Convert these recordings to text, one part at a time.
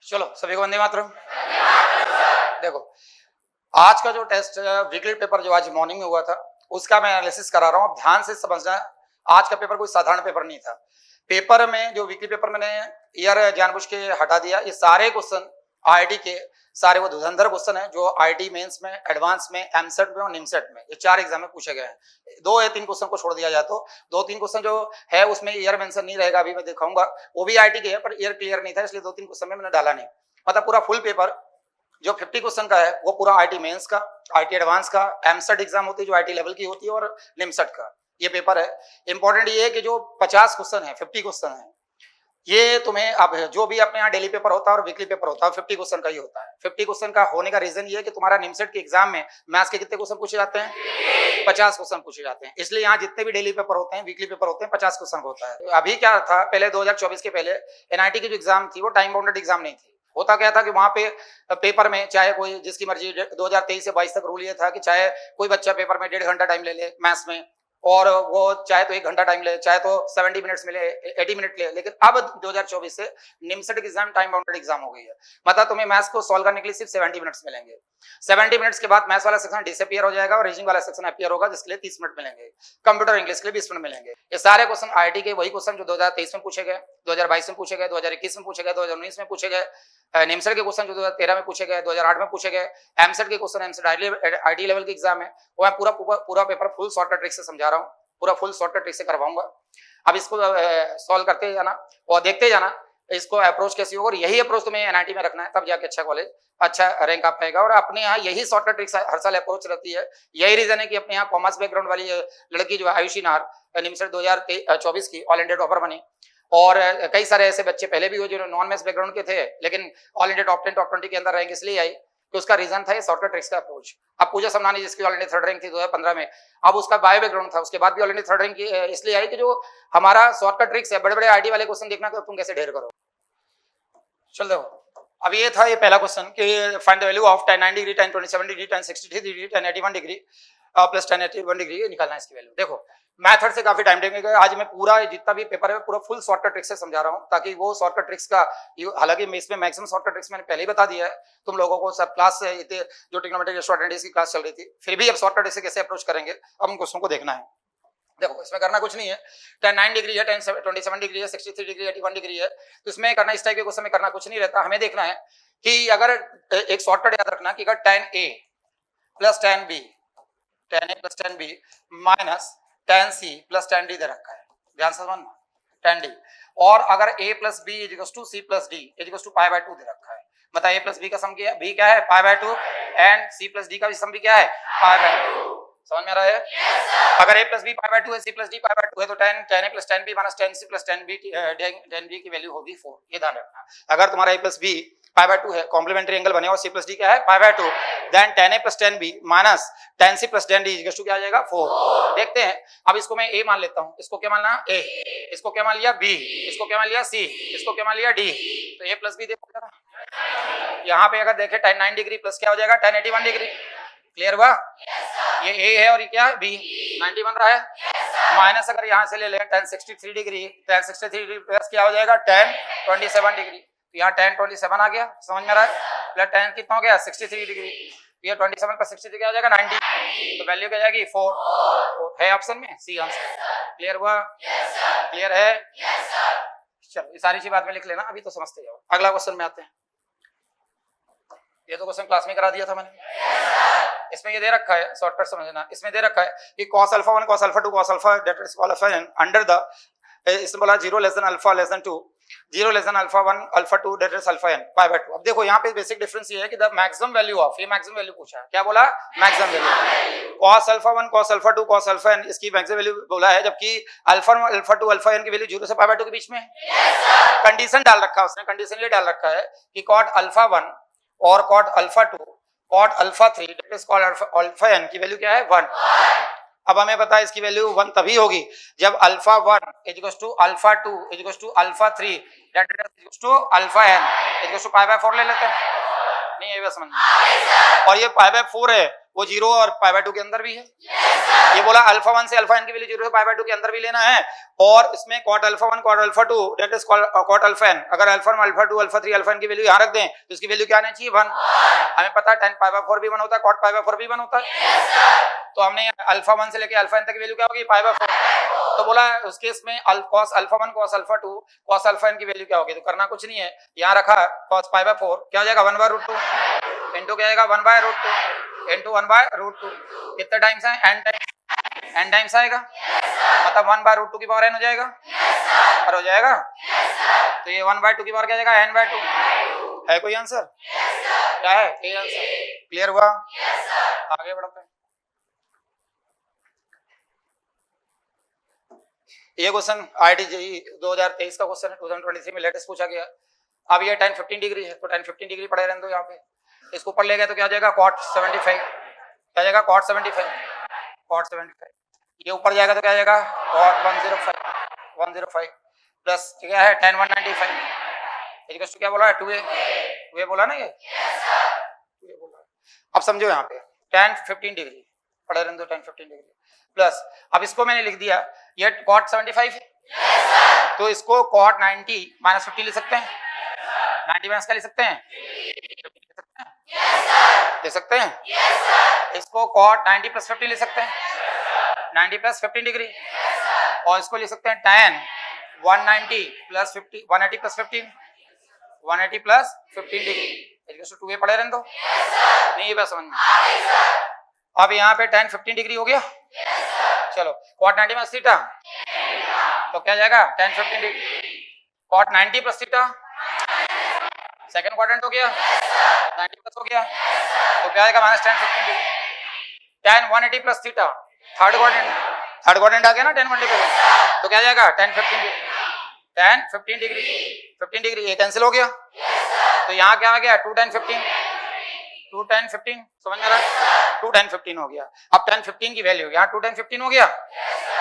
चलो सभी को वंदे मातरम। देखो आज का जो टेस्ट वीकली पेपर जो आज मॉर्निंग में हुआ था उसका मैं एनालिसिस करा रहा हूँ, ध्यान से समझना। आज का पेपर कोई साधारण पेपर नहीं था। पेपर में जो वीकली पेपर मैंने ईयर जानबूझ के हटा दिया, ये सारे क्वेश्चन आईआईटी के सारे वो धुरंधर क्वेश्चन है जो आईआईटी मेंस में, एडवांस में, एमसेट में और निमसेट में ये 4 एग्जाम में पूछे गए हैं। 2 या 3 क्वेश्चन को छोड़ दिया जाए तो 2-3 क्वेश्चन जो है उसमें ईयर मेंशन नहीं रहेगा, अभी मैं दिखाऊंगा। वो भी आईआईटी के है पर ईयर क्लियर नहीं था, इसलिए 2-3 क्वेश्चन में मैंने डाला नहीं। मतलब पूरा फुल पेपर जो 50 क्वेश्चन का है वो पूरा आईआईटी मेंस का, आईआईटी एडवांस का, एमसेट एग्जाम होती है जो आईआईटी लेवल की होती है और निमसेट का ये पेपर है। इंपॉर्टेंट ये है कि जो 50 क्वेश्चन है, 50 क्वेश्चन है, ये तुम्हें अब जो भी अपने यहाँ डेली पेपर होता है और वीकली पेपर होता है 50 क्वेश्चन का ही होता है। 50 क्वेश्चन का होने का रीजन ये है कि तुम्हारा निमसेट के एग्जाम में मैथ्स के कितने क्वेश्चन पूछे जाते हैं? 50 क्वेश्चन पूछे जाते हैं। इसलिए यहाँ जितने भी डेली पेपर होते हैं, वीकली पेपर होते हैं, 50 क्वेश्चन का होता है। अभी क्या था, पहले 2024 के पहले एनआईटी की जो एग्जाम थी वो टाइम बाउंडेड एग्जाम नहीं थी। होता क्या था कि वहां पे पेपर में चाहे कोई जिसकी मर्जी 2023 से 22 तक रूल ये था कि चाहे कोई बच्चा पेपर में 1.5 घंटा टाइम ले ले मैथ्स में, और वो चाहे तो 1 घंटा टाइम ले, चाहे तो 70 मिनट्स मिले, 80 मिनट ले। लेकिन अब 2024 से NIMCET exam time bounded exam हो गई है। मतलब तुम्हें मैथ्स को सॉल्व करने के लिए सिर्फ 70 मिनट्स मिलेंगे। 70 मिनट्स के बाद मैथ्स वाला सेक्शन डिसअपियर हो जाएगा और रीजनिंग वाला सेक्शन अपीयर होगा, जिसके लिए 30 मिनट मिलेंगे। कंप्यूटर इंग्लिश के लिए 20 मिनट मिलेंगे। ये सारे क्वेश्चन आईआईटी के वही क्वेश्चन जो 2023 में पूछे गए, 2022 में पूछे गए, 2021 में पूछे गए, 2019 में पूछे गए। निमसेट के क्वेश्चन जो 2013 में पूछे गए, 2008 में पूछे गए। एमसेट के क्वेश्चन, एमसेट आईआईटी लेवल के एग्जाम है, वो मैं पूरा पेपर फुल शॉर्टकट ट्रिक से समझा रहा हूँ, पूरा फुल शॉर्टकट ट्रिक से करवाऊंगा। अब इसको सॉल्व करते जाना और देखते जाना इसको अप्रोच कैसी होगा, और यही अप्रोच तुम्हें एनआईटी में रखना है, तब जाके अच्छा कॉलेज, अच्छा रैंक आ पाएगा। और अपने यहाँ यही शॉर्टकट ट्रिक्स हर साल अप्रोच रहती है। यही रीजन है कि अपने यहाँ कॉमर्स बैकग्राउंड वाली लड़की जो है आयुषी नाहर, निमसेट 2024 की ऑल इंडिया टॉपर बनी। और कई सारे ऐसे बच्चे पहले भी हुए जो नॉन मैथ्स बैकग्राउंड के थे लेकिन ऑल इंडिया टॉप 10 टॉप 20 के अंदर रैंक इसलिए आई कि उसका रीजन था ये शॉर्टकट ट्रिक्स का अप्रोच। अब पूजा समनानी जिसकी ऑल इंडिया 3rd रैंक थी 2015 में, अब उसका बायो बैकग्राउंड था, उसके बाद भी ऑल इंडिया 3rd रैंक इसलिए आई कि जो हमारा शॉर्टकट ट्रिक्स है, बड़े बड़े आईटी वाले क्वेश्चन देखना तो तुम कैसे ढेर करो। चल देखो, अब ये था ये पहला क्वेश्चन कि find the value of tan 9 degree, tan 27 degree, tan 63 degree, tan 81 degree plus tan 81 degree निकालना है इसकी वैल्यू। देखो मेथड से काफी टाइम टेकिंग। आज मैं पूरा जितना भी पेपर है पूरा फुल शॉर्टकट ट्रिक्स से समझा रहा हूँ, ताकि वो शॉर्टकट ट्रिक्स का, हालांकि इसमें मैक्सिमम शॉर्टकट ट्रिक्स मैंने पहले ही बता दिया है तुम लोगों को, सब क्लास से जो ट्रिग्नोमेट्री शॉर्टकट की क्लास चल रही थी, फिर भी अब शॉर्टकट से कैसे अप्रोच करेंगे, अब उन क्वेश्चन को देखना है। देखो इसमें करना कुछ नहीं है, tan 9 डिग्री है, tan 27 डिग्री है, 63 डिग्री, 81 डिग्री है, तो इसमें करना, इस टाइप के क्वेश्चन में करना कुछ नहीं रहता। हमें देखना है कि अगर एक शॉर्टकट याद रखना कि अगर tan A plus tan B, tan A plus tan B minus tan C plus tan D दे रखा है, ध्यान से समझना, tan D, और अगर A plus B equals to C plus D equals to π/2 दे रखा है। मतलब A प्लस B का सम क्या है, B क्या है π/2, एंड C प्लस D का भी सम भी क्या है π/2। समझ में आ रहा है? yes, अगर A प्लस B π/2 है, C प्लस D π/2 है, तो tan A plus tan B minus tan C plus tan B की वैल्यू होगी 4। ये ध्यान रखना। अगर तुम्हारा A प्लस B π/2 है, कॉम्प्लीमेंट्री एंगल बने और C प्लस D क्या है π/2, then tan A plus tan B minus tan C plus tan D equal to क्या आ जाएगा 4। देखते हैं, अब इसको मैं A मान लेता हूँ, इसको क्या मानना A, इसको क्या मान लिया B, इसको क्या मान लिया C, इसको क्या मान लिया D, तो A प्लस B देखो जरा, यहाँ पे अगर देखें tan 9 डिग्री प्लस क्या हो जाएगा tan 81 डिग्री। क्लियर हुआ? ये A है और ये क्या है B, 90 बन रहा है। माइनस अगर यहाँ से ले लें tan 63 degree, tan 63 degree plus क्या हो जाएगा tan 27 डिग्री, तो यहाँ tan 27 आ गया, समझ में आ रहा है? प्लस tan कितना हो गया 63 डिग्री, तो ये 27 पर 63 क्या हो जाएगा 90, तो वैल्यू क्या जाएगी 4 है ऑप्शन में, सी आंसर। क्लियर हुआ? क्लियर है? चलो ये सारी चीज बाद में लिख लेना, अभी तो समझते जाओ। अगला क्वेश्चन में आते हैं। ये तो क्वेश्चन क्लास में करा दिया था मैंने। इसमें ये दे रखा है, शॉर्टकट समझना, इसमें दे रखा है कि cos alpha 1 cos alpha 2 cos alpha that is cos alpha n under the, इसमें बोला 0 less than alpha less than 2, 0 less than alpha 1 alpha 2 that is alpha n π/2। अब देखो यहाँ पे बेसिक डिफरेंस ये है कि द मैक्सिमम वैल्यू ऑफ, ये मैक्सिमम वैल्यू पूछा है, क्या बोला? Maximum value. cos alpha 1 cos alpha 2 cos alpha n इसकी मैक्सिमम वैल्यू बोला है, जबकि alpha 1 alpha 2 alpha n की वैल्यू 0 से π/2 के बीच में। कंडीशन डाल रखा है उसने, कंडीशन ये डाल रखा है कि cot alpha 1 और cot alpha 2 cot alpha 3 that is cot alpha n की वैल्यू क्या है 1। अब हमें पता है इसकी वैल्यू 1 तभी होगी जब alpha 1 equals to alpha 2 equals to alpha 3 that is equals to alpha n equals to π/4 ले लेते हैं। नहीं ये समझ, और ये π/4 है वो 0 और π/2 के अंदर भी है, ये बोला अल्फा 1 से अल्फा n की वैल्यू 0 से पाई बाय 2 के अंदर भी लेना है, और इसमें cot alpha 1 cot alpha 2 that is cot alpha n, अगर alpha 1 alpha 2 alpha 3 alpha n की वैल्यू यहां रख दें तो इसकी वैल्यू क्या आनी चाहिए 1। हमें पता है tan पाई बाय 4 भी 1 होता है, कॉट पाई बाय 4 भी 1 होता है, तो हमने अल्फा 1 से लेके अल्फा n तक की वैल्यू क्या होगी पाई बाय 4। तो बोला उस केस में cos alpha 1 cos alpha 2 cos alpha n की वैल्यू क्या होगी, तो करना कुछ नहीं है, यहां रखा cos पाई बाय 4 क्या हो जाएगा 1/√2 इनटू क्या आएगा 1/√2 इनटू 1/√2, कितने टाइम्स है n टाइम्स आएगा, मतलब 1/√2 की पावर n हो जाएगा, और हो जाएगा, तो ये 1/2 की पावर क्या जाएगा n/2। है कोई आंसर? क्या है ये आंसर? क्लियर हुआ? आगे बढ़ते हैं। ये क्वेश्चन IIT JEE 2023 का क्वेश्चन है, 2023 में लेटेस्ट पूछा गया। अब ये 10 15 डिग्री है, तो 10 15 डिग्री पड़े रहने दो यहाँ पे, इसको ऊपर ले गए तो क्या हो जाएगा cot 75, क्या जाएगा cot 75, ये ऊपर जाएगा तो क्या जाएगा cot 105 प्लस क्या है tan 195 इक्वल टू क्या बोला है 2a बोला ना, ये 2a बोला। अब समझो यहाँ पे tan 15 डिग्री पड़े रहने दो, tan 15 डिग्री प्लस, अब इसको मैंने लिख दिया ये cot 75 है, तो इसको cot 90 माइनस 50 ले सकते हैं, 90 माइनस का ले सकते हैं, ले सकते हैं, इसको cot 90 प्लस 50 ले सकते हैं, 90 प्लस 15 डिग्री, और इसको ले सकते हैं tan 190 plus 50 180 plus 15 180 plus 15 degree equal to 2a पड़े रहने दो, नहीं ये बात समझ में। अब यहाँ पे tan 15 डिग्री हो गया, चलो cot 90 माइनस थीटा, तो क्या जाएगा tan 15 degree cot 90 plus theta, second quadrant हो गया 90 प्लस हो गया, तो क्या आएगा minus tan 15 degree, tan 180 plus theta, third quadrant आ गया ना tan 180 प्लस, तो क्या जाएगा tan 15 डिग्री ये कैंसिल हो गया, तो यहाँ क्या आ गया 2 tan 15 समझ में आ रहा है, 2 tan 15 हो गया। अब tan 15 की वैल्यू यहाँ 2 tan 15 हो गया,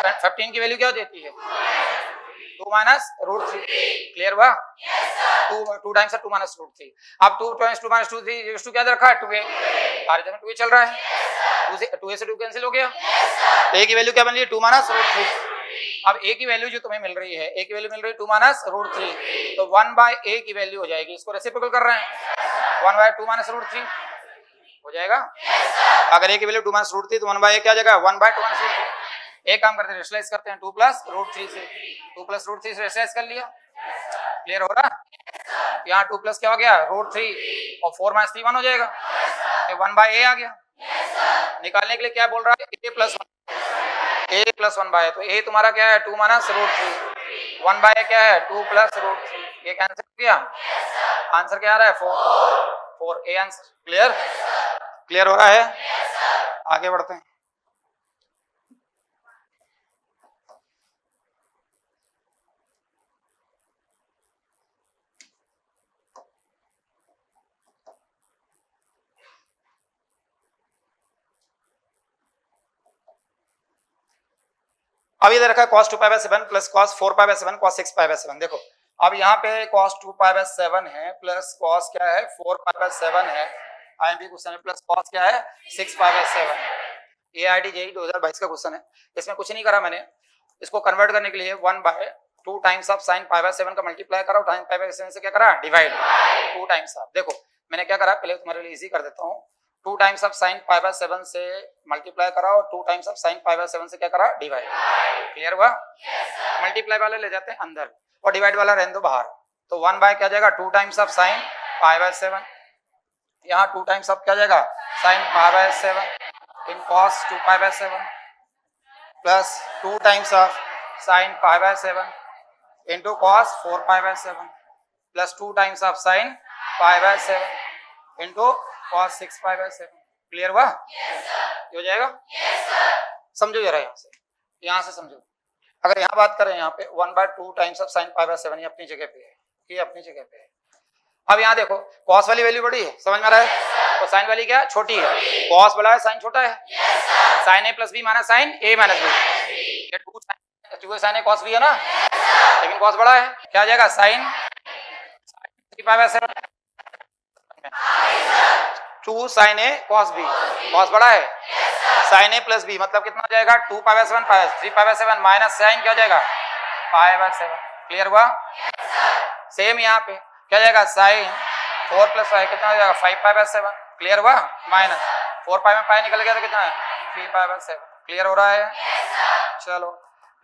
tan 15 की वैल्यू क्या देती है 2 माइनस √3, क्लियर हुआ, 2 टाइम्स 2 माइनस √3, अब 2 टाइम्स 2 माइनस 2 क्या रखा है 2a, हमारे में 2a चल रहा है, 2a से 2 कैंसिल हो गया, तो a की वैल्यू क्या बन रही है 2 माइनस √3। अब a की वैल्यू जो तुम्हें मिल रही है, a की वैल्यू मिल रही है 2 माइनस √3, तो 1/a की वैल्यू हो जाएगी, इसको रेसिप्रोकल कर रहे हैं 1/2 माइनस √3 हो जाएगा, अगर a की वैल्यू 2 माइनस √3 तो 1/a क्या जाएगा 1/2 माइनस √3। एक काम करते हैं रेशनलाइज करते हैं 2 प्लस √3 से, 2 प्लस √3 से रेशनलाइज कर लिया, क्लियर हो रहा, यहाँ 2 प्लस क्या हो गया √3 और 4 माइनस 3 1 हो जाएगा, तो 1/a आ गया, निकालने के लिए क्या बोल रहा है a प्लस 1/a, तो a तुम्हारा क्या है 2 माइनस √3, 1/a क्या है 2 प्लस √3, ये कैंसिल हो गया, आंसर क्या आ रहा है 4 a आंसर, क्लियर हो रहा है, आगे बढ़ते हैं। अब ये दे रखा है cos 2π/7 प्लस cos 4π/7 cos 6π/7। देखो अब यहाँ पे cos 2π/7 है प्लस cos क्या है 4π/7 है, IMP क्वेश्चन है, प्लस cos क्या है 6π/7, ये IIT JEE 2022 का क्वेश्चन है। इसमें कुछ नहीं करा मैंने, इसको कन्वर्ट करने के लिए 1/2 टाइम्स ऑफ sin π/7 का मल्टीप्लाई करा, sin π/7 से क्या करा डिवाइड 2 टाइम्स ऑफ, देखो मैंने क्या करा पहले तुम्हारे लिए इजी कर देता हूँ, 2 टाइम्स ऑफ sin π/7 से मल्टीप्लाई करा और 2 टाइम्स ऑफ sin π/7 से क्या करा डिवाइड, क्लियर हुआ, मल्टीप्लाई वाला ले जाते हैं अंदर और डिवाइड वाला रहने दो बाहर, तो 1 क्या जाएगा 2 टाइम्स ऑफ sin π/7, यहाँ 2 टाइम्स ऑफ क्या जाएगा sin π/7 in cos 2π/7 plus 2 times of sin π/7 into cos 4π/7 plus 2 times of sin π/7 into cos 6π/7, clear हुआ, ये हो जाएगा, समझो जरा यहाँ से समझो, अगर यहाँ बात करें यहाँ पे 1/2 टाइम्स ऑफ sin π/7 ये अपनी जगह पे है, ये अपनी जगह पे है। अब यहाँ देखो cos वाली वैल्यू बड़ी है, समझ में आ रहा है, तो sin वाली क्या है छोटी है, cos बड़ा है sin छोटा है, sin a plus B minus sin a minus B, ये 2 sin a cos b है ना, लेकिन cos बड़ा है, क्या आ जाएगा sin 3π/7 2 sin a cos b, cos बड़ा है साइन ए प्लस बी मतलब कितना हो जाएगा 2 pi by 7 pi 3 pi by 7 minus sine क्या हो जाएगा पाई बाय 7। क्लियर हुआ? सेम यहाँ पे क्या जाएगा साइन 4 प्लस पाई कितना हो जाएगा 5 पाई बाय 7। क्लियर हुआ? माइनस 4 पाई में पाई निकल गया तो कितना है 3 पाई बाय 7। क्लियर हो रहा है? चलो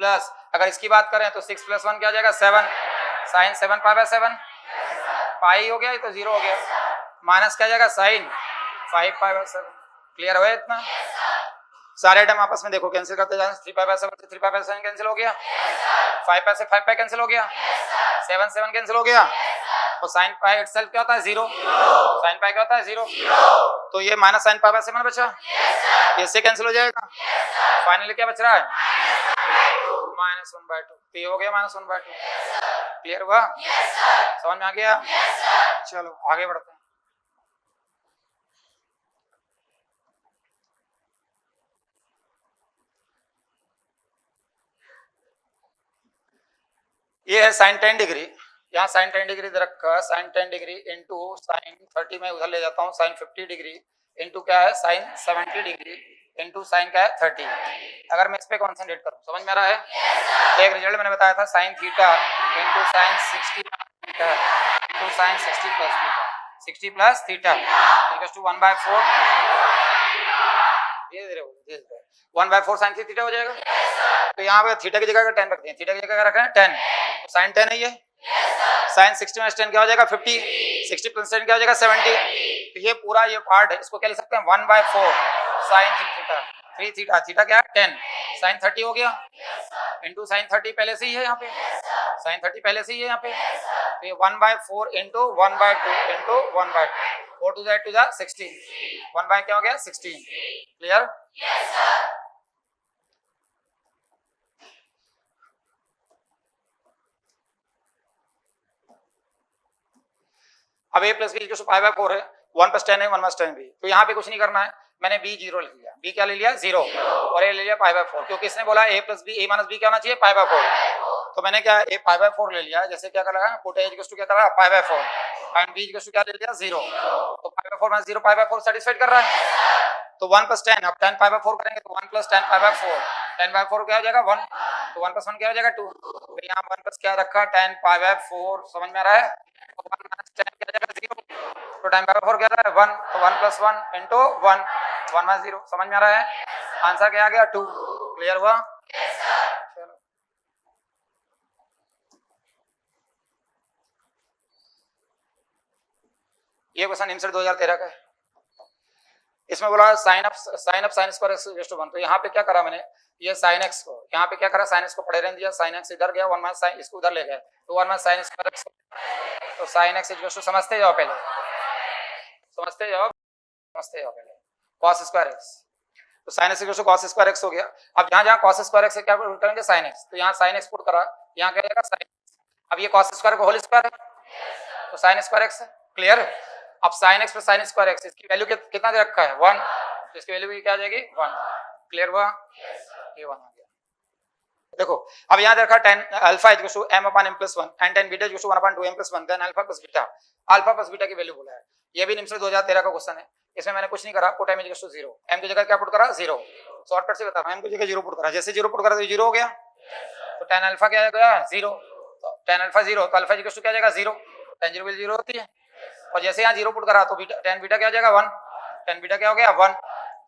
प्लस अगर इसकी बात करें तो 6 प्लस 1 क्या हो जाएगा 7 साइन 7 पाई बाय 7 पाई हो गया ये तो 0 हो गया माइनस क्या जाएगा साइन 5 पाई बाय 7। क्लियर हुआ इतना? सारे आइटम आपस में देखो कैंसिल करते जाए 3 पाई बाय 7 से 3 पाई बाय 7 कैंसिल हो गया 5 पाई से 5 पाई कैंसिल हो गया 7 7 कैंसिल हो गया और साइन पाई इटसेल्फ क्या होता है 0 साइन पाई क्या होता है 0 तो ये माइनस साइन पाई बाय 7 बचा ये इससे कैंसिल हो जाएगा फाइनली क्या बच रहा है -1/2 तो ये हो गया -1/2। क्लियर हुआ? समझ में आ गया? चलो आगे बढ़ते हैं। ये है साइन 10 डिग्री यहाँ साइन 10 डिग्री दे रखा है साइन 10 डिग्री इंटू साइन 30 में उधर ले जाता हूँ साइन 50 डिग्री इंटू क्या है साइन 70 डिग्री इंटू साइन क्या है 30। अगर मैं इस पे कॉन्सेंट्रेट करूँ समझ में आ रहा है? एक रिजल्ट मैंने बताया था sine theta into sine 60 into sine 60 plus theta 60 plus theta equals to 1/4 1/4 sine theta हो जाएगा। तो यहाँ पे थीटा की जगह का 10 रखते हैं थीटा की जगह का रखना है 10 तो साइन 10 है ये साइन 60 माइनस 10 क्या हो जाएगा 50 60 प्लस 10 क्या हो जाएगा 70। तो ये पूरा ये पार्ट है इसको क्या लिख सकते हैं 1/4 साइन थीटा 3 थीटा थीटा क्या है 10 साइन 30 हो गया इंटू साइन 30 पहले से ही है यहाँ पे साइन 30 पहले से ही है यहाँ पे तो ये 1/4 into 1/2 into 1/2 4 to that to the 16 1 by क्या हो गया 16। क्लियर? अब a प्लस बी जो पाई बाय 4 है 1 प्लस 10 है 1 प्लस 10 भी तो यहाँ पे कुछ नहीं करना है मैंने b 0 लिख लिया b क्या ले लिया 0 और a ले लिया पाई बाय 4 क्योंकि इसने बोला a plus B a minus b क्या होना चाहिए पाई बाय 4 तो मैंने क्या a पाई बाय 4 ले लिया जैसे क्या कर रहा है पुट a इक्वल्स टू क्या कर रहा है pi by 4 and b equals to क्या ले लिया 0 तो pi by 4 minus 0 pi by 4 satisfied कर रहा है तो 1 प्लस 10 अब 10 पाई बाय 4 करेंगे तो 1 प्लस 10 पाई बाय 4 10 बाय 4 क्या हो जाएगा 1 तो 1 प्लस 1 क्या हो जाएगा 2 तो यहाँ 1 प्लस क्या रखा 10 पाई बाय 4 समझ में आ रहा है तो 1 माइनस 10 क्या हो जाएगा 0 तो 10 पाई बाय 4 क्या आ रहा है 1 तो 1 प्लस 1 इंटू 1 1 माइनस 0 समझ में आ रहा है आंसर क्या आ गया 2। क्लियर हुआ? चलो ये क्वेश्चन निम्सर 2013 का है इसमें बोला sine up sine square X equals to 1 तो यहाँ पे क्या करा मैंने ये साइन एक्स को यहाँ पे क्या करा साइन एक्स को पढ़े रहने दिया साइन एक्स इधर गया 1 माइनस साइन इसको उधर ले गए तो 1 माइनस साइन स्क्वायर एक्स तो साइन एक्स इक्वल्स टू समझते जाओ पहले पहले cos स्क्वायर एक्स तो sine X equals to cos square X हो गया। अब जहाँ cos स्क्वायर एक्स से क्या पुट करेंगे साइन एक्स तो यहाँ साइन एक्स पुट करा यहाँ क्या जाएगा साइन अब ये cos स्क्वायर को होल स्क्वायर है तो साइन स्क्वायर एक्स है। क्लियर? अब sin x plus sin square x इसकी वैल्यू कितना दे रखा है 1 तो इसकी वैल्यू क्या आ जाएगी 1। क्लियर हुआ? ये 1 आ गया। देखो अब यहाँ दे रखा 10 alpha equals to m upon m plus 1 and 10 beta equals to 1 upon 2m plus 1 then alpha plus beta की वैल्यू बोला है। ये भी निम्सर 2013 का क्वेश्चन है इसमें मैंने कुछ नहीं करा put m equals to 0 m की जगह क्या पुट करा 0 शॉर्टकट से बता रहा हूं m की जगह 0 पुट करा जैसे 0 पुट करा तो 0 हो गया तो tan अल्फा क्या आ गया 0 तो tan अल्फा 0 तो अल्फा इक्वल्स टू क्या आ जाएगा 0 tan 0 0 होती है और जैसे यहाँ 0 पुट करा तो बीटा tan बीटा क्या हो जाएगा 1 tan बीटा क्या हो गया 1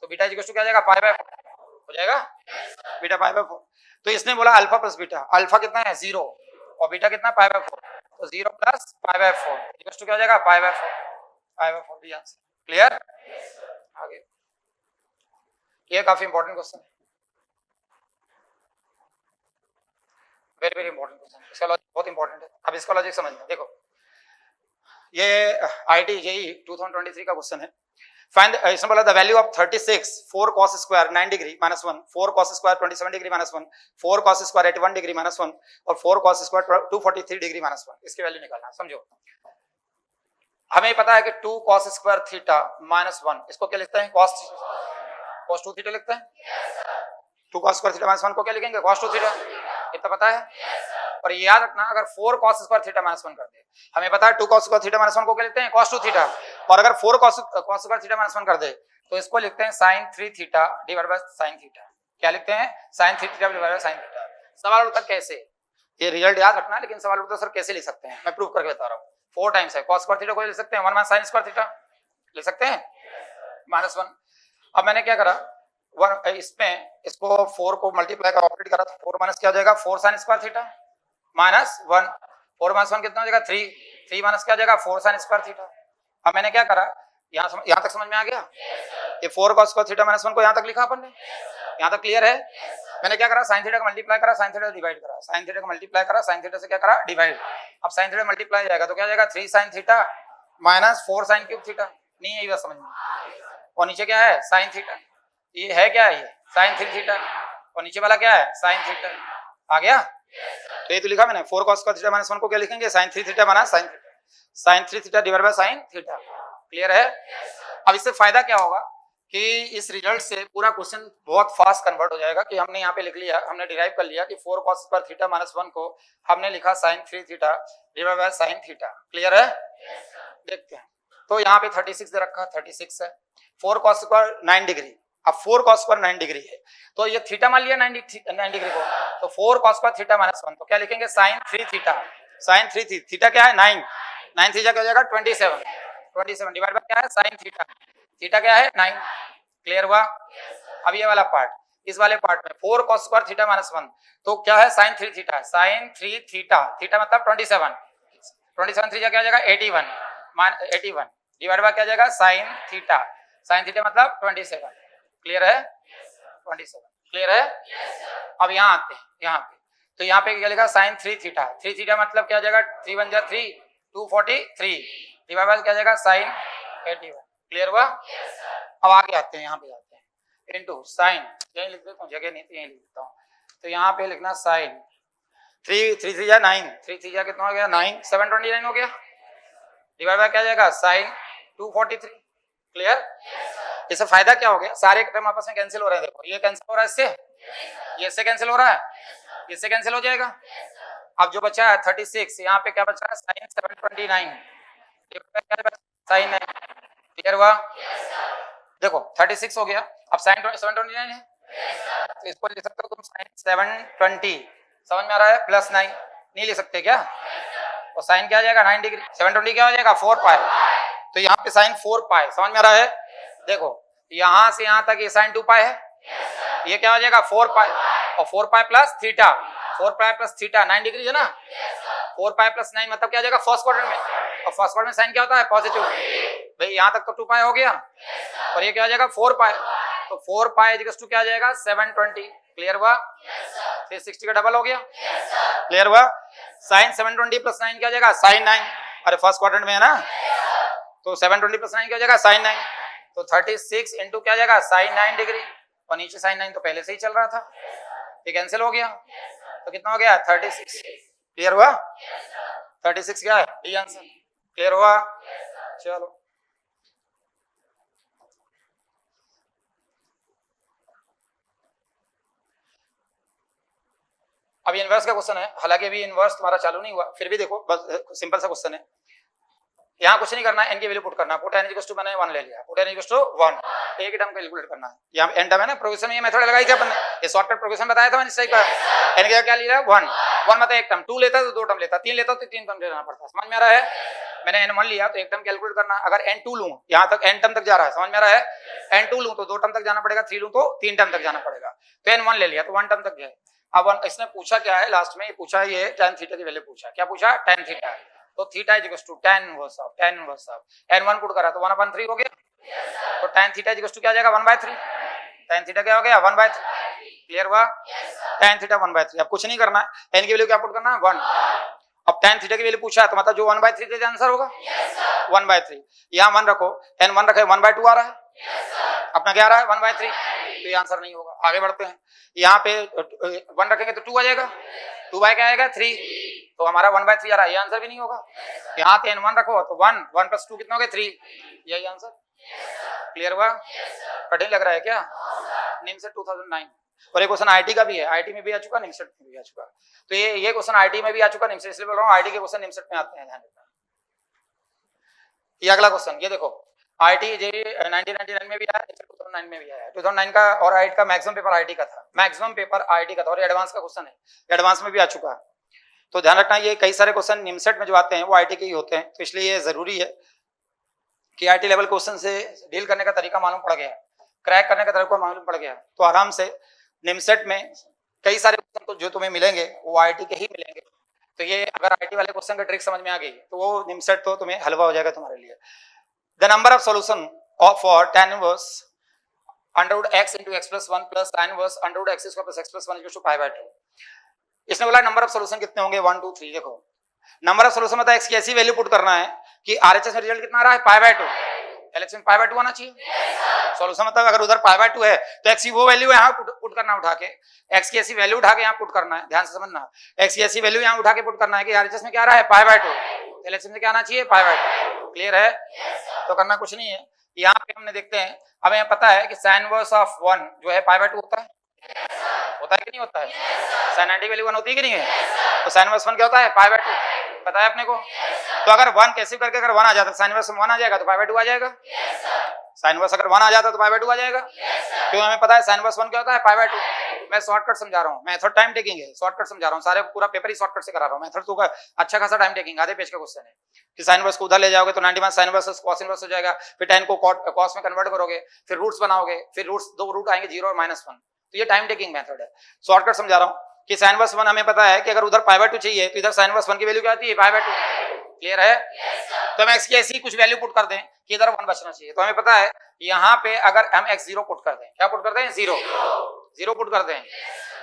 तो बीटा इक्वल्स टू क्या आ जाएगा पाई बाय 4 हो जाएगा बीटा पाई बाय 4 तो इसने बोला अल्फा प्लस बीटा अल्फा कितना है 0 और बीटा कितना पाई बाय 4 तो 0 plus pi by 4 equals to क्या हो जाएगा पाई बाय 4 भी आंसर। क्लियर? आगे ये काफी इंपॉर्टेंट क्वेश्चन है वेरी वेरी इंपॉर्टेंट क्वेश्चन इसका लॉजिक बहुत इंपॉर्टेंट है। अब इसका लॉजिक समझना देखो ये आईटी जेई 2023 का क्वेश्चन है फाइंड इसमें बोला the value of 36 4 cos square 9 degree minus 1 4 cos square 27 degree minus 1 4 cos square 81 degree minus 1 और 4 cos स्क्वायर 243 डिग्री माइनस 1 इसकी वैल्यू निकालना समझो। हमें पता है कि 2 cos स्क्वायर थीटा माइनस 1 इसको क्या लिखते हैं cos 2 थीटा लिखते हैं 2 cos स्क्वायर थीटा माइनस 1 को क्या लिखेंगे cos 2 थीटा इतना पता है। और ये याद रखना अगर 4 cos स्क्वायर थीटा माइनस 1 कर दे हमें पता है 2 cos स्क्वायर थीटा माइनस 1 को क्या लिखते हैं cos 2 थीटा और अगर 4 cos स्क्वायर थीटा माइनस 1 कर दे तो इसको लिखते हैं sin 3 theta divide by sin theta. क्या लिखते हैं? sin 3 theta divide by sin theta. सवाल उठता कैसे, ये रिजल्ट याद रखना, लेकिन सवाल उठता सर कैसे लिख सकते हैं, मैं प्रूव करके बता रहा हूँ। 4 टाइम्स है cos स्क्वायर थीटा को लिख सकते हैं 1 माइनस sin स्क्वायर थीटा लिख सकते हैं माइनस 1। अब मैंने क्या करा, इसमें इसको 4 को मल्टीप्लाई कर ऑपरेट करा तो 4 माइनस क्या हो जाएगा 4 sin square theta minus 1। 4 minus 1 कितना हो जाएगा 3, 3 माइनस क्या हो जाएगा 4 sin स्क्वायर थीटा। अब मैंने क्या करा, यहाँ तक समझ में आ गया? ये 4 cos स्क्वायर थीटा माइनस 1 को यहाँ तक लिखा अपन ने, यहाँ तक क्लियर है? मैंने क्या करा, sin थीटा का मल्टीप्लाई करा, sin थीटा डिवाइड करा, sin थीटा का मल्टीप्लाई करा, sin थीटा से क्या करा डिवाइड। अब sin थीटा मल्टीप्लाई जाएगा तो क्या जाएगा 3 sin theta minus 4 sin cube theta. नहीं है ये बात समझ में? और नीचे क्या है sin थीटा, ये है क्या, ये sin 3 थीटा, और नीचे वाला क्या है sin थीटा। आ गया? तो ये तो लिखा मैंने 4 cos स्क्वायर थीटा माइनस 1 को क्या लिखेंगे sin 3 theta minus sin 3 theta divide by sin theta. Clear है? अब इससे फायदा क्या होगा कि इस रिजल्ट से पूरा क्वेश्चन बहुत फास्ट कन्वर्ट हो जाएगा कि हमने यहाँ पे लिख लिया, हमने डिराइव कर लिया कि 4 cos स्क्वायर थीटा माइनस 1 को हमने लिखा sin 3 theta divide by sin theta. Clear है? देखते हैं। तो यहाँ पे 36 दे रखा, 36 है, 4 cos स्क्वायर 9 डिग्री। अब 4 cos स्क्वायर 9 डिग्री है तो ये थीटा मान लिया 9 डिग्री को, तो 4 cos स्क्वायर थीटा माइनस 1 तो क्या लिखेंगे sin 3 थीटा। sin 3 थीटा क्या है 9, 9 थीटा क्या हो जाएगा 27 डिवाइड बाय क्या है sin थीटा, थीटा क्या है 9। क्लियर हुआ? अब ये वाला पार्ट, इस वाले पार्ट में 4 cos स्क्वायर थीटा माइनस 1 तो क्या है sin 3 theta, sin 3 theta, theta मतलब 27 थीटा क्या हो जाएगा 81 डिवाइड बाय क्या जाएगा sin थीटा मतलब 27। क्लियर है? 27। क्लियर है? अब यहाँ आते हैं, यहाँ पे तो यहाँ पे क्या लिखा sin 3 थीटा, 3 थीटा मतलब क्या जाएगा 3 1 जा 3 243 डिवाइड बाय क्या जाएगा sin 81। क्लियर हुआ? अब आगे आते हैं, यहाँ पे जाते हैं इनटू sin, यही लिख देता हूँ, जगह नहीं तो यही लिख देता हूँ। तो यहाँ पे लिखना sin 3 3 जा 9, 3 जा कितना हो गया 9, 729 हो गया डिवाइड बाय क्या जाएगा sin 243। क्लियर? इससे फायदा क्या हो गया, सारे टर्म आपस में कैंसिल हो रहे हैं। देखो ये कैंसिल हो रहा है इससे, ये इससे कैंसिल हो रहा है, इससे कैंसिल हो जाएगा। अब जो बचा है 36, यहाँ पे क्या बचा है sin 729 sin 9। क्लियर हुआ? देखो 36 हो गया, अब sin 729 है तो इसको लिख सकते हो तुम sin 720, समझ में आ रहा है, प्लस 9 नहीं लिख सकते क्या? और sin क्या आ जाएगा 9 डिग्री, 720 क्या हो जाएगा 4 पाई, तो यहाँ पे sin 4 पाई, समझ में आ रहा है? देखो यहाँ से यहाँ तक ये sin 2 पाई है, ये क्या हो जाएगा 4 पाई, और 4 पाई प्लस थीटा, 4 पाई प्लस थीटा 9 डिग्री है ना, 4 पाई प्लस 9 मतलब क्या आ जाएगा फर्स्ट क्वाड्रेंट में, और फर्स्ट क्वाड्रेंट में साइन क्या होता है पॉजिटिव। भाई यहाँ तक तो 2 पाई हो गया, और ये क्या आ जाएगा 4 पाई, तो 4 पाई इक्वल्स टू क्या आ जाएगा 720। क्लियर हुआ? 360 का डबल हो गया। क्लियर हुआ? साइन 720 प्लस 9 क्या आ जाएगा साइन 9, अरे फर्स्ट क्वाड्रेंट में है ना, तो 720 प्लस 9 क्या हो जाएगा साइन 9, तो 36 इंटू क्या जाएगा साइन 9 डिग्री, और नीचे साइन 9 तो पहले से ही चल रहा था, ये कैंसिल हो गया, तो कितना हो गया 36। क्लियर हुआ? 36 क्या है ये आंसर। क्लियर हुआ? चलो अब इनवर्स का क्वेश्चन है, हालांकि अभी इनवर्स तुम्हारा चालू नहीं हुआ, फिर भी देखो बस सिंपल सा क्वेश्चन है। यहाँ कुछ नहीं करना है, एन की वैल्यू पुट करना है, पुट एन इक्वल्स टू मैंने 1 ले लिया, पुट एन इक्वल्स टू 1, एक ही टर्म कैलकुलेट करना है। यहाँ एन टर्म है ना, प्रोग्रेशन में ये मेथड लगाई थी अपन ने, ये शॉर्टकट प्रोग्रेशन बताया था मैंने सही का। एन का क्या लिया 1 मतलब एक टर्म, 2 लेता तो 2 टर्म लेता, 3 लेता तो 3 टर्म लेना पड़ता। समझ में आ रहा है? मैंने एन 1 लिया तो एक टर्म कैलकुलेट करना, अगर एन 2 लूं, यहाँ तक एन टर्म तक जा रहा है, समझ में आ रहा है, एन 2 लूं तो 2 टर्म तक जाना पड़ेगा, 3 लूं तो 3 टर्म तक जाना पड़ेगा, तो एन 1 ले लिया तो 1 टर्म तक गए। अब इसने पूछा क्या है लास्ट में, ये पूछा ये tan थीटा की वैल्यू पूछा, क्या पूछा tan थीटा, तो theta is equals to tan inverse of n1 put करा तो 1/3 हो गया, तो tan theta is equals to क्या आ जाएगा 1/3, tan थीटा क्या हो गया 1/3। क्लियर हुआ? tan theta 1/3। अब कुछ नहीं करना है, n की वैल्यू क्या पुट करना है 1, अब tan थीटा की वैल्यू पूछा है तो मतलब जो 1/3 दे आंसर होगा 1/3, यहाँ 1 रखो, n 1 रखे 1/2 आ रहा है, अपना क्या आ रहा है 1/3, तो ये आंसर नहीं होगा। आगे बढ़ते हैं, यहाँ पे 1 रखेंगे तो 2 आ जाएगा, 2 बाय क्या आएगा 3, तो हमारा 1/3 आ रहा है, ये आंसर भी नहीं होगा। यहाँ पे n1 रखो तो 1 + 2 कितना हो गया 3, यही आंसर। क्लियर हुआ? कठिन लग रहा है क्या? निमसेट 2009, और ये क्वेश्चन आईटी का भी है, आईटी में भी आ चुका, निमसेट में भी आ चुका, तो ये क्वेश्चन आईटी में भी आ चुका, निमसेट इसलिए बोल रहा हूँ, आईटी के क्वेश्चन निमसेट में आते हैं, ध्यान रखना। ये अगला क्वेश्चन, ये देखो आईटी जे 1999 में भी आया, 2009 में भी आया। 2009 का और आईटी का मैक्सिमम पेपर आईटी का था, मैक्सिमम पेपर आईटी का था, और एडवांस का क्वेश्चन है, एडवांस में भी आ चुका है। तो ध्यान रखना ये कई सारे क्वेश्चन निमसेट में जो आते हैं वो आईटी के ही होते हैं, तो इसलिए ये जरूरी है कि आईटी लेवल क्वेश्चन से डील करने का तरीका मालूम पड़ गया, क्रैक करने का तरीका मालूम पड़ गया, तो आराम से निमसेट में कई सारे क्वेश्चन तो जो तुम्हें मिलेंगे वो आईटी के ही मिलेंगे। तो ये अगर आईटी वाले क्वेश्चन का ट्रिक समझ में आ गई तो वो निमसेट तो तुम्हें हलवा हो जाएगा तुम्हारे लिए। The number of solution for tan inverse under root x into x plus 1 plus tan inverse under root x square plus x plus 1 equal to pi by 2। इसने बोला नंबर ऑफ सॉल्यूशन कितने होंगे, 1 2 3। देखो नंबर ऑफ सॉल्यूशन मतलब x की ऐसी value put करना है कि RHS में रिजल्ट कितना आ रहा है, पाई बाय 2, LHS में पाई बाय 2 आना चाहिए। सॉल्यूशन मतलब अगर उधर पाई बाय 2 है तो x की वो वैल्यू यहाँ पुट करना, उठा के x की ऐसी वैल्यू उठा के यहाँ पुट करना है, ध्यान से समझना, x की ऐसी वैल्यू यहाँ उठा के पुट करना है कि RHS में क्या आ रहा है, पाई बाय 2, LHS में क्या आना चाहिए, पाई बाय 2। क्लियर है? तो करना कुछ नहीं है, यहाँ पे हमने देखते हैं, हमें यहाँ पता है कि साइन इनवर्स ऑफ 1 जो है पाई बाय 2 होता है, होता है कि नहीं होता है? साइन 90 वैल्यू 1 होती है कि नहीं है? तो साइन इनवर्स 1 क्या होता है, पाई बाय 2, पता है अपने को? तो अगर 1 कैसे करके अगर 1 आ जाता, साइन इनवर्स 1 आ जाएगा तो पाई बाय 2 आ जाएगा। साइन इनवर्स अगर 1 आ जाता तो पाई बाय 2 आ जाएगा, क्यों? हमें पता है साइन इनवर्स 1 क्या होता है, पाई बाय 2। मैं शॉर्टकट समझा रहा हूँ, मेथड टाइम टेकिंग है, शॉर्टकट समझा रहा हूँ, सारे पूरा पेपर ही शॉर्टकट से करा रहा हूँ, मेथड तो अच्छा खासा टाइम टेकिंग, आधे पेज का क्वेश्चन है कि साइन इनवर्स को उधर ले जाओगे तो 90 साइन इनवर्स कॉस इनवर्स हो जाएगा, फिर tan को कॉस में कन्वर्ट करोगे, फिर रूट्स बनाओगे, फिर रूट्स दो रूट आएंगे 0 और -1, तो ये टाइम टेकिंग मेथड है। शॉर्टकट समझा रहा हूँ कि साइन इनवर्स 1 हमें पता है कि अगर उधर पाई बाय 2 चाहिए तो इधर साइन इनवर्स 1 की वैल्यू क्या आती है, पाई बाय 2। क्लियर है? तो हम x की ऐसी कुछ वैल्यू पुट कर दें कि इधर 1 बचना चाहिए, तो हमें पता है यहाँ पे अगर हम x 0 पुट कर दें, क्या पुट कर दें, 0 पुट कर दें,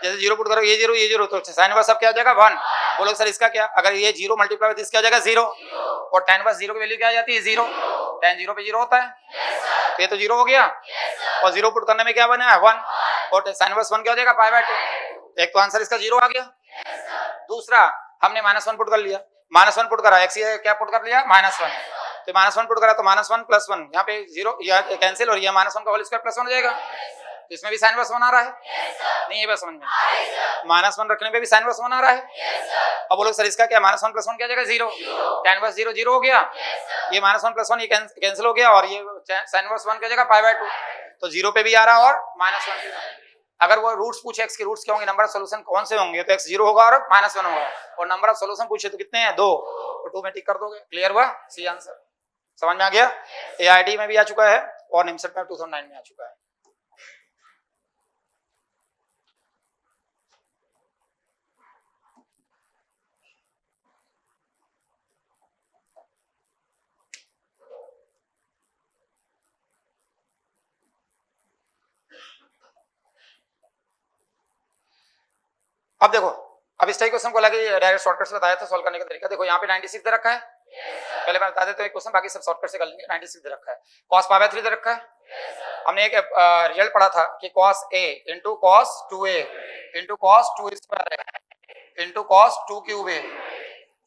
जैसे 0 पुट करो, ये 0 तो साइन इनवर्स अब क्या हो जाएगा 1। बोलो सर इसका क्या, अगर ये 0 मल्टीप्लाई तो इसका हो जाएगा 0, और tan इनवर्स 0 की वैल्यू क्या आ जाती है, 0, tan 0 पे 0 होता है, तो ये तो 0 हो गया, और 0 पुट करने में क्या बना है 1, और साइन इनवर्स 1 क्या हो जाएगा, पाई बाय 2। एक तो आंसर इसका 0 आ गया। दूसरा हमने -1 पुट कर लिया, -1 पुट करा, x क्या पुट कर लिया, -1, तो -1 पुट करा तो -1 + 1, यहाँ पे 0 यह कैंसिल और ये -1 का होल स्क्वायर +1 हो जाएगा, तो इसमें भी साइन इनवर्स 1 आ रहा है, नहीं ये बात समझ में, -1 रखने पे भी साइन इनवर्स 1 आ रहा है। अब बोलो सर इसका क्या, -1 + 1 क्या जाएगा 0, tan इनवर्स 0 0 हो गया, ये -1 + 1 ये कैंसिल हो गया, और ये साइन इनवर्स 1 क्या जाएगा, पाई बाय 2, तो 0 पे भी आ रहा और -1। अगर वो रूट्स पूछे x के रूट्स क्या होंगे, नंबर ऑफ सॉल्यूशन कौन से होंगे, तो x 0 होगा और -1 होगा, और नंबर ऑफ सॉल्यूशन पूछे तो कितने हैं, 2, तो 2 में टिक कर दोगे। क्लियर हुआ? सी आंसर समझ में आ गया। एआईटी में भी आ चुका है और निमसेट में 2009 में आ चुका है। अब देखो, अब इस टाइप क्वेश्चन को लगे डायरेक्ट शॉर्टकट से बताया था सॉल्व करने का तरीका। देखो यहाँ पे 96 दे रखा है, पहले मैं बता देता हूँ एक क्वेश्चन, बाकी सब शॉर्टकट से कर लेंगे। 96 दे रखा है, cos पाई बाय 3 दे रखा है। हमने एक रिजल्ट पढ़ा था कि cos a into cos 2a into cos 2 square into cos 2 cube a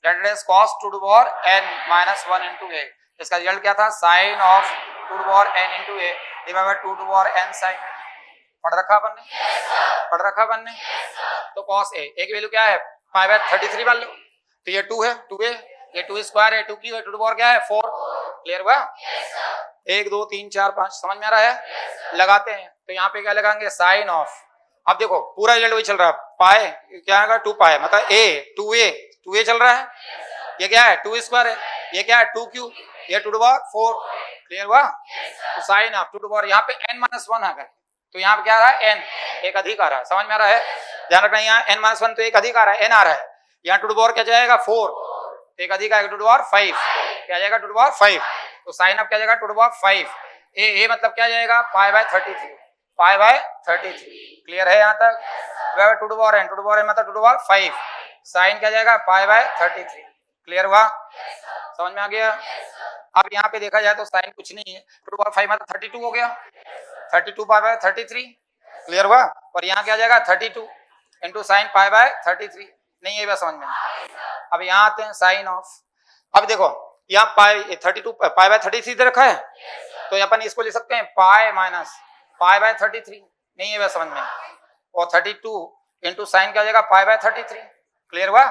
that is cos 2 to the power n minus 1 into a। इसका रिजल्ट क्या था, sin of 2 to the power n into a divided by 2 to the power n sin। पढ़ रखा अपन ने, पढ़ रखा अपन ने। तो cos a की वैल्यू क्या है, पाई बाय 33 मान लो, तो ये 2 है, 2a, ये 2 स्क्वायर है, 2 क्यूब है, 2 टू द पावर क्या है 4। क्लियर हुआ? 1 2 3 4 5 समझ में आ रहा है? लगाते हैं, तो यहाँ पे क्या लगाएंगे, साइन ऑफ। अब देखो पूरा रिजल्ट वही चल रहा है, पाई क्या आएगा 2 पाई, मतलब a 2a चल रहा है, ये क्या है 2 स्क्वायर है, ये क्या है 2 क्यूब, ये 2 टू द पावर 4। क्लियर हुआ? तो sine of 2 to the power यहाँ पे n-1 आ गया, तो यहाँ पे क्या आ रहा है n, एक अधिक आ रहा है। समझ में आ रहा है? ध्यान रखना, यहाँ n-1 तो एक अधिक आ रहा है, n आ रहा है, यहाँ 2 टू द पावर क्या जाएगा 4, एक अधिक आएगा 2 टू द पावर 5, क्या जाएगा 2 टू द पावर 5, तो साइन ऑफ क्या जाएगा 2 टू द पावर 5। ए मतलब क्या जाएगा, pi by 33, pi by 33। Clear है यहाँ तक? 2 to the power n, 2 to the power n मतलब 2 टू द पावर 5, साइन क्या जाएगा पाई बाय 33। क्लियर हुआ? समझ में आ गया? अब यहाँ पे देखा जाए तो साइन कुछ नहीं है, 2 टू द पावर 5 मतलब 32 हो गया, 32 पाई बाय 33। क्लियर हुआ? और यहाँ क्या जाएगा 32 इंटू साइन पाई बाय 33। नहीं ये बात समझ में। अब यहाँ आते हैं साइन ऑफ। अब देखो यहाँ पाई 32 पाई बाय 33 दे रखा है, तो अपन इसको लिख सकते हैं पाई माइनस पाई बाय 33। नहीं ये बात समझ में। और 32 इंटू साइन क्या हो जाएगा पाई बाय 33। क्लियर हुआ?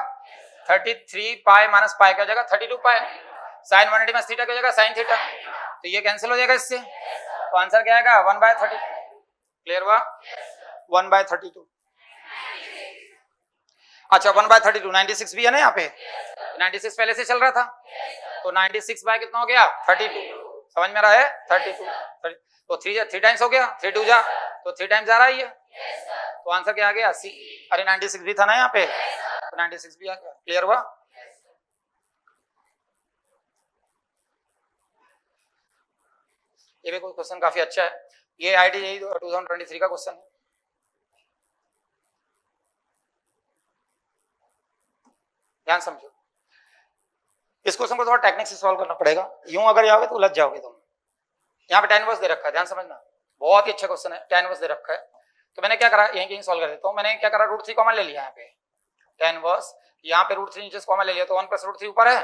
33 पाई माइनस पाई क्या हो जाएगा 32 पाई। साइन 180 माइनस थीटा क्या हो जाएगा साइन थीटा, तो ये कैंसिल हो जाएगा इससे, तो आंसर क्या आएगा 1/30। क्लियर हुआ? 1/32। अच्छा 1/32, 96 भी है ना यहाँ पे, 96 पहले से चल रहा था, तो 96 बाय कितना हो गया 32, समझ में रहा है 32, तो 3 टाइम्स हो गया, 3 2 जा तो 3 टाइम्स आ रहा है ये, तो आंसर क्या आ गया 80। अरे 96 भी था ना यहाँ पे, तो 96 भी आ गया। क्लियर हुआ? ये भी कोई क्वेश्चन काफी अच्छा है, ये IIT 2023 का क्वेश्चन है। ध्यान समझो, इस क्वेश्चन को थोड़ा टेक्निक से सॉल्व करना पड़ेगा, यूं अगर जाओगे तो उलझ जाओगे तुम। यहाँ पे tan इनवर्स दे रखा है, ध्यान समझना, बहुत ही अच्छा क्वेश्चन है, tan इनवर्स दे रखा है, तो मैंने क्या करा यहीं सॉल्व कर देता हूँ। मैंने क्या करा √3 कॉमन ले लिया यहाँ पे, tan इनवर्स यहाँ पे √3 नीचे से कॉमन ले लिया, तो 1 + √3 ऊपर है,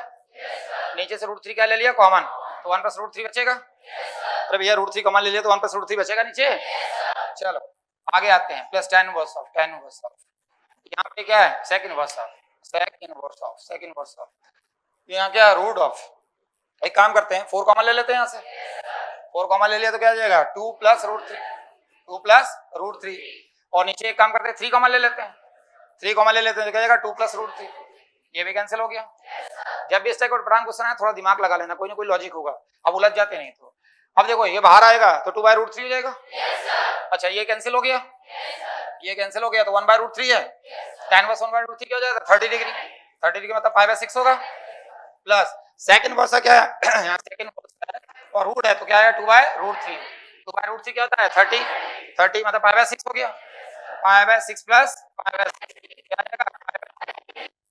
नीचे से √3 क्या ले लिया कॉमन, तो 1 + √3 बचेगा। अरे भैया √3 कॉमन ले लिया तो 1 + √3 बचेगा नीचे। चलो आगे आते हैं, प्लस tan इनवर्स ऑफ यहाँ पे क्या है सेक इनवर्स ऑफ, यहाँ क्या रूट ऑफ, एक काम करते हैं 4 कॉमन ले लेते हैं यहाँ से, 4 कॉमन ले लिया तो क्या आ जाएगा 2 + √3 और नीचे एक काम करते हैं 3 कॉमन ले लेते हैं, 3 कॉमन ले लेते हैं तो क्या जाएगा 2 + √3, ये भी कैंसिल हो गया। जब भी इस टाइप का पैटर्न क्वेश्चन है थोड़ा दिमाग लगा लेना, कोई ना कोई लॉजिक होगा, अब उलझ जाते नहीं तो। अब देखो ये बाहर आएगा तो 2/√3 हो जाएगा, अच्छा ये कैंसिल हो गया, ये कैंसिल हो गया तो 1/√3 है, tan इनवर्स 1/√3 क्या हो जाएगा 30 डिग्री, 30 डिग्री मतलब 5/6 होगा, प्लस सेक इनवर्स क्या है यहाँ सेक इनवर्स है और रूट है तो क्या है 2/√3, 2/√3 क्या होता है 30 मतलब 5/6 हो गया, 5/6 प्लस 5/6 क्या आएगा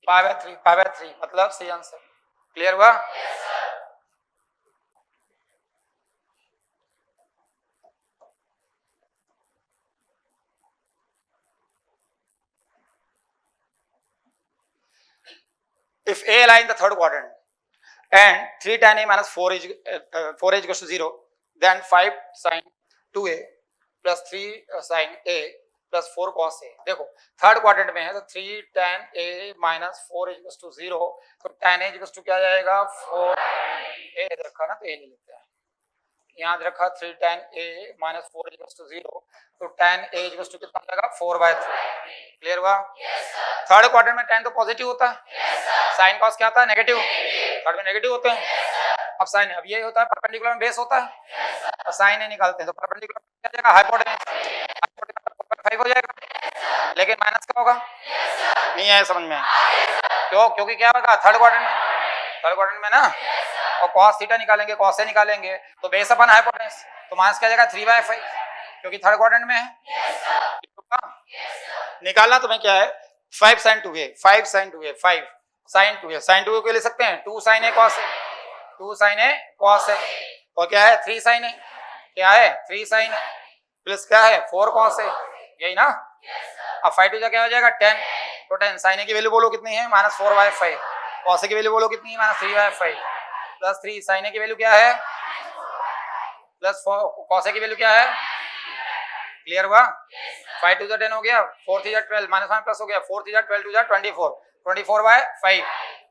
5/3 मतलब सही आंसर। क्लियर हुआ? If A lie in the third quadrant and 3 tan A minus 4 is equals to 0, then 5 sin 2A plus 3 sin A plus 4 cos A। देखो थर्ड क्वाड्रेंट में है तो 3 tan A minus 4 is equals to 0, तो tan A is equals to क्या जाएगा 4A रखा ना तो A ले लेते हैं, यहाँ रखा 3 tan A minus 4 is equals to 0, तो tan A is equals to कितना जाएगा 4/3। क्लियर हुआ? थर्ड क्वाड्रेंट में tan तो पॉजिटिव होता है, साइन कॉस क्या होता है नेगेटिव, थर्ड में नेगेटिव होते हैं। अब साइन अब ये होता है परपेंडिकुलर में बेस होता है, और साइन ए निकालते हैं तो परपेंडिकुलर क्या जाएगा हाइपोटेन्यूज 5 हो जाएगा, लेकिन माइनस क्या होगा नहीं आया समझ में, क्यों? क्योंकि क्या होगा थर्ड क्वाड्रेंट में ना, और cos थीटा निकालेंगे cos ए निकालेंगे तो बेस अपन हाइपोटेन्यूज, तो माइनस क्या जाएगा 3/5 क्योंकि थर्ड क्वाड्रेंट में है। निकालना तुम्हें क्या है 5 sin 2A 5 sin 2A 5 sin 2A sin 2A को ले सकते हैं 2 sin A cos A 2 sin A cos A, और क्या है 3 sin A, क्या है 3 sin A प्लस क्या है 4 cos A, यही ना। अब 5 2 क्या हो जाएगा 10, तो 10 sin A की वैल्यू बोलो कितनी है -4/5, cos A की वैल्यू बोलो कितनी है -3/5, प्लस 3 sin A की वैल्यू क्या है प्लस 4 cos A की वैल्यू क्या है। क्लियर हुआ? 5 2 10 हो गया, 4 3 12 -1 प्लस हो गया 4 3 12 2 24 24/5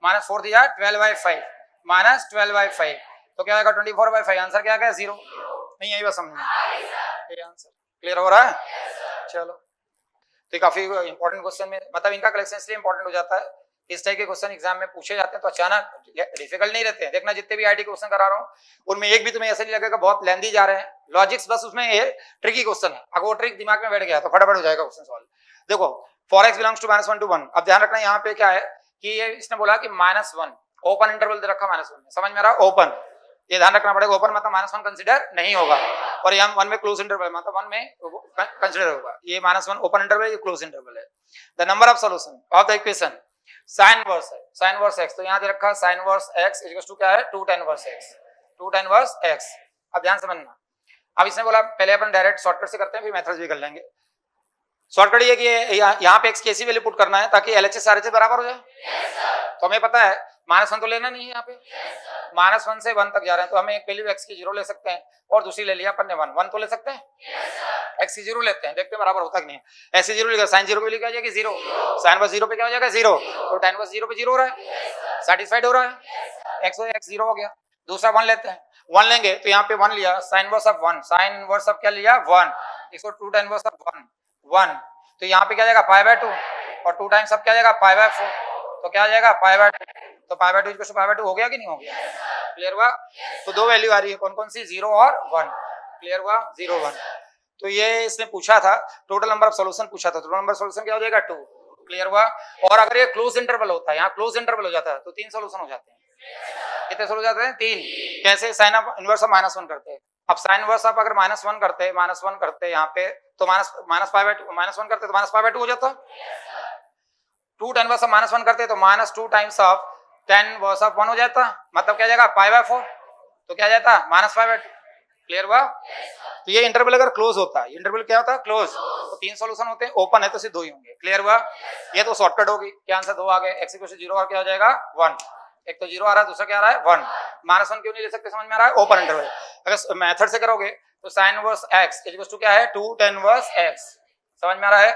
-4 3 12/5 -12/5, तो क्या आएगा 24/5, आंसर क्या आ गया 0। नहीं यही बस समझना ये आंसर। क्लियर हो रहा है? चलो तो काफी इंपॉर्टेंट क्वेश्चन में मतलब इनका कलेक्शन इसलिए इंपॉर्टेंट हो जाता है, इस टाइप के क्वेश्चन एग्जाम में पूछे जाते हैं तो अचानक डिफिकल्ट नहीं रहते हैं। देखना जितने भी आईटी क्वेश्चन करा रहा हूँ उनमें एक भी तुम्हें ऐसे नहीं लगेगा बहुत लेंदी जा रहे हैं, लॉजिक्स बस उसमें ये ट्रिकी क्वेश्चन है, अगर वो ट्रिक दिमाग में बैठ गया तो फटाफट हो जाएगा क्वेश्चन सॉल्व। देखो for x belongs to -1 to 1, अब ध्यान रखना यहाँ पे क्या है कि ये इसने बोला कि -1 ओपन इंटरवल दे रखा -1 में, समझ में आ रहा ओपन, ये ध्यान रखना पड़ेगा ओपन मतलब -1 कंसीडर नहीं होगा, और यहाँ 1 में क्लोज इंटरवल मतलब 1 में कंसीडर होगा, ये -1 ओपन इंटरवल ये क्लोज इंटरवल है। The number of solution of the equation sin inverse है sin इनवर्स x, तो यहाँ दे रखा sin inverse x equals to क्या है 2 tan इनवर्स x। अब ध्यान समझना, अब इसने बोला पहले अपन डायरेक्ट शॉर्टकट से करते हैं फिर मेथड्स भी कर लेंगे। शॉर्टकट ये कि यहाँ पे x की ऐसी वैल्यू पुट करना है ताकि LHS RHS बराबर हो जाए। तो हमें पता है -1 तो लेना नहीं है यहाँ पे, -1 से 1 तक जा रहे हैं तो हमें एक वैल्यू x की 0 ले सकते हैं और दूसरी ले लिया अपन ने 1 तो ले सकते हैं, x की 0 लेते हैं, देखते हैं बराबर होता कि नहीं। ऐसे 0 लिखा, sin 0 पे लिखा जाएगा 0, sin वर्स 0 पे क्या हो जाएगा 0, तो tan वर्स 0 पे 0 हो रहा है, सेटिस्फाइड हो रहा है, x 0 हो गया। दूसरा 1 लेते हैं, 1 लेंगे तो यहाँ पे 1 लिया, sin inverse of 1, sin inverse of क्या लिया 1, इसको 2 tan वर्स ऑफ 1 तो यहाँ पे क्या जाएगा π/2 और 2 टाइम्स अब क्या जाएगा π/4 तो क्या आ जाएगा π/2, तो π/2 इक्वल टू π/2 हो गया कि नहीं हो गया, क्लियर हुआ। तो दो वैल्यू आ रही है, कौन कौन सी, 0 और 1, क्लियर हुआ, 0 1। तो ये इसने पूछा था, टोटल नंबर ऑफ सॉल्यूशन पूछा था, टोटल नंबर ऑफ सॉल्यूशन क्या हो जाएगा 2, क्लियर हुआ। और अगर ये क्लोज इंटरवल होता है, यहाँ क्लोज इंटरवल हो जाता है तो 3 सॉल्यूशन हो जाते हैं, कितने सॉल्व हो जाते हैं 3, कैसे, साइन ऑफ इनवर्स ऑफ -1 करते हैं। अब साइन इनवर्स ऑफ अगर -1 करते यहाँ पे तो -1 करते तो -π/2 हो जाता, 2 tan वर्स ऑफ -1 करते तो -2 times of tan inverse of 1 हो जाता, मतलब क्या जाएगा π/4 तो क्या जाता -π/2, क्लियर हुआ। तो ये इंटरवल अगर क्लोज होता है, इंटरवल क्या होता है क्लोज, तो 3 सॉल्यूशन होते हैं, ओपन है तो सिर्फ 2 ही होंगे, क्लियर हुआ। ये तो शॉर्टकट होगी, क्या आंसर 2 आ गए, x = 0 और क्या हो जाएगा 1, एक तो 0 आ रहा है, दूसरा क्या आ रहा है 1, -1 क्यों नहीं ले सकते, समझ में आ रहा है, ओपन इंटरवल। अगर मेथड से करोगे तो sin वर्स x = क्या है 2 tan वर्स x, समझ में आ रहा है।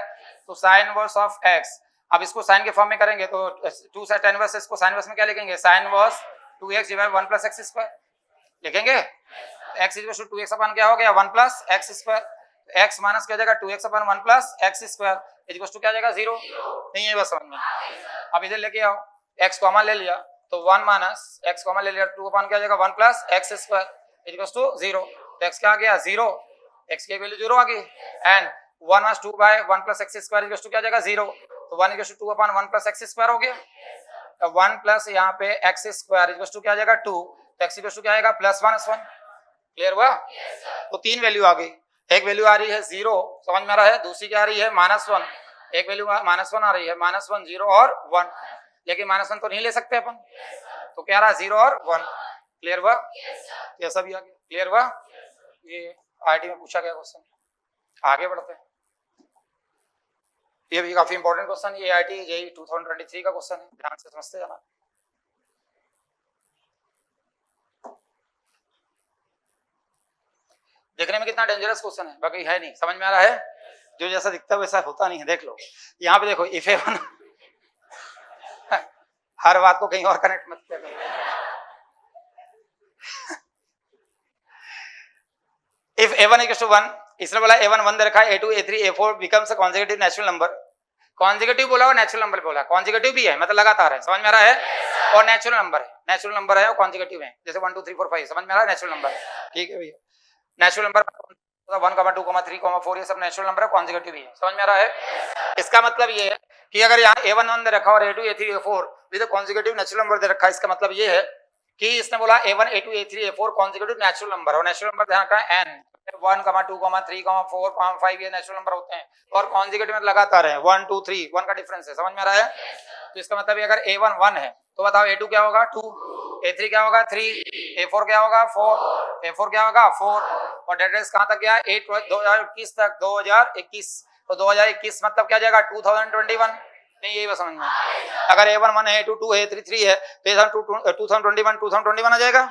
तो sin वर्स ऑफ x, अब इसको साइन के फॉर्म में करेंगे तो 2 से tan वर्स, इसको sin वर्स में क्या लिखेंगे, sin वर्स 2x / 1 + x² लिखेंगे, x = 2x अपन क्या हो गया 1 + x², x माइनस क्या हो जाएगा 2x / 1 + x² = क्या हो जाएगा 0, नहीं है बस समझ में। अब इधर लेके आओ, x कॉमन ले लिया तो 1 - x कॉमन ले लिया, 2 अपन क्या हो जाएगा 1 + x² = 0, तो x क्या आ गया 0, x की वैल्यू 0 आ गई, एंड 1 - 2 / 1 + x² = क्या आ जाएगा 0, तो 1 = 2 / 1 + x² हो गया, तो 1 प्लस यहाँ पे x² क्या आ जाएगा 2, तो x = क्या आएगा +1, क्लियर हुआ। तो 3 वैल्यू आ गई, एक वैल्यू आ रही है 0, समझ में आ रहा है, दूसरी क्या आ रही है -1, एक वैल्यू -1 आ रही है, -1 0 और 1, लेकिन -1 तो नहीं ले सकते अपन, तो क्या रहा 0 और 1, क्लियर हुआ। ये सब भी आ गया, क्लियर हुआ। ये आईटी में पूछा गया क्वेश्चन, आगे बढ़ते हैं। ये भी काफी इंपॉर्टेंट क्वेश्चन, ये आईटी जेईई 2023 का क्वेश्चन है, ध्यान से समझते जाना। देखने में कितना डेंजरस क्वेश्चन है, बाकी है नहीं, समझ में आ रहा है, जो जैसा दिखता है वैसा होता नहीं है। देख लो यहाँ पे देखो, इफ A1 हर बात को कहीं और कनेक्ट मत करो, इफ A1 = 1, इसने बोला A1 1 दे रखा है, A2 A3 A4 becomes a consecutive natural number, consecutive बोला और नेचुरल नंबर बोला, कॉन्जिक्यूटिव भी है मतलब लगातार है, समझ में आ रहा है, और नेचुरल नंबर है और कॉन्जिक्यूटिव है, जैसे 1 2 3 4 5, समझ में आ रहा है, नेचुरल नंबर, ठीक है भैया। नेचुरल नंबर 1, 2, 3, 4 ये सब नेचुरल नंबर है, कॉन्जिक्यूटिव भी है, समझ में आ रहा है। इसका मतलब ये है कि अगर यहाँ A1 1 दे रखा और A2 A3 A4 with consecutive natural number दे रखा है, इसका मतलब ये है कि इसने बोला A1 A2 A3 A4 consecutive natural number, और नेचुरल नंबर ध्यान रखा है n, 1, 2, 3, 4, 5 ये नेचुरल नंबर होते हैं, और कॉन्जिक्यूटिव में लगातार है 1 2 3 1 का डिफरेंस है, समझ में आ रहा है। तो इसका मतलब अगर A1 1 है तो बताओ A2 क्या होगा 2, A3 क्या होगा 3, A4 क्या होगा 4, A4 क्या होगा 4, और डेट रेस कहां तक गया 8 2021 तक, 2021, तो 2021 मतलब क्या जाएगा 2021, नहीं यही बस समझ में। अगर A1 1 है, A2 2 है, A3 3 है तो 2021 आ जाएगा,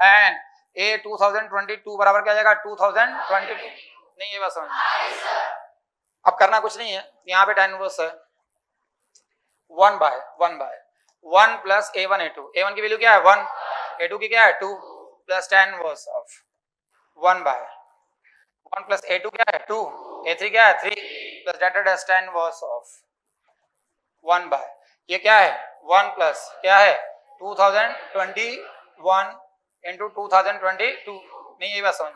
एंड A 2022 बराबर क्या जाएगा 2022, नहीं ये बस समझ में। अब करना कुछ नहीं है, यहाँ पे tan इनवर्स है 1 / 1 प्लस A1 A1 की वैल्यू क्या है 1, A2 की क्या है 2, plus tan inverse of 1 / 1 plus A2 क्या है 2, A3 क्या है 3, plus data dash tan inverse of 1 / ये क्या है 1 प्लस क्या है 2021 into 2022, नहीं ये बात समझ।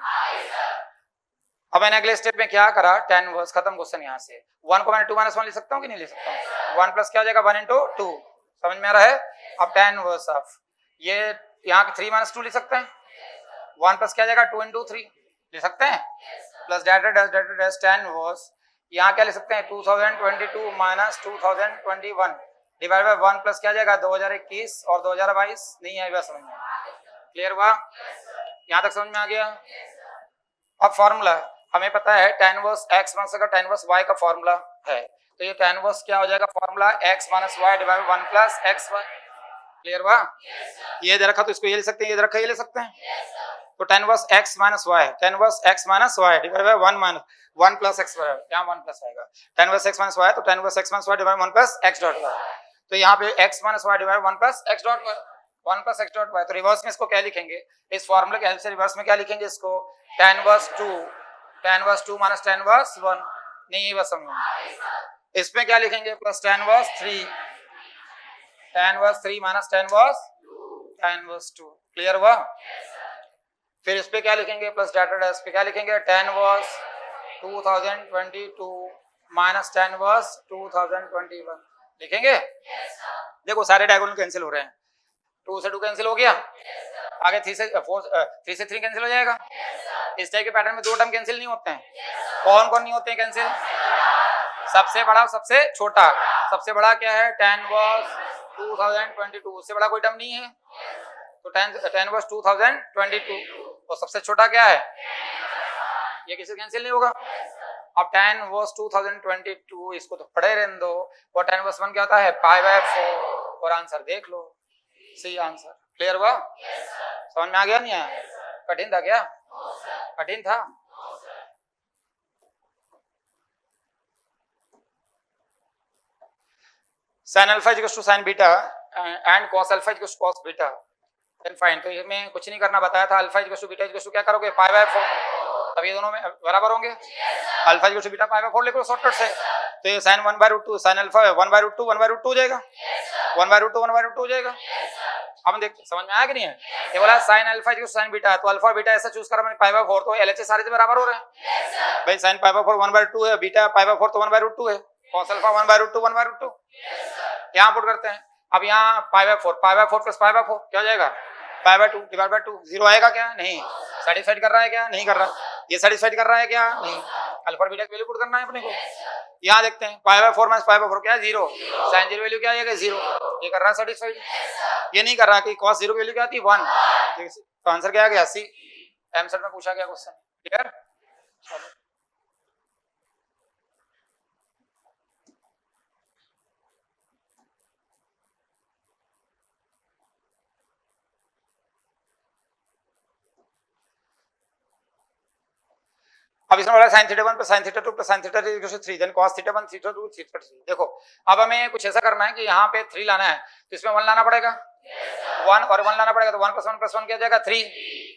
अब मैंने अगले स्टेप में क्या करा, tan इनवर्स खत्म क्वेश्चन, यहाँ से 1 को मैंने 2 - 1 ले सकता हूँ कि नहीं ले सकता हूँ, 1 प्लस क्या हो जाएगा 1 into 2, समझ में आ रहा है। अब tan इनवर्स ऑफ ये यहाँ 3 - 2 ले सकते हैं, 1 प्लस क्या जाएगा 2 into 3 ले सकते हैं, plus data dash tan inverse यहाँ क्या ले सकते हैं 2022 - 2021 डिवाइड बाय 1 प्लस क्या जाएगा 2021 और 2022, नहीं है बस समझ में, क्लियर हुआ, यहाँ तक समझ में आ गया। अब फॉर्मूला हमें पता है tan इनवर्स x माइनस का tan इनवर्स y का फॉर्मूला है, तो ये tan इनवर्स क्या हो जाएगा formula x - y divide 1 plus xy, clear हुआ? ये दे रखा तो इसको ये ले सकते हैं, ये दे रखा ये ले सकते हैं। तो tan inverse x minus Y, tan inverse x minus Y divide by 1 minus 1 plus x बराबर यहाँ 1 प्लस आएगा। tan inverse x minus Y तो tan inverse x minus Y divide 1 plus x dot Y. तो यहाँ पे x minus Y divide 1 plus x dot Y, 1 plus x dot Y. तो reverse में इसको क्या लिखेंगे? इस फार्मूले के हेल्प से रिवर्स में क्या लिखेंगे इसको? tan inverse 2 minus tan inverse 1। नहीं ये बस समझो। इसमें क्या लिखेंगे? Plus tan inverse 3, tan inverse 3 minus tan inverse 2। Clear हुआ? फिर इस पे क्या लिखेंगे? प्लस डाटा डैश पे क्या लिखेंगे? tan inverse 2022 minus tan inverse 2021 लिखेंगे। देखो सारे डायगोनल कैंसिल हो रहे हैं, 2 से 2 कैंसिल हो गया, आगे 3 से 3 कैंसिल हो जाएगा। इस टाइप के पैटर्न में 2 टर्म कैंसिल नहीं होते हैं। कौन कौन नहीं होते हैं कैंसिल? सबसे बड़ा और सबसे छोटा। सबसे बड़ा क्या है? tan इनवर्स 2022, उससे बड़ा कोई टर्म नहीं है तो tan इनवर्स 2022। और सबसे छोटा क्या है? ये किसी कैंसिल नहीं होगा। अब tan इनवर्स 2022 इसको तो पढ़े रहने दो। और tan इनवर्स 1 क्या होता है? Pi by 4। और आंसर देख लो, सही आंसर। क्लियर हुआ? समझ में आ गया? नहीं आया? कठिन था क्या? कठिन था। sin alpha equals to sin beta and cos alpha equals to cos beta. Then find. तो इसमें कुछ नहीं करना बताया था। Alpha equals to beta equals to क्या करोगे? Pi by 4। अब ये दोनों में बराबर होंगे। Alpha equals to beta pi by 4 लिख लो शॉर्टकट से। तो ये sin 1/√2 sin अल्फा 1/√2 1/√2 हो जाएगा। 1/√2 1/√2 हो जाएगा। अब देखते समझ में आया कि नहीं है? ये बोला sin alpha equals sin beta, तो अल्फा और बीटा ऐसा चूज करा मैंने पाई बाय 4, तो एलएचएस सारे से बराबर हो रहे हैं। भाई sin पाई बाय 4 1/2 है, बीटा पाई बाय 4 तो 1/√2 है, cos अल्फा 1/√2 1/√2। यहाँ पुट करते हैं। अब यहाँ पाई बाय 4 प्लस पाई बाय 4 क्या हो जाएगा? Pi by 2 divide by 2। 0 आएगा क्या? नहीं। सेटिस्फाइड कर रहा है क्या? नहीं कर रहा। ये सेटिस्फाइड कर रहा है क्या? नहीं। अल्फा और बीटा की वैल्यू पुट करना है अपने को। यहाँ देखते हैं pi by 4 minus pi by 4 क्या है? 0। sin 0 वैल्यू क्या आएगा? 0। ये कर रहा है सेटिस्फाइड। ये नहीं कर रहा कि cos 0 की वैल्यू क्या आती है? 1। तो आंसर क्या आ गया? सी। एमसेट में पूछा गया क्वेश्चन। क्लियर? अब इसमें बोला sin theta 1 plus sin theta 2 plus sin theta 3 equal to 3 then cos theta 1 theta 2 theta 3। देखो अब हमें कुछ ऐसा करना है कि यहाँ पे 3 लाना है, तो इसमें 1 लाना पड़ेगा। 1 और 1 लाना पड़ेगा, तो 1 प्लस 1 क्या जाएगा? 3।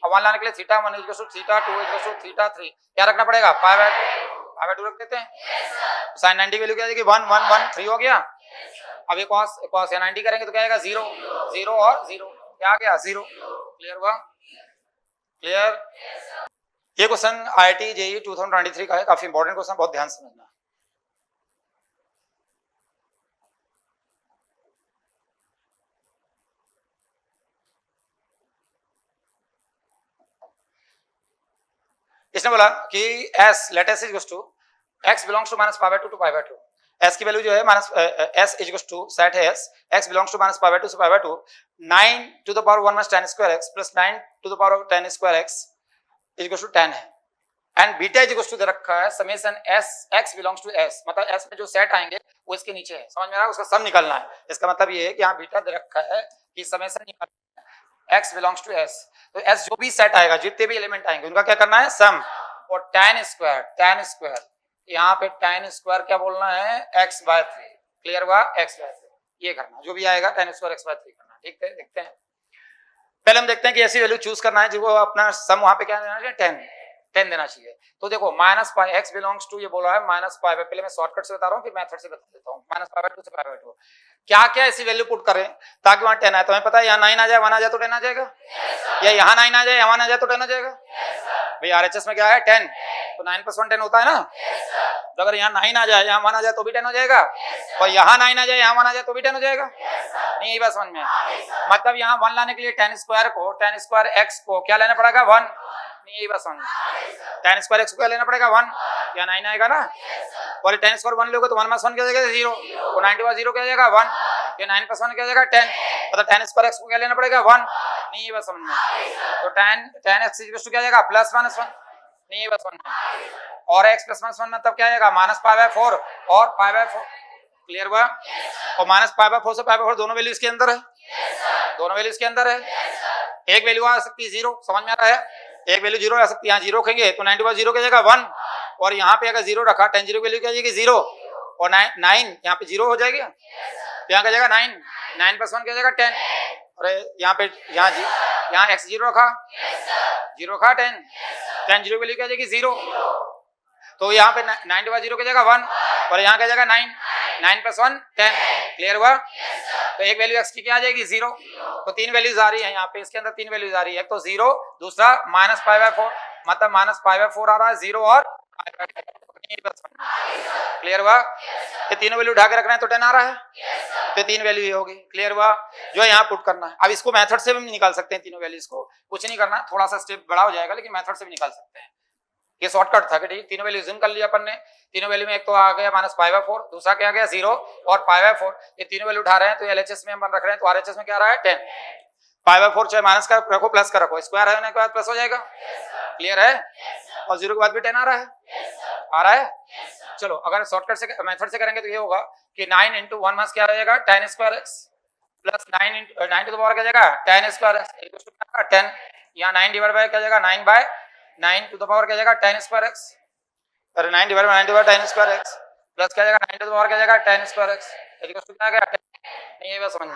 और 1 लाने के लिए theta 1 equal to theta 2 equal to theta 3 क्या रखना पड़ेगा? पाई बाय 2 रख देते हैं। sin 90 की वैल्यू क्या आ जाएगी? 1 1 1 3 हो गया। अब ये cos या 90 करेंगे तो क्या आएगा? 0 0 और 0 क्या आ गया? 0। क्लियर हुआ? क्लियर? ये क्वेश्चन आईआईटी जेईई 2023 का है, काफी इंपॉर्टेंट क्वेश्चन, बहुत ध्यान से समझना। इसने बोला कि s let s equals to x belongs to minus pi by 2 to pi by 2। s की वैल्यू जो है minus s equals to set है x belongs to minus pi by 2 से pi by 2 9 to the power 1 minus tan square x plus 9 to the power tan square x equals to 10 है। And beta equals to दे रखा है summation s x belongs to s, मतलब s में जो set आएंगे वो इसके नीचे है। समझ में आ रहा है? उसका सम निकालना है। इसका मतलब ये है कि यहाँ बीटा दे रखा है कि समेशन निकालना है x बिलोंग्स टू s। तो s जो भी सेट आएगा, जितने भी एलिमेंट आएंगे उनका क्या करना है? सम। और tan स्क्वायर यहाँ पे tan स्क्वायर क्या बोलना है? x/3। क्लियर हुआ? x/3 ये करना, जो भी आएगा tan स्क्वायर x/3 करना। ठीक है, देखते हैं। पहले हम देखते हैं कि ऐसी वैल्यू चूज करना है जो अपना सम वहां पे क्या देना चाहिए? 10 देना चाहिए। तो देखो minus pi x belongs to, ये बोला है माइनस पाई बाय, पहले मैं शॉर्टकट से बता रहा हूँ फिर मेथड से बता देता हूँ। माइनस पाई बाय 2 से पाई बाय 2 क्या क्या ऐसी वैल्यू पुट करें ताकि वहां 10 आए। तो हमें पता है यहाँ 9 आ जाए, 1 आ जाए तो 10 आ जाएगा, या यहाँ 9 आ जाए, यहाँ 1 आ जाए तो 10 आ जाएगा। भाई आरएचएस में क्या है? 10। तो 9 + 1 10 होता है ना। तो अगर यहाँ 9 आ जाए, यहाँ 1 आ जाए तो भी 10 हो जाएगा, और यहाँ 9 आ जाए, यहाँ 1 आ जाए तो भी 10 हो जाएगा। नहीं, यही बात समझ में। मतलब यहाँ 1 लाने के लिए tan स्क्वायर x को क्या लेना पड़ेगा? 1। नहीं, यही बात समझ में। tan स्क्वायर x को क्या लेना पड़ेगा? 1। क्या 9 आएगा ना। और tan स्क्वायर 1 लोगे तो 1 + 1 क्या जाएगा? 0। तो 90 0 क्या जाएगा? 1। ये 9 + 1 क्या जाएगा? 10। मतलब tan स्क्वायर x को क्या लेना पड़ेगा? 1। नहीं, ये बात समझ में। तो tan x इक्वल टू क्या जाएगा? +-1। नहीं, ये बात समझ में। और x + 1 मतलब क्या आएगा? -π/4 और π/4। क्लियर हुआ? और -π/4 से π/4 दोनों वैल्यू इसके अंदर है। दोनों वैल्यू इसके अंदर है। एक वैल्यू आ सकती है 0, समझ में आ रहा है, एक वैल्यू 0 आ सकती है, यहाँ 0 रखेंगे तो 9 0 की जगह 1, और यहाँ पे अगर 0 रखा 10 0 की वैल्यू क्या आ जाएगी 0, और 9 यहाँ पे 0 हो जाएगी, तो यहाँ क्या जाएगा 9, 9 + 1 क्या जाएगा 10, और यहाँ पे यहाँ x 0 रखा, 0 रखा 10 0 की वैल्यू क्या जाएगी 0, तो यहाँ पे 9 0 की जगह 1, और यहाँ क्या जाएगा 9, 9 + 1 10, क्लियर हुआ। तो एक वैल्यू x की क्या आ जाएगी 0, तो 3 वैल्यूज आ रही है यहाँ पे, इसके अंदर 3 वैल्यूज आ रही है, एक तो 0, दूसरा -π/4, मतलब -π/4 आ रहा है 0 और क्लियर हुआ। ये तीनों वैल्यू उठा के रखना है तो 10 आ रहा है, तो 3 वैल्यू ये होगी, क्लियर हुआ, जो है यहाँ पुट करना है। अब इसको मेथड से भी निकाल सकते हैं, तीनों वैल्यूज को कुछ नहीं करना, थोड़ा सा स्टेप बड़ा हो जाएगा लेकिन मेथड से भी निकाल सकते हैं। ये शॉर्टकट था कि ठीक, तीनों वैल्यू जूम कर लिया अपन ने, तीनों वैल्यू में एक तो आ गया -π/4, दूसरा क्या आ गया 0 और π/4, ये तीनों वैल्यू उठा रहे हैं तो LHS में हम रख रहे हैं, तो RHS में क्या आ रहा है 10, π/4 चाहे माइनस का रखो प्लस का रखो, स्क्वायर है के बाद प्लस हो जाएगा, क्लियर है, और 0 के बाद भी 10 आ रहा है, आ रहा है। चलो अगर शॉर्टकट से मेथड से करेंगे तो ये होगा कि 9 × 1 मास क्या रहेगा 10² प्लस 9 to the power क्या जाएगा 10² 10, यहाँ 9 डिवाइड बाय क्या जाएगा 9 to the power क्या जाएगा 10²x, अरे 9 divide by 9 to the power 10² plus क्या जाएगा 9 to the power क्या जाएगा 10²x, क्या आ गया 10, नहीं ये बात समझ में,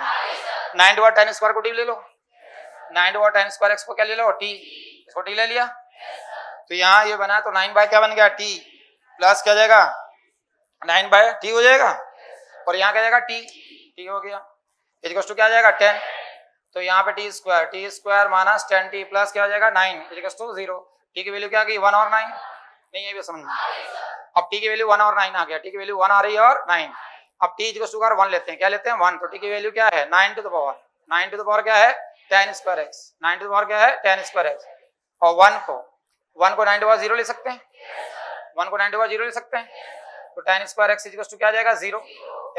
9 to the power 10² को t ले लो, 9 to the power 10²x को क्या ले लो t, इसको t ले लिया, तो यहाँ ये बना तो 9 बाय क्या बन गया t, प्लस क्या जाएगा 9 बाय t हो जाएगा, और यहाँ क्या जाएगा t हो गया, इक्वल टू क्या आ जाएगा 10, तो यहाँ पे t² माइनस 10t प्लस क्या हो जाएगा 9 इक्वल टू 0, t की वैल्यू क्या आ गई 1 और 9, नहीं ये भी समझ में, अब t की वैल्यू 1 और 9 आ गया, t की वैल्यू 1 आ रही है और 9, अब t इक्वल टू 1 लेते हैं, क्या लेते हैं 1, तो t की वैल्यू क्या है 9 to the power क्या है 10²x, 9 to the power क्या है 10²x, और 1 को 9 to the power 0 ले सकते हैं, 1 को 9 to the power 0 ले सकते हैं, तो 10²x इक्वल टू क्या आ जाएगा 0,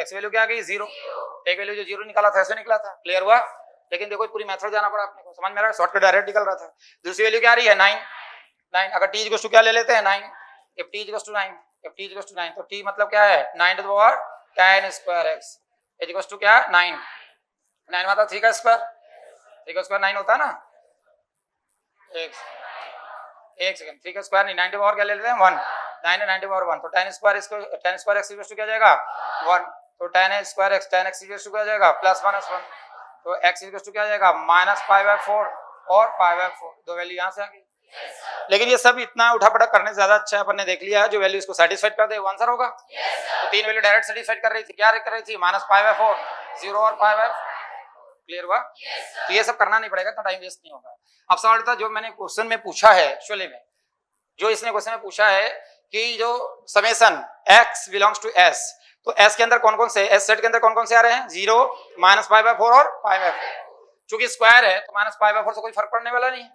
x वैल्यू क्या आ गई 0, एक वैल्यू जो 0 निकाला था ऐसे निकला था, क्लियर हुआ, लेकिन देखो पूरी मेथड जाना पड़ा अपने को, समझ में आ रहा है, शॉर्टकट डायरेक्ट निकल रहा था। दूसरी वैल्यू क्या आ रही है 9, अगर t इक्वल टू क्या ले लेते हैं 9, if t इक्वल टू 9 तो t मतलब क्या है 9 to the power 10²x equal to क्या 9 मतलब 3 का स्क्वायर, 3 का स्क्वायर 9 होता है ना, एक सेकंड, 3 का स्क्वायर नहीं, 9 to the power क्या ले लेते हैं 1, 9 है 9 to the power 1, तो 10² x इक्वल टू क्या जाएगा 1, तो 10² x इक्वल टू क्या जाएगा +-1, तो x इक्वल टू क्या जाएगा -π/4 और π/4, दो वैल्यू यहाँ से आ गई। लेकिन ये सब इतना उठापटक करने से ज्यादा अच्छा है अपन ने देख लिया है, जो वैल्यू इसको सेटिस्फाइड कर दे वो आंसर होगा। तो 3 वैल्यू डायरेक्ट सेटिस्फाइड कर रही थी, क्या कर रही थी -π/4, 0 और π/4, क्लियर हुआ। तो ये सब करना नहीं पड़ेगा, तो टाइम वेस्ट नहीं होगा। अब सवाल था जो मैंने क्वेश्चन में पूछा है, एक्चुअली में जो इसने क्वेश्चन में पूछा है कि जो summation x belongs to s, तो s के अंदर कौन कौन से, s सेट के अंदर कौन कौन से आ रहे हैं 0, -π/4 और π/4, चूंकि स्क्वायर है तो -π/4 से कोई फर्क पड़ने वाला नहीं,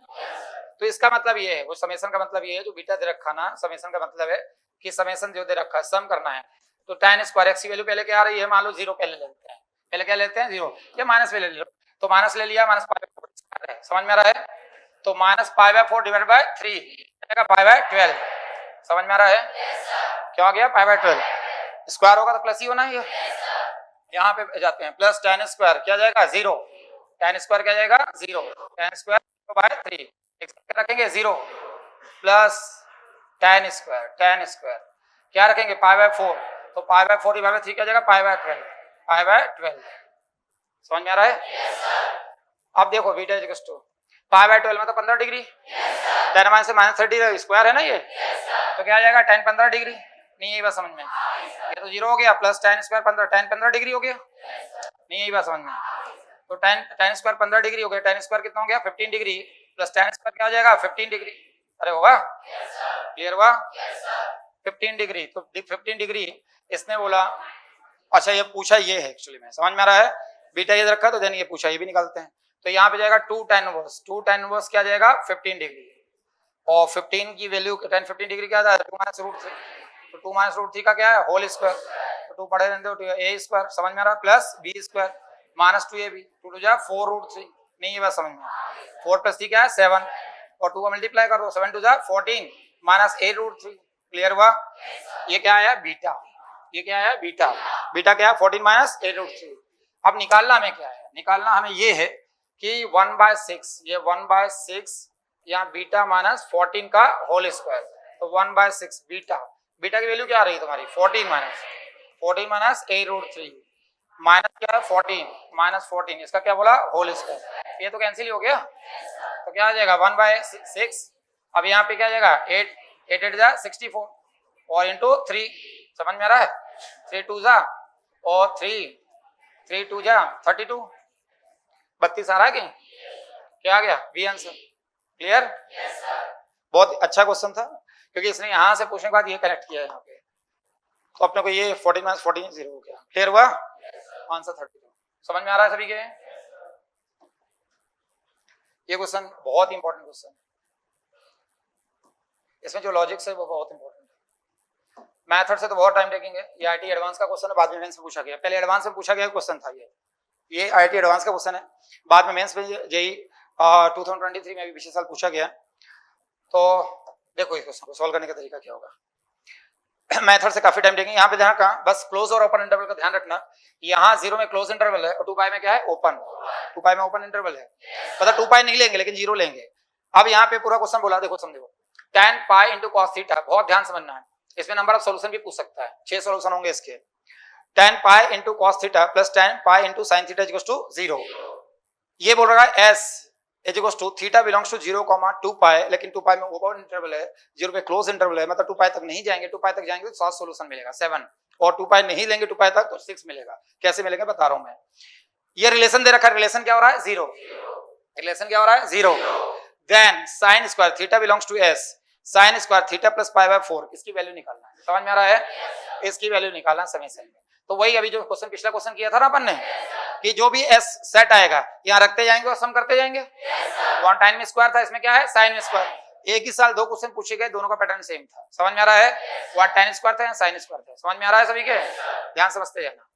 तो इसका मतलब ये है, वो समेशन का मतलब ये है, जो बीटा दे रखा ना, समेशन का मतलब है कि समेशन जो दे रखा है सम करना है, तो tan² x की वैल्यू पहले क्या आ रही है, मान लो 0 पहले लेते हैं, पहले क्या लेते हैं 0, या माइनस पहले ले लो, तो माइनस ले लिया, -π/4 समझ में आ रहा है, तो -π/4 डिवाइड बाय 3 π/12, समझ में आ रहा है, क्या आ गया π/12, स्क्वायर होगा तो प्लस ही होना है, यहाँ पे जाते हैं प्लस tan² क्या जाएगा 0, tan² क्या जाएगा 0, tan² बाय 3 रखेंगे 0 प्लस tan² क्या रखेंगे π/4, तो π/4 डिवाइड बाय 3 क्या जाएगा π/12, समझ में आ रहा है। अब देखो बीटा इक्वल टू π/12 मतलब 15 डिग्री, tan माइनस से -30 स्क्वायर है ना ये, तो क्या आ जाएगा tan 15 डिग्री, नहीं यही बात समझ में, ये तो 0 हो गया, प्लस tan² 15, tan 15 डिग्री हो गया, नहीं यही बात समझ में, तो tan² 15 डिग्री हो गया, tan² कितना हो गया 15 डिग्री, प्लस tan² क्या हो जाएगा 15 डिग्री, अरे होगा, क्लियर हुआ, 15 डिग्री, तो 15 डिग्री इसने बोला, अच्छा ये पूछा ये है एक्चुअली में, समझ में आ रहा है, बीटा ये रखा तो देन ये पूछा, ये भी निकालते हैं, तो यहाँ पे जाएगा 2 tan इनवर्स क्या जाएगा 15 डिग्री, और 15 की वैल्यू 15 डिग्री क्या था 2 - √3, तो 2 - √3 का क्या है होल स्क्वायर, तो 2 पढ़े रहते हो a² समझ में आ रहा, प्लस b² -2ab, 2 जा 4 √3, नहीं ये बात समझ में, 4 + 3 क्या है 7, और 2 का मल्टीप्लाई कर दो, 7 2 जा 14 -8 √3, क्लियर हुआ, ये क्या आया बीटा, ये क्या है बीटा क्या है 14 - 8 √3। अब निकालना हमें क्या है, निकालना हमें ये है कि 1/6, ये 1/6 यहाँ बीटा माइनस 14 का होल स्क्वायर, तो 1/6 बीटा, बीटा की वैल्यू क्या आ रही है तुम्हारी 14 माइनस a√3 माइनस क्या है 14, इसका क्या बोला होल स्क्वायर, ये तो कैंसिल हो गया, तो क्या आ जाएगा 1/6, अब यहाँ पे क्या आ जाएगा 8 8 जा 64 और इंटू 3, समझ में आ रहा है, 3 2 जा और 3 2 जा 32, 32 आ रहा है कि क्या आ गया बी आंसर, क्लियर। बहुत अच्छा क्वेश्चन था क्योंकि इसने यहां से पूछने के बाद ये कनेक्ट किया है यहाँ पे, तो अपने को ये 14 - 14 0 हो गया, क्लियर हुआ, आंसर 32, समझ में आ रहा है सभी के। ये क्वेश्चन बहुत इंपॉर्टेंट क्वेश्चन, इसमें जो लॉजिक्स है वो बहुत इंपॉर्टेंट है। मैथड से तो बहुत टाइम टेकिंग है, ये आईटी एडवांस का क्वेश्चन है, बाद में मेंस में पूछा गया, पहले एडवांस में पूछा गया क्वेश्चन था ये आईटी एडवांस का क्वेश्चन है, बाद में मेंस में जेई 2023 में भी पिछले साल पूछा गया। तो देखो इस क्वेश्चन को सॉल्व करने का तरीका क्या होगा। मेथड से काफी टाइम टेकिंग, यहाँ पे ध्यान कहाँ, बस क्लोज और ओपन इंटरवल का ध्यान रखना, यहाँ 0 में क्लोज इंटरवल है और 2 पाई में क्या है ओपन, 2 पाई में ओपन इंटरवल है, मतलब 2 पाई नहीं लेंगे लेकिन 0 लेंगे। अब यहाँ पे पूरा क्वेश्चन बोला, देखो समझो, tan pi into cos theta, बहुत ध्यान समझना है, इसमें नंबर ऑफ सॉल्यूशन भी पूछ सकता है, 6 सॉल्यूशन होंगे इसके, tan pi into cos theta plus tan pi into sine theta equals to 0, ये बोल रहा है s is equals to theta belongs to 0, 2 pi, लेकिन 2 पाई में ओपन इंटरवल है, 0 पे क्लोज इंटरवल है, मतलब 2 पाई तक नहीं जाएंगे, 2 पाई तक जाएंगे तो 7 सॉल्यूशन मिलेगा 7, और 2 पाई नहीं लेंगे 2 पाई तक तो 6 मिलेगा। कैसे मिलेगा बता रहा हूं मैं, ये रिलेशन दे रखा है, रिलेशन क्या हो रहा है 0, रिलेशन क्या हो रहा है 0, then sine square theta belongs to s, sine square theta plus पाई/4, इसकी वैल्यू निकालना है, समझ में आ रहा है, इसकी वैल्यू निकालना समीकरण में। तो वही अभी जो क्वेश्चन पिछला क्वेश्चन किया था ना अपन ने, कि जो भी s सेट आएगा यहाँ रखते जाएंगे और सम करते जाएंगे, वहां टाइन में स्क्वायर था, इसमें क्या है साइन में स्क्वायर, एक ही साल 2 क्वेश्चन पूछे गए, दोनों का पैटर्न सेम था, समझ में आ रहा है, वहां टाइन स्क्वायर था यहाँ साइन स्क्वायर था, समझ में आ रहा है सभी के, ध्यान समझते जाना।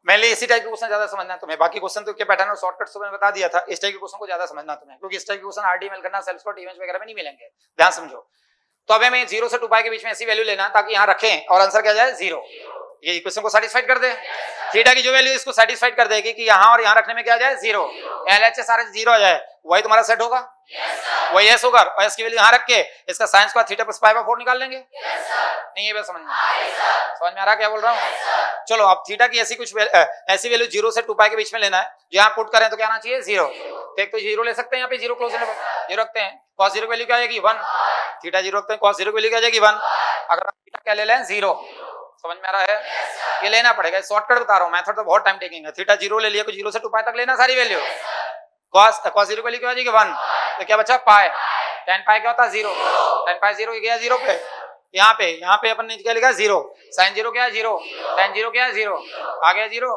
मैंने इसी टाइप के क्वेश्चन ज्यादा समझना है तुम्हें, बाकी क्वेश्चन तो के पैटर्न और शॉर्टकट से मैंने बता दिया था, इस टाइप के क्वेश्चन को ज्यादा समझना तुम्हें, क्योंकि इस टाइप के क्वेश्चन आरडीएमएल करना सेल्स कोड इमेज वगैरह में नहीं मिलेंगे, ध्यान समझो। तो अब हमें 0 से 2 पाई के बीच में ऐसी वैल्यू लेना ताकि यहाँ रखें और आंसर क्या जाए 0, ये इक्वेशन को सेटिस्फाइड कर दे, थीटा की जो वैल्यू इसको सेटिस्फाइड कर देगी कि यहाँ और यहाँ रखने में क्या आ जाए 0, एलएचएस सारे 0 आ जाए, वही तुम्हारा सेट होगा, वही एस होगा, और एस की वैल्यू यहाँ रख के इसका साइन स्क्वायर थीटा प्लस पाई/4 निकाल लेंगे, नहीं ये बात समझ में आ रहा क्या बोल रहा हूँ। चलो अब थीटा की ऐसी वैल्यू 0 से 2 पाई के बीच में लेना है, यहाँ पुट करें तो क्या आना चाहिए 0, तो एक तो 0 ले सकते हैं, यहाँ पे 0 क्लोज 0 रखते हैं, cos 0 की वैल्यू क्या आ जाएगी 1, थीटा 0 रखते हैं, cos 0 की वैल्यू क्या आ जाएगी 1, अगर आप थीटा क्या ले लें 0, समझ में आ रहा है, ये लेना पड़ेगा, शॉर्टकट बता रहा हूँ, मेथड तो बहुत टाइम टेकिंग है, थीटा 0 ले लिया तो 0 से 2 पाई तक लेना सारी वैल्यू, cos 0 की वैल्यू क्या आ जाएगी 1, तो क्या बचा पाई, tan पाई क्या होता है 0, tan पाई 0 गया 0 पे, यहाँ पे अपन ने क्या लिखा 0, sin 0 क्या है 0, tan 0 क्या है 0, आ गया 0,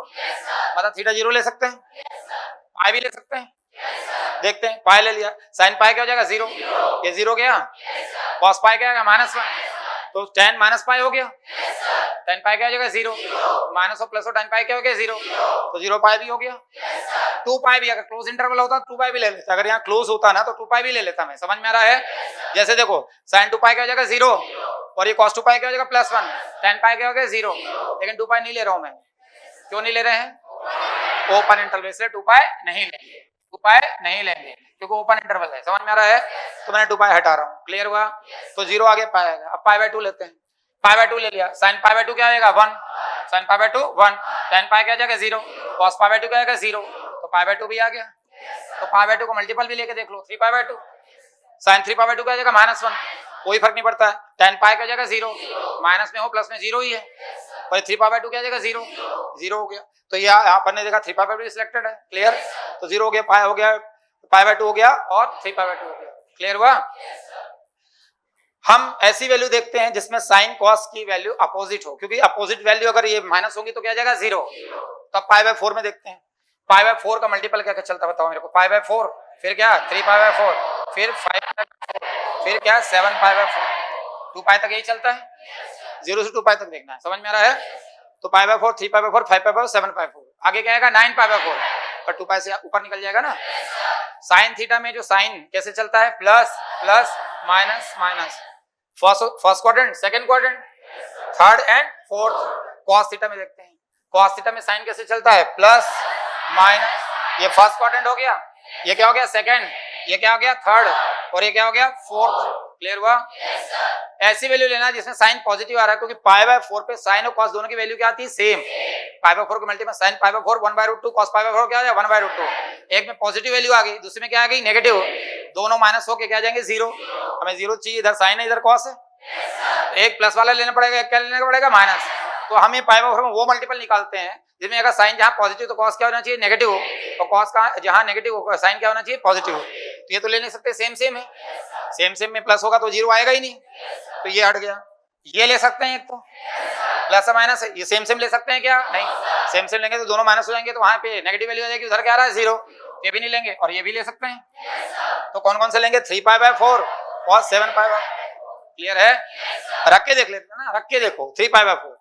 मतलब थीटा 0 ले सकते हैं, पाई भी ले सकते हैं, देखते हैं, पाई ले लिया, sin पाई क्या हो जाएगा 0, ये 0 गया, cos पाई क्या आएगा -1, तो tan माइनस पाई हो गया, tan पाई क्या हो जाएगा 0, माइनस और प्लस और tan पाई क्या हो गया 0, तो 0 पाई भी हो गया, 2 पाई भी, अगर क्लोज इंटरवल होता 2 पाई भी ले लेता, अगर यहाँ क्लोज होता ना तो 2 पाई भी ले लेता मैं, समझ में आ रहा है। जैसे देखो sin 2 पाई क्या हो जाएगा 0 और ये cos 2 पाई क्या हो जाएगा +1, tan पाई क्या हो गया 0, लेकिन 2 पाई नहीं ले रहा हूं मैं, क्यों नहीं ले रहे हैं, ओपन इंटरवल से 2 पाई नहीं लेंगे, 2 पाई नहीं लेंगे क्योंकि ओपन इंटरवल है, समझ में आ रहा है, तो मैंने 2 पाई हटा रहा हूँ, क्लियर हुआ, तो 0 आगे पाई आएगा, अब पाई/2 लेते हैं, पाई/2 ले लिया, sin पाई/2 क्या आएगा 1, sin पाई/2 1, tan पाई क्या आ जाएगा 0, cos पाई/2 क्या आएगा 0, तो पाई/2 भी आ गया, तो पाई/2 को मल्टीपल भी लेके देख लो 3 पाई/2, sin 3 पाई/2 क्या आ जाएगा -1, कोई फर्क नहीं पड़ता है, tan पाई क्या आ जाएगा 0, माइनस में हो प्लस में 0 ही है, और 3 पाई/2 क्या आ जाएगा 0, 0 हो गया, तो यहाँ पर ने देखा 3 पाई/2 सिलेक्टेड है, क्लियर, तो 0 हो गया, पाई हो गया, पाई/2 हो गया और 3 पाई/2 हो गया, क्लियर हुआ। हम ऐसी वैल्यू देखते हैं जिसमें साइन कॉस की वैल्यू अपोजिट हो, क्योंकि अपोजिट वैल्यू अगर ये माइनस होगी तो क्या आ जाएगा 0, तो अब पाई/4 में देखते हैं, पाई/4 का मल्टीपल क्या क्या चलता है बताओ मेरे को, पाई/4 फिर क्या 3 पाई/4 फिर 5/4 फिर क्या 7 पाई/4, 2 पाई तक यही चलता है, 0 से 2 पाई तक देखना है, समझ में आ रहा है, तो पाई/4 3 पाई/4 5 पाई/4 7 पाई/4, आगे क्या आएगा 9 पाई/4, पर 2 पाई से ऊपर निकल जाएगा ना। साइन थीटा में जो साइन कैसे चलता है plus plus minus minus, first quadrant, second quadrant, third and fourth. Cos theta में देखते हैं, कॉस थीटा में साइन कैसे चलता है प्लस माइनस, ये फर्स्ट क्वाड्रेंट हो गया, ये क्या हो गया सेकंड, ये क्या हो गया थर्ड, और ये क्या हो गया फोर्थ। क्लियर हुआ? ऐसी वैल्यू लेना जिसमें साइन पॉजिटिव आ रहा है, क्योंकि पाई बाय 4 पे साइन और कॉस दोनों की वैल्यू क्या आती है सेम। पाई बाय 4 को multiply sign pi by 4 1/√2 cos pi by 4 क्या आ जाएगा 1/√2। एक में पॉजिटिव वैल्यू आ गई, दूसरे में क्या आ गई नेगेटिव, दोनों माइनस होके क्या आ जाएंगे जीरो। हमें जीरो चाहिए, इधर साइन है इधर कॉस है, एक प्लस वाला लेना पड़ेगा, एक क्या लेना पड़ेगा माइनस। तो हम ये पाई बाय 4 में वो मल्टीपल निकालते हैं जिसमें अगर साइन जहां पॉजिटिव तो कॉस क्या होना चाहिए नेगेटिव, और कॉस का जहां नेगेटिव साइन क्या होना चाहिए पॉजिटिव। तो ये तो ले नहीं सकते, सेम सेम है, सेम सेम में प्लस होगा तो जीरो आएगा ही नहीं, तो ये हट गया। ये ले सकते हैं एक तो प्लस और माइनस है, ये सेम सेम ले सकते हैं क्या? नहीं, सेम सेम लेंगे तो दोनों माइनस हो जाएंगे, तो वहां पे नेगेटिव वैल्यू आ जाएगी, उधर क्या आ रहा है जीरो, ये भी नहीं लेंगे और ये भी ले सकते हैं। तो कौन कौन से लेंगे 3 पाई बाय 4 और 7 पाई बाय। क्लियर है? रख के देख लेते हैं ना, रख के देखो 3 पाई बाय 4,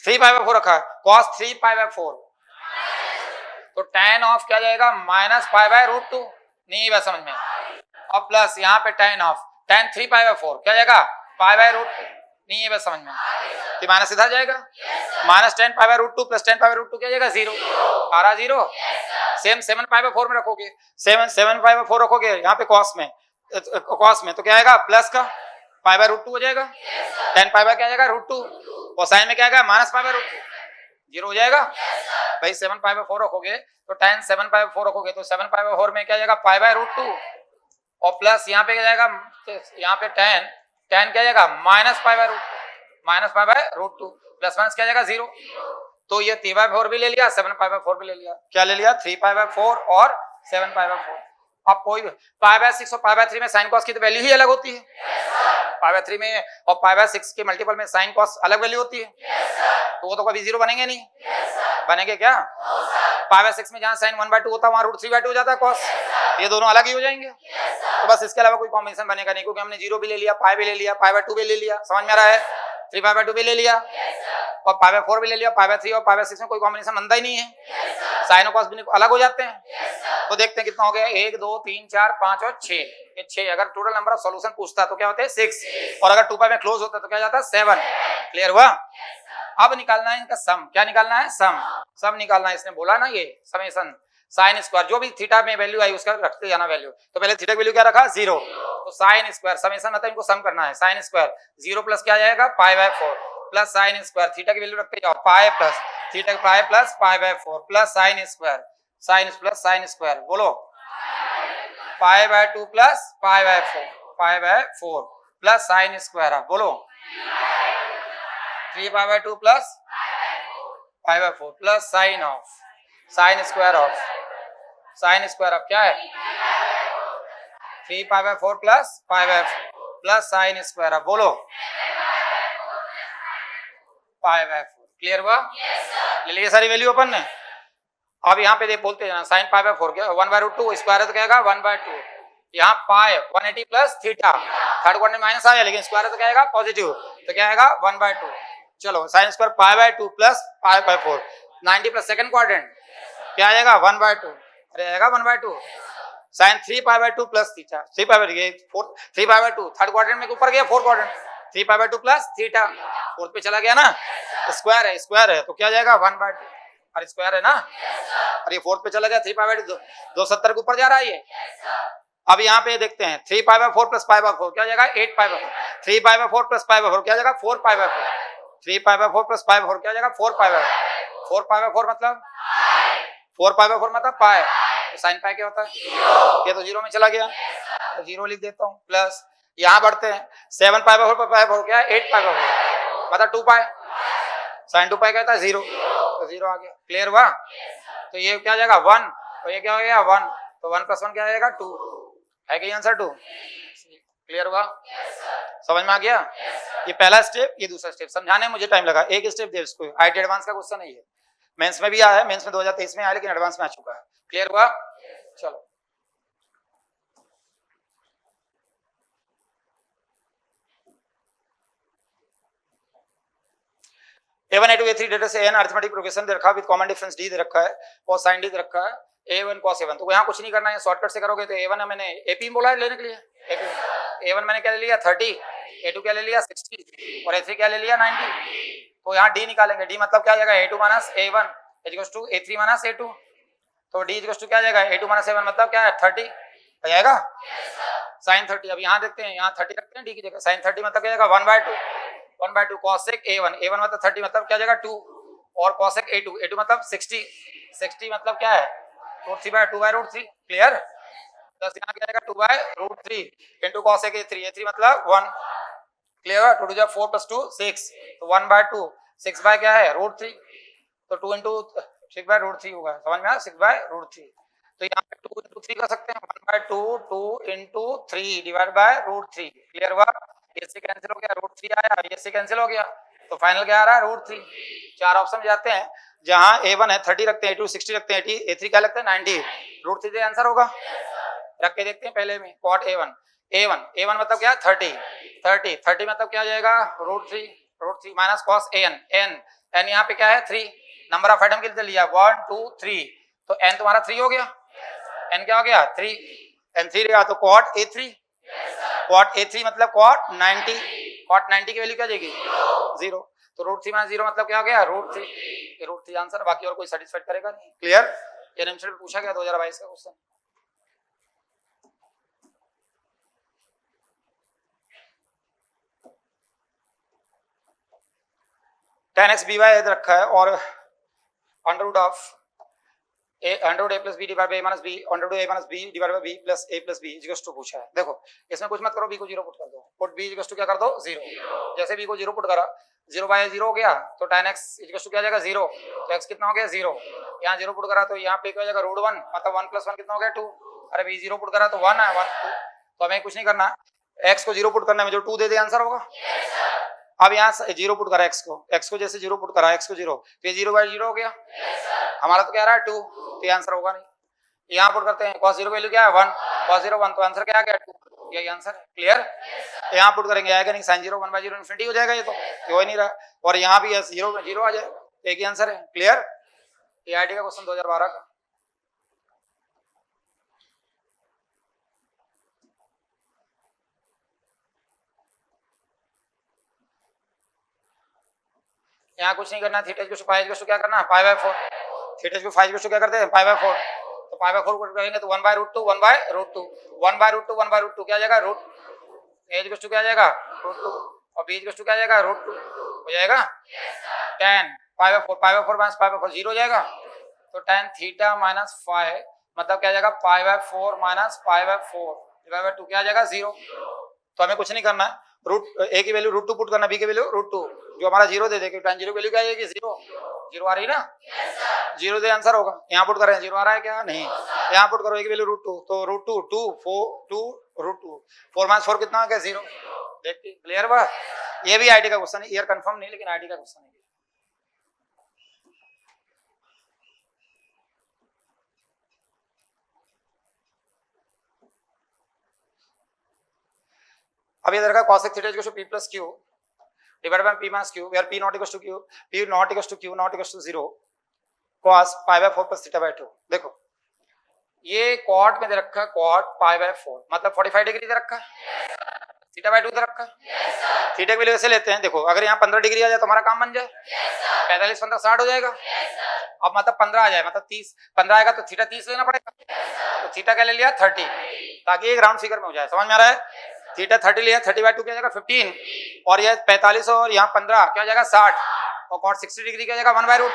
3 पाई बाय 4 रखा है, cos 3 पाई बाय 4, तो tan ऑफ क्या जाएगा माइनस पाई बाय √2, नहीं बस समझ में, और प्लस यहाँ पे tan of tan 3 pi by 4 क्या जाएगा पाई बाय √2, नहीं है बस समझ में, तो माइनस इधर जाएगा, minus 10 pi by √2 plus 10 pi by √2 क्या जाएगा जीरो, आ रहा जीरो। सेम 7 पाई बाय 4 में रखोगे, 7 पाई बाय 4 रखोगे यहाँ पे cos में तो क्या आएगा प्लस का पाई बाय √2 हो जाएगा, 10 पाई बाय क्या जाएगा √2, और साइन में क्या आएगा माइनस पाई बाय √2, जीरो हो जाएगा। भाई 7 पाई बाय 4 रखोगे तो tan 7 पाई बाय 4 रखोगे तो 7 पाई बाय 4 में क्या जाएगा पाई बाय √2, और प्लस यहाँ पे क्या जाएगा, यहाँ पे tan क्या जाएगा minus pi by √2, plus minus क्या जाएगा जीरो। तो ये 3 बाय 4 भी ले लिया, 7 पाई बाय 4 भी ले लिया, क्या ले लिया 3 पाई बाय 4 और 7 पाई बाय 4। अब कोई पाई बाय 6 और पाई बाय 3 में साइन कॉस की तो वैल्यू ही अलग होती है, पाई बाय 3 में और पाई बाय 6 के मल्टीपल में साइन कॉस अलग वैल्यू होती है, तो वो तो कभी जीरो बनेंगे नहीं, बनेंगे क्या? पाई बाय 6 में जहां साइन 1/2 होता है वहां √3/2 हो जाता है कॉस, ये दोनों अलग ही हो जाएंगे। तो बस इसके अलावा कोई कॉम्बिनेशन बनेगा नहीं, क्योंकि हमने जीरो भी ले लिया, पाई भी ले लिया, पाई बाय 2 भी ले लिया, समझ में आ रहा है, 3 पाई बाय 2 भी ले लिया, और पाई बाय 4 भी ले लिया, पाई बाय 3 और पाई बाय 6 में कोई कॉम्बिनेशन बनता ही नहीं है, साइन और कॉस भी अलग हो जाते हैं। तो देखते हैं कितना हो गया, 1 2 3 4 5 और 6, ये 6 अगर टोटल नंबर ऑफ सॉल्यूशन पूछता तो क्या होते हैं 6, और अगर 2 पाई में क्लोज होता तो क्या जाता है 7। क्लियर हुआ? अब निकालना है इनका सम, क्या निकालना है सम निकालना है, इसने बोला ना ये समेशन साइन स्क्वायर, जो भी थीटा में वैल्यू आई उसका रखते जाना वैल्यू, तो पहले थीटा की वैल्यू क्या रखा 0, तो साइन स्क्वायर समेशन मतलब इनको सम करना है, साइन स्क्वायर 0 प्लस क्या जाएगा pi by 4 plus sine square theta की वैल्यू रखते जाओ pi plus theta pi plus pi by 4 plus sine square sine plus sine square, बोलो pi by 2 plus pi by 4 plus sine square, आप बोलो 3 pi by 2 plus pi by 4 plus sine of sine square of क्या है 3 pi by 4 plus pi by 4 plus sine square of, बोलो pi by 4। Clear हुआ? ले लिए सारी value अपन ने। अब यहाँ पे देख बोलते हैं साइन पाई बाय 4 क्या 1/√2 स्क्वायर है तो क्या आएगा 1/2, यहाँ पाई 180 plus theta third quadrant minus आया, लेकिन स्क्वायर है तो क्या आएगा पॉजिटिव, तो क्या आएगा 1/2। चलो sine square pi by 2 plus pi by 4 90 plus second quadrant क्या आएगा 1/2, अरे आएगा 1/2। Sine 3 pi by 2 plus theta 3 pi by 2 third quadrant में ऊपर गया fourth quadrant 3 pi by 2 plus theta fourth पे चला गया ना, स्क्वायर है तो क्या जाएगा 1/2, अरे स्क्वायर है ना, अरे फोर्थ पे चला गया 3 पाई बाय 270 के ऊपर जा रहा है ये। अब यहाँ पे देखते हैं 3 pi by 4 plus pi by 4 क्या जाएगा 8 पाई by 4, 3 pi by 4 plus pi by 4 क्या जाएगा 4 पाई by 4, 3 pi by 4 plus pi by 4 क्या जाएगा 4 पाई बाय 4 पाई बाय 4 मतलब 4 पाई बाय 4 मतलब पाई, साइन पाई क्या होता है ये तो जीरो में चला गया, तो जीरो लिख देता हूँ, प्लस यहाँ बढ़ते हैं 7 पाई बाय 4 पाई बाय 4 क्या है 8 पाई बाय 4 मतलब 2 पाई, साइन 2 पाई क्या होता है 0, तो 0 आ गया। क्लियर हुआ? तो ये क्या जाएगा 1, तो ये क्या हो गया 1, तो 1 प्लस 1 क्या आएगा 2, है क्या आंसर 2। क्लियर हुआ? समझ में आ गया? ये पहला स्टेप, ये दूसरा स्टेप, समझाने में मुझे टाइम लगा, एक स्टेप दे इसको, आईटी एडवांस का क्वेश्चन नहीं है, मेंस में भी आया है, मेंस में 2023 में आया लेकिन एडवांस में आ चुका है। क्लियर हुआ? चलो A1 A2 A3 डेटा से n अरिथमेटिक प्रोग्रेशन दे रखा है विद कॉमन डिफरेंस d दे रखा है और sin d दे रखा है A1 cos A1, तो यहाँ कुछ नहीं करना है, शॉर्टकट से करोगे तो A1 मैंने AP बोला है लेने के लिए, A1 मैंने क्या ले लिया 30, A2 क्या ले लिया 60 और A3 क्या ले लिया 90, तो यहाँ D निकालेंगे, D मतलब क्या आ जाएगा A2 minus A1 equals to A3 minus A2, तो डी इक्वल टू क्या आ जाएगा, a2 माइनस a1 मतलब क्या है 30 आ जाएगा साइन 30। अब यहाँ देखते हैं, यहाँ 30 रखते हैं डी की जगह, साइन 30 मतलब क्या जाएगा 1/2 कॉसेक a1 मतलब 30 मतलब क्या जाएगा 2 और कॉसेक a2 मतलब 60 मतलब क्या है √3/2/√3 क्लियर। प्लस यहाँ क्या जाएगा 2/√3 इंटू कॉसेक a3 मतलब 1 क्लियर। 2 2 4 + 2 6 तो 1/2 6 बाय क्या है √3 तो 2 इंटू 6/√3 होगा, समझ में आया 6/√3। तो यहाँ पे 2 इंटू 3 कर सकते हैं 1/2 2 इंटू 3 डिवाइड बाय √3 क्लियर हुआ। ये से कैंसिल हो गया √3 आया, ये से कैंसिल हो गया तो फाइनल क्या आ रहा है √3। चार ऑप्शन जाते हैं, जहां a1 है 30 रखते हैं, a2 60 रखते हैं, a3 क्या लगता है 90, √3 से आंसर होगा। रख के देखते हैं पहले में cot a1 मतलब क्या 30 मतलब क्या आ जाएगा √3 माइनस cos n यहाँ पे क्या है 3 नंबर ऑफ आइटम के लिए लिया 1 2 3 तो n तुम्हारा 3 हो गया, n क्या हो गया 3 n 3 रहेगा तो cot a3 मतलब cot 90 की वैल्यू क्या जाएगी 0 तो √3 माइनस 0 मतलब क्या हो गया √3 आंसर। बाकी और कोई सेटिस्फाइड करेगा नहीं, क्लियर। ये निम्न में पूछा गया 2022 का क्वेश्चन। tan x by रखा है और under root a plus B divide by a minus B under root a minus B divide by b plus a plus b equals to पूछा है। देखो इसमें कुछ मत करो, b को 0 पुट कर दो, पुट b इक्वल्स टू क्या कर दो 0। जैसे b को 0 पुट करा 0/0 हो गया तो tan x इक्वल्स टू क्या आ जाएगा 0 तो x कितना हो गया 0। यहाँ 0 पुट करा तो यहाँ पे क्या हो जाएगा √1 मतलब 1 + 1 कितना हो गया 2। अरे b 0 पुट करा तो 1 है 1 2 तो हमें कुछ नहीं करना, x को 0 पुट करने में जो 2 दे दे आंसर होगा। अब यहाँ 0 पुट करा x को जैसे 0 पुट करा x को 0 तो ये 0/0 हो गया। हमारा तो क्या रहा है 2 तो ये आंसर होगा नहीं। यहाँ पुट करते हैं cos 0 वैल्यू क्या है 1 cos 0 1 तो आंसर क्या आ गया 2, यही आंसर है क्लियर। यहाँ पुट करेंगे आएगा नहीं sin 0 1/0 इन्फिनिटी हो जाएगा, ये तो हो ही नहीं रहा और यहाँ भी 0 आ जाए, एक ही आंसर है क्लियर। ये आईटी का क्वेश्चन 2012 का। यहाँ कुछ नहीं करना, theta equal to pi equal to क्या करना π/4 theta equal to 5 equal to क्या करते हैं π/4 तो π/4 को करेंगे तो 1/√2 1/√2 क्या आ जाएगा रूट a इक्वल टू क्या आ जाएगा √2 और b इक्वल टू क्या आ जाएगा √2 हो जाएगा tan π/4 माइनस π/4 0 हो जाएगा तो tan थीटा माइनस फाइ मतलब क्या आ जाएगा π/4 माइनस π/4 डिवाइड बाय 2 क्या आ जाएगा 0। तो हमें कुछ नहीं करना है, रूट a की वैल्यू √2 पुट करना, b की वैल्यू √2 जो हमारा 0 दे देगा tan 0 वैल्यू क्या आएगी 0 आ रही है ना 0 दे आंसर होगा। यहाँ पुट कर रहे हैं 0 आ रहा है क्या नहीं, यहाँ पुट करो a की वैल्यू √2 तो √2 2 4 2 √2 4 माइनस 4 कितना आ गया 0। देखते क्लियर हुआ। ये भी आईटी का क्वेश्चन है, ईयर कंफर्म नहीं लेकिन आईटी का क्वेश्चन है। अब ये देखा cosec theta equal to p plus q divided by p minus q where p not equal to q p not equal to q not equal to 0 cos π/4 plus θ/2। देखो ये cot में दे रखा है cot π/4 मतलब 45 डिग्री दे रखा है, θ/2 दे रखा है। थीटा की वैल्यू ऐसे लेते हैं, देखो अगर यहाँ 15 डिग्री आ जाए तो हमारा काम बन जाए 45 15 60 हो जाएगा। अब मतलब 15 आ जाए मतलब 30 15 आएगा तो थीटा 30 लेना पड़ेगा तो थीटा क्या ले लिया 30 ताकि एक राउंड फिगर में हो जाए, समझ में आ रहा है। थीटा 30 लिया 30/2 क्या जाएगा 15 और ये 45 और यहाँ 15 क्या जाएगा 60 और cot 60 डिग्री क्या जाएगा 1/√3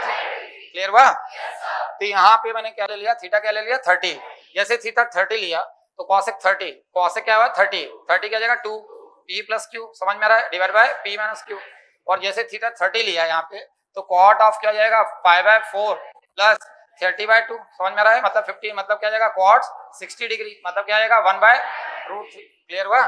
क्लियर हुआ। तो यहाँ पे मैंने क्या ले लिया थीटा क्या ले लिया 30, जैसे थीटा 30 लिया तो cosec 30 cosec क्या हुआ 30 क्या जाएगा 2 p प्लस q समझ में आ रहा है divide by p minus q और जैसे थीटा 30 लिया यहाँ पे तो cot ऑफ क्या जाएगा π/4 प्लस 30/2 समझ में आ रहा है मतलब 50 मतलब क्या जाएगा cot 60 डिग्री मतलब क्या आएगा 1/√3 क्लियर हुआ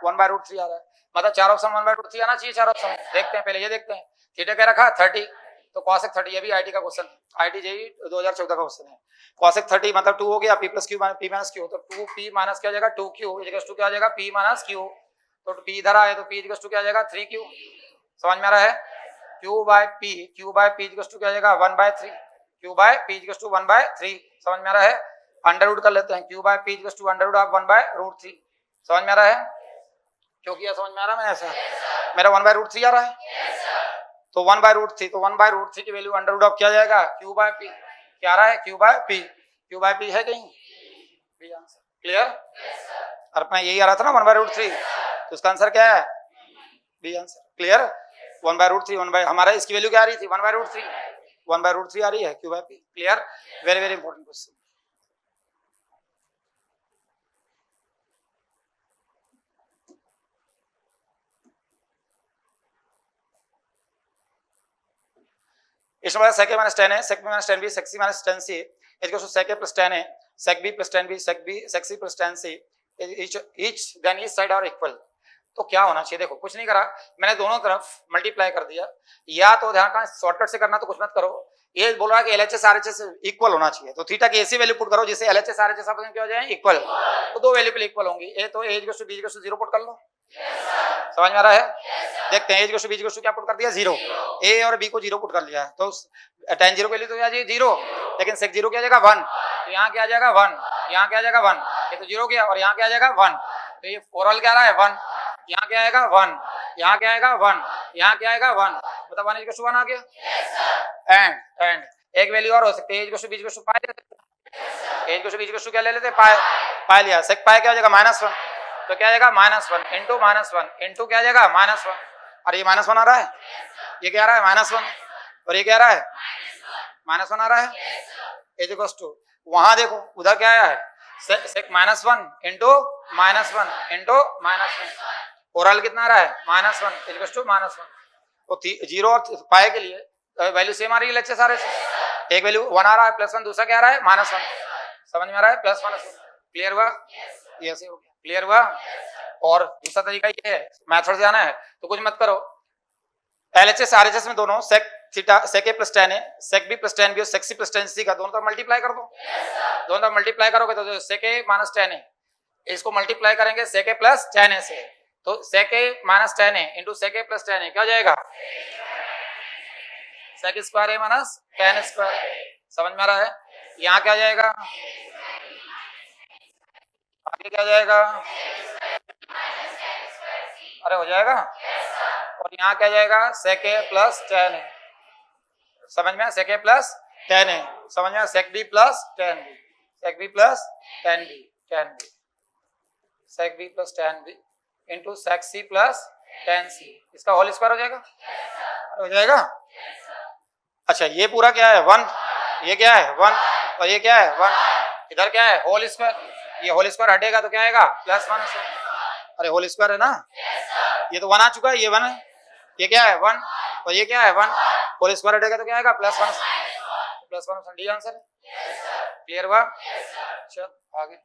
1/√3 आ रहा है मतलब चार ऑप्शन 1/√3 आना चाहिए। चार ऑप्शन देखते हैं, पहले ये देखते हैं थीटा क्या रखा 30 तो cosec 30 ये भी आईटी का क्वेश्चन आईटी जेई 2014 का क्वेश्चन है। cosec 30 मतलब 2 हो गया p plus q p minus q तो 2p माइनस क्या जाएगा 2q इक्वल टू क्या आ जाएगा p माइनस q तो p इधर आए तो p इक्वल टू क्या आ जाएगा 3q समझ में आ रहा है q by p equal to क्या आ जाएगा 1/3 q by p equal to 1/3 समझ में आ रहा है। अंडर रूट कर लेते हैं q by p equal to under root of 1/√3 समझ में आ रहा है क्योंकि यह समझ में आ रहा है मैं ऐसा मेरा 1/√3 आ रहा है तो 1/√3 की वैल्यू अंडर रूट ऑफ क्या जाएगा q बाय p क्या आ रहा है Q by P, Q by P है कहीं, बी आंसर। क्लियर? और अपना यही आ रहा था ना 1/√3, तो उसका आंसर क्या है बी आंसर। क्लियर? 1/√3 1 बाय हमारा इसकी वैल्यू क्या आ रही थी 1/√3, 1/√3 आ रही है Q by P. Clear? Very very important question. इसमें sec a minus tan a, sec b minus tan b, sec c minus tan c is equal to sec a plus tan a, sec b plus tan b, sec c plus tan c, each then each side are equal। तो क्या होना चाहिए, देखो कुछ नहीं करा मैंने, दोनों तरफ मल्टीप्लाई कर दिया, या तो ध्यान का शॉर्टकट से करना तो कुछ मत करो, ये बोल रहा है कि LHS RHS इक्वल होना चाहिए, तो थीटा की ऐसी वैल्यू पुट करो जिससे LHS RHS आपस में क्या हो जाए इक्वल, तो दो वेरिएबल इक्वल होंगी, ए तो a = b = 0 पुट कर लो। समझ में आ रहा है? देखते हैं a = b = क्या पुट कर दिया 0, a और b को 0 पुट कर लिया है, तो tan 0 के लिए तो आ जाएगा 0, लेकिन sec 0 क्या आ जाएगा 1, तो यहाँ क्या आ जाएगा 1, यहाँ क्या आ जाएगा 1, ये तो 0 गया, और यहाँ क्या आ जाएगा 1, तो ये ओवरऑल क्या आ रहा है 1, यहाँ क्या आएगा 1, यहाँ क्या आएगा 1, यहाँ क्या आएगा 1, मतलब 1 = 1 आ गया। एंड एक वैल्यू और हो सकती है a = b = pi, a = b = क्या ले लेते पाई, पाई लिया, sec पाई क्या हो जाएगा -1, तो क्या आ जाएगा -1 इंटू -1 इंटू क्या आ जाएगा -1, और ये -1 आ रहा है, ये क्या आ रहा है -1, और ये क्या आ रहा है -1 आ रहा है, a = वहां देखो उधर क्या आया है sec -1 इंटू -1 ओवरऑल कितना आ रहा है -1 = -1, तो 0 और पाई के लिए वैल्यू सेम आ रही है, LHS RHS एक वैल्यू 1 आ रहा है +1, दूसरा क्या आ रहा है -1, समझ में आ रहा है +1। क्लियर हुआ? ये ऐसे हो गया। क्लियर हुआ? और दूसरा तरीका ये है, मेथड से आना है तो कुछ मत करो, LHS RHS में दोनों sec theta sec a plus tan a, sec b plus tan b और sec c plus tan c का दोनों तरफ मल्टीप्लाई कर दो, दोनों तरफ मल्टीप्लाई करोगे तो sec a minus tan a, इसको मल्टीप्लाई करेंगे sec a plus tan a से, तो sec a minus tan a into sec a plus tan a क्या हो जाएगा sec square a minus tan square. समझ में आ रहा है? यहाँ क्या जाएगा, आगे क्या जाएगा, अरे हो जाएगा, और यहाँ क्या जाएगा sec a plus tan a, समझ में sec a plus tan a, समझ में sec b plus tan b, sec b plus tan b, sec b plus tan b into sec c plus tan c, इसका whole square हो जाएगा, हो जाएगा। अच्छा ये पूरा क्या है 1, ये क्या है 1, और ये क्या है 1, इधर क्या है होल स्क्वायर, ये होल स्क्वायर हटेगा तो क्या आएगा +1, अरे होल स्क्वायर है ना, ये तो 1 आ चुका है, ये 1 है, ये क्या है 1, और ये क्या है 1, होल स्क्वायर हटेगा तो क्या आएगा +1 डी आंसर है। क्लियर हुआ? चल आगे।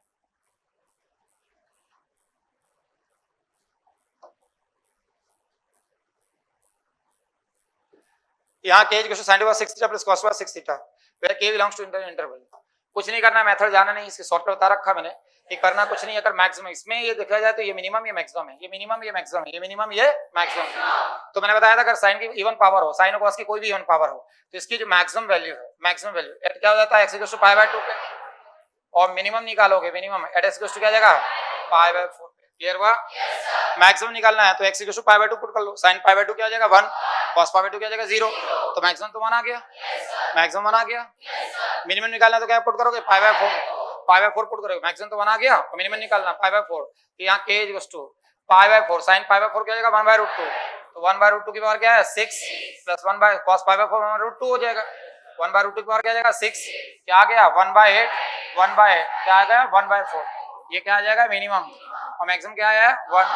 यहाँ k = sin² 6 θ + cos² 6 θ, where k belongs to interval। कुछ नहीं करना, मेथड जाना नहीं, इसके शॉर्टकट बता रखा मैंने, ये करना कुछ नहीं। अगर मैक्सिमम इसमें ये देखा जाए तो ये मिनिमम ये मैक्सिमम है, ये मिनिमम ये मैक्सिमम है, ये मिनिमम ये मैक्सिमम है। तो मैंने बताया था अगर साइन की इवन पावर हो, साइन और कॉस की कोई भी इवन पावर हो, तो इसकी जो मैक्सिमम वैल्यू है, मैक्सिमम वैल्यू एट क्या हो जाता है x = π/2 पे, और मिनिमम निकालोगे, मिनिमम एट x = क्या जाएगा π/4। क्लियर हुआ? मैक्सिमम निकालना है तो x = π/2 पुट कर लो, sin π/2 क्या आ जाएगा 1, cos π/2 क्या आ जाएगा 0, तो मैक्सिमम तो 1 आ गया, मैक्सिमम 1 आ गया। मिनिमम निकालना तो क्या पुट करोगे π/4 पुट करोगे, मैक्सिमम तो 1 आ गया, और मिनिमम निकालना π/4, तो यहाँ k = π/4, sin π/4 क्या आ जाएगा 1/√2, तो 1/√2 की पावर क्या है 6 + 1 cos π/4 1/√2 हो जाएगा, 1/√2 की पावर क्या आ जाएगा 6, क्या आ गया 1/8 क्या आ गया 1/4, ये क्या आ जाएगा मिनिमम, और मैक्सिमम क्या आया 1,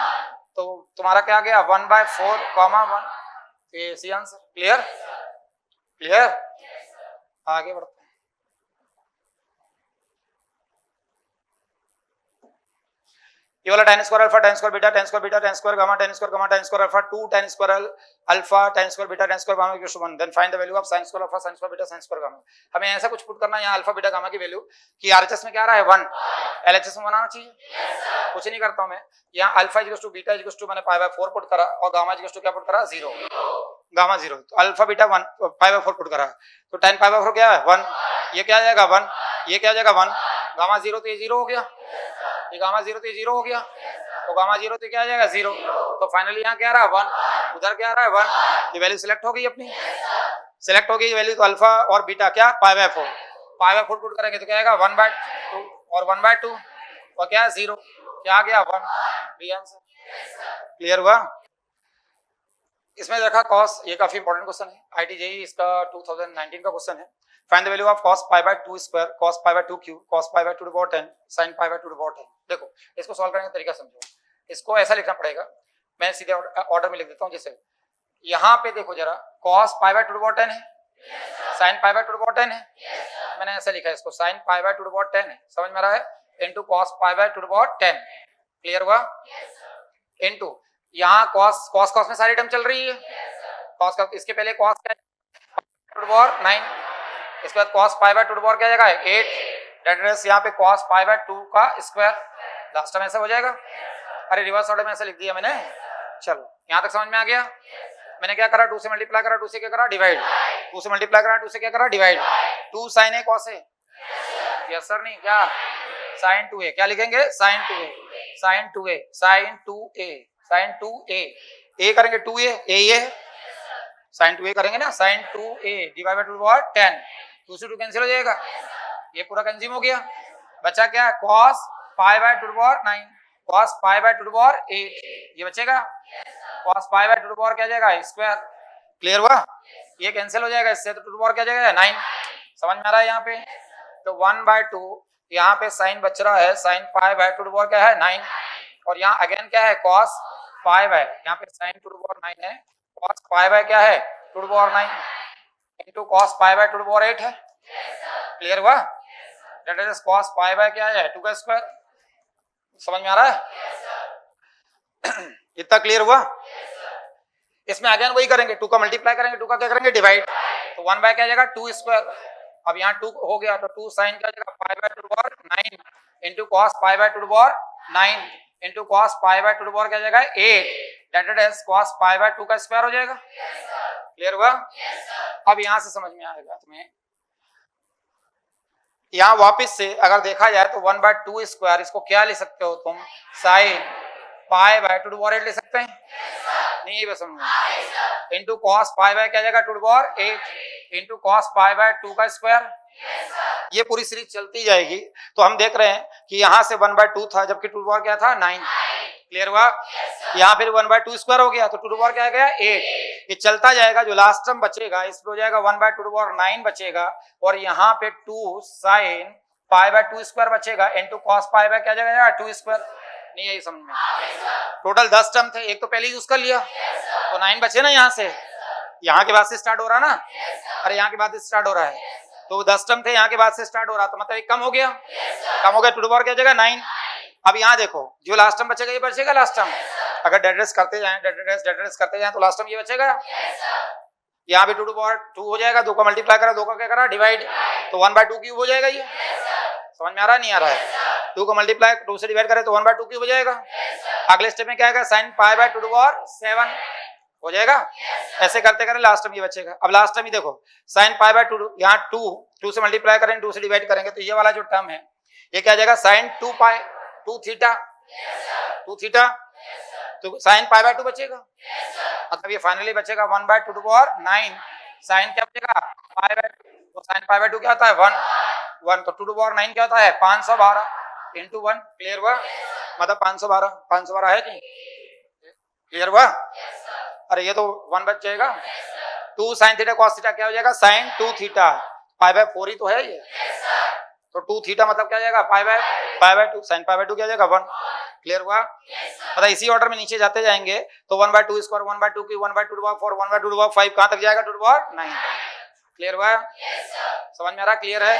तो तुम्हारा क्या आ गया 1/4, 1, ये सी आंसर। क्लियर? क्लियर? आगे बढ़ते हैं। ये वाला tan square alpha, tan square beta, tan square beta, tan square gamma, tan square gamma, tan square alpha 2 tan square alpha, tan square beta, tan square gamma = 1, then find the value of sin square alpha, sin square beta, sin square gamma. हमें ऐसा कुछ put करना है यहाँ alpha beta gamma की value कि RHS में क्या आ रहा है 1, LHS में 1 आना चाहिए, कुछ नहीं करता हूं मैं, यहाँ अल्फा = बीटा = मैंने π/4 पुट करा, और गामा = क्या पुट करा 0, गामा 0, तो अल्फा बीटा 1 π/4 पुट करा, तो tan π/4 क्या है 1, ये क्या आ जाएगा 1, ये क्या आ जाएगा 1, गामा 0 तो ये 0 हो गया, ये गामा 0 तो ये 0 हो गया, तो गामा 0 तो क्या आ जाएगा 0, तो फाइनली यहाँ क्या आ रहा है 1, उधर क्या आ रहा है 1, ये वैल्यू सिलेक्ट हो गई अपनी, सिलेक्ट हो गई वैल्यू, तो अल्फा और बीटा क्या π/4, पाई बाय 4 पुट करेंगे तो क्या आएगा 1/2 और 1/2 और क्या है 0, क्या आ गया 1, बी आंसर। क्लियर हुआ? इसमें देखा कॉस, ये काफी इंपॉर्टेंट क्वेश्चन है, आईटी जेईई इसका 2019 का क्वेश्चन है। Find the value of cos pi by 2 square, cos pi by 2 cube, cos pi by 2 to the power 10, sin pi by 2 to the power 10। देखो इसको सॉल्व करने का तरीका समझो। इसको ऐसा लिखना पड़ेगा, मैं सीधे ऑर्डर में लिख देता हूं। जैसे यहाँ पे देखो जरा, cos pi by 2 to the power 10 है, sin pi by 2 to the power 10 है, मैंने ऐसा लिखा है इसको, sin pi by 2 to the power 10 है, समझ में आ रहा है, into cos pi by 2 to the power 10। Clear हुआ? इनटू यहाँ cos में सारी टर्म चल रही है, cos का इसके पहले cos क्या है 2 टू द पावर 9, इसके बाद cos pi by 2 to the power क्या जाएगा 8, डेट मींस यहाँ पे cos पाई बाय 2 का स्क्वायर, लास्ट टाइम ऐसा हो जाएगा। अरे रिवर्स ऑर्डर में ऐसा लिख दिया मैंने। चलो यहाँ तक समझ में आ गया? मैंने क्या करा, 2 से मल्टीप्लाई करा, 2 से क्या करा डिवाइड, 2 से मल्टीप्लाई करा, 2 से क्या करा divide, 2 sin a cos a, yes sir नहीं क्या, sin 2a, क्या लिखेंगे sin 2a, sin 2a, sin 2a, sin 2a, a करेंगे 2a, a ये sin 2a करेंगे ना, sin 2a divide by 2 power 10, 2 से 2 कैंसिल हो जाएगा, ये पूरा कंज्यूम हो गया, बचा क्या cos pi by 2 to the power 9, cos pi by 2 to the power 8, ये बचेगा cos pi by 2 to the power क्या जाएगा स्क्वायर। क्लियर हुआ? ये कैंसिल हो जाएगा इससे, तो 2 टू द पावर क्या जाएगा 9, समझ में आ रहा है यहाँ पे? तो 1/2 यहाँ पे साइन बच रहा है, sin pi by 2 to the power क्या है 9, और यहाँ अगेन क्या है cos पाई बाय, यहाँ पे sin 2 टू द पावर 9 है, cos पाई बाय क्या है 2 to the power 9 into cos pi by 2 to the power 8 है। क्लियर हुआ? That is cos pi by क्या है 2 का स्क्वायर, समझ में आ रहा है? इतना क्लियर हुआ? इसमें अगेन वही करेंगे, 2 का मल्टीप्लाई करेंगे, 2 का क्या करेंगे डिवाइड, तो 1 बाय क्या जाएगा 2 स्क्वायर, अब यहाँ 2 हो गया तो 2 sin क्या जाएगा pi by 2 to the power 9 into cos pi by 2 to the power 9 into cos pi by 2 to the power क्या जाएगा 8, that is cos pi by 2 का स्क्वायर हो जाएगा। क्लियर हुआ? अब यहाँ से समझ में आएगा तुम्हें, यहाँ वापस से अगर देखा जाए तो 1/2 स्क्वायर, इसको क्या ले सकते हो तुम, sin pi by 2 to the power 8 ले सकते हैं, नहीं बस समझो, इनटू cos पाई बाय क्या जाएगा 2 to the power 8 into cos pi by 2 का स्क्वायर, ये पूरी सीरीज चलती जाएगी। तो हम देख रहे हैं कि यहाँ से 1/2 था, जबकि 2 टू द पावर क्या था 9। क्लियर हुआ? यहाँ फिर 1/2 स्क्वायर हो गया, तो 2 टू द पावर क्या आ गया 8, ये चलता जाएगा, जो लास्ट टर्म बचेगा इसमें हो जाएगा 1/2 टू द पावर 9 बचेगा, और यहाँ पे 2 sin पाई बाय 2 स्क्वायर बचेगा इनटू cos पाई बाय क्या जाएगा 2 स्क्वायर। नहीं यही समझ में? टोटल 10 टर्म थे, एक तो पहले यूज कर लिया तो 9 बचे ना, यहाँ से यहाँ के बाद से स्टार्ट हो रहा ना, अरे यहाँ के बाद से स्टार्ट हो रहा है, तो 10 टर्म थे यहाँ के बाद से स्टार्ट हो रहा, तो मतलब एक कम हो गया, कम हो गया, 2 टू द पावर क्या जाएगा 9। अब यहाँ देखो जो लास्ट टर्म बचेगा ये बचेगा लास्ट टर्म, अगर डेडरेस करते जाएं डेडरेस करते जाएं तो लास्ट टर्म ये बचेगा, यहाँ पे 2 टू पावर 2 हो जाएगा, 2 का मल्टीप्लाई करा, 2 का क्या करा डिवाइड, तो 1/2 क्यूब हो जाएगा, ये समझ में आ रहा नहीं आ रहा है? 2 को मल्टीप्लाई 2 से डिवाइड करें तो 1/2 क्यूब हो जाएगा। अगले स्टेप में क्या आएगा sin pi by 2 to the power 7 हो जाएगा, ऐसे करते करें लास्ट टर्म ये बचेगा। अब लास्ट टर्म ही देखो sin पाई बाय 2, यहाँ 2 से मल्टीप्लाई करेंगे 2 से डिवाइड करेंगे तो ये वाला जो टर्म है ये क्या जाएगा sin 2 पाई 2 थीटा, तो sin पाई बाय 2 बचेगा, मतलब ये फाइनली बचेगा 1/2 टू द पावर 9, sin क्या बचेगा पाई बाय 2, तो sin पाई बाय 2 क्या होता है 1, तो 2 टू पावर 9 क्या होता है 512 इनटू 1। क्लियर हुआ? मतलब 512 है कि? क्लियर हुआ? अरे ये तो 1 बच जाएगा, 2 sin थीटा cos थीटा क्या हो जाएगा sin 2 थीटा, पाई बाय 4 ही तो है ये, तो 2 थीटा मतलब क्या जाएगा pi by 2, sin pi by 2 क्या जाएगा 1। क्लियर हुआ? मतलब इसी ऑर्डर में नीचे जाते जाएंगे तो 1/2 स्क्वायर, 1/2 की 1/2 to the power 4, 1/2 to the power 5 कहां तक जाएगा 2 टू द पावर 9। क्लियर हुआ? समझ में आ रहा? क्लियर है?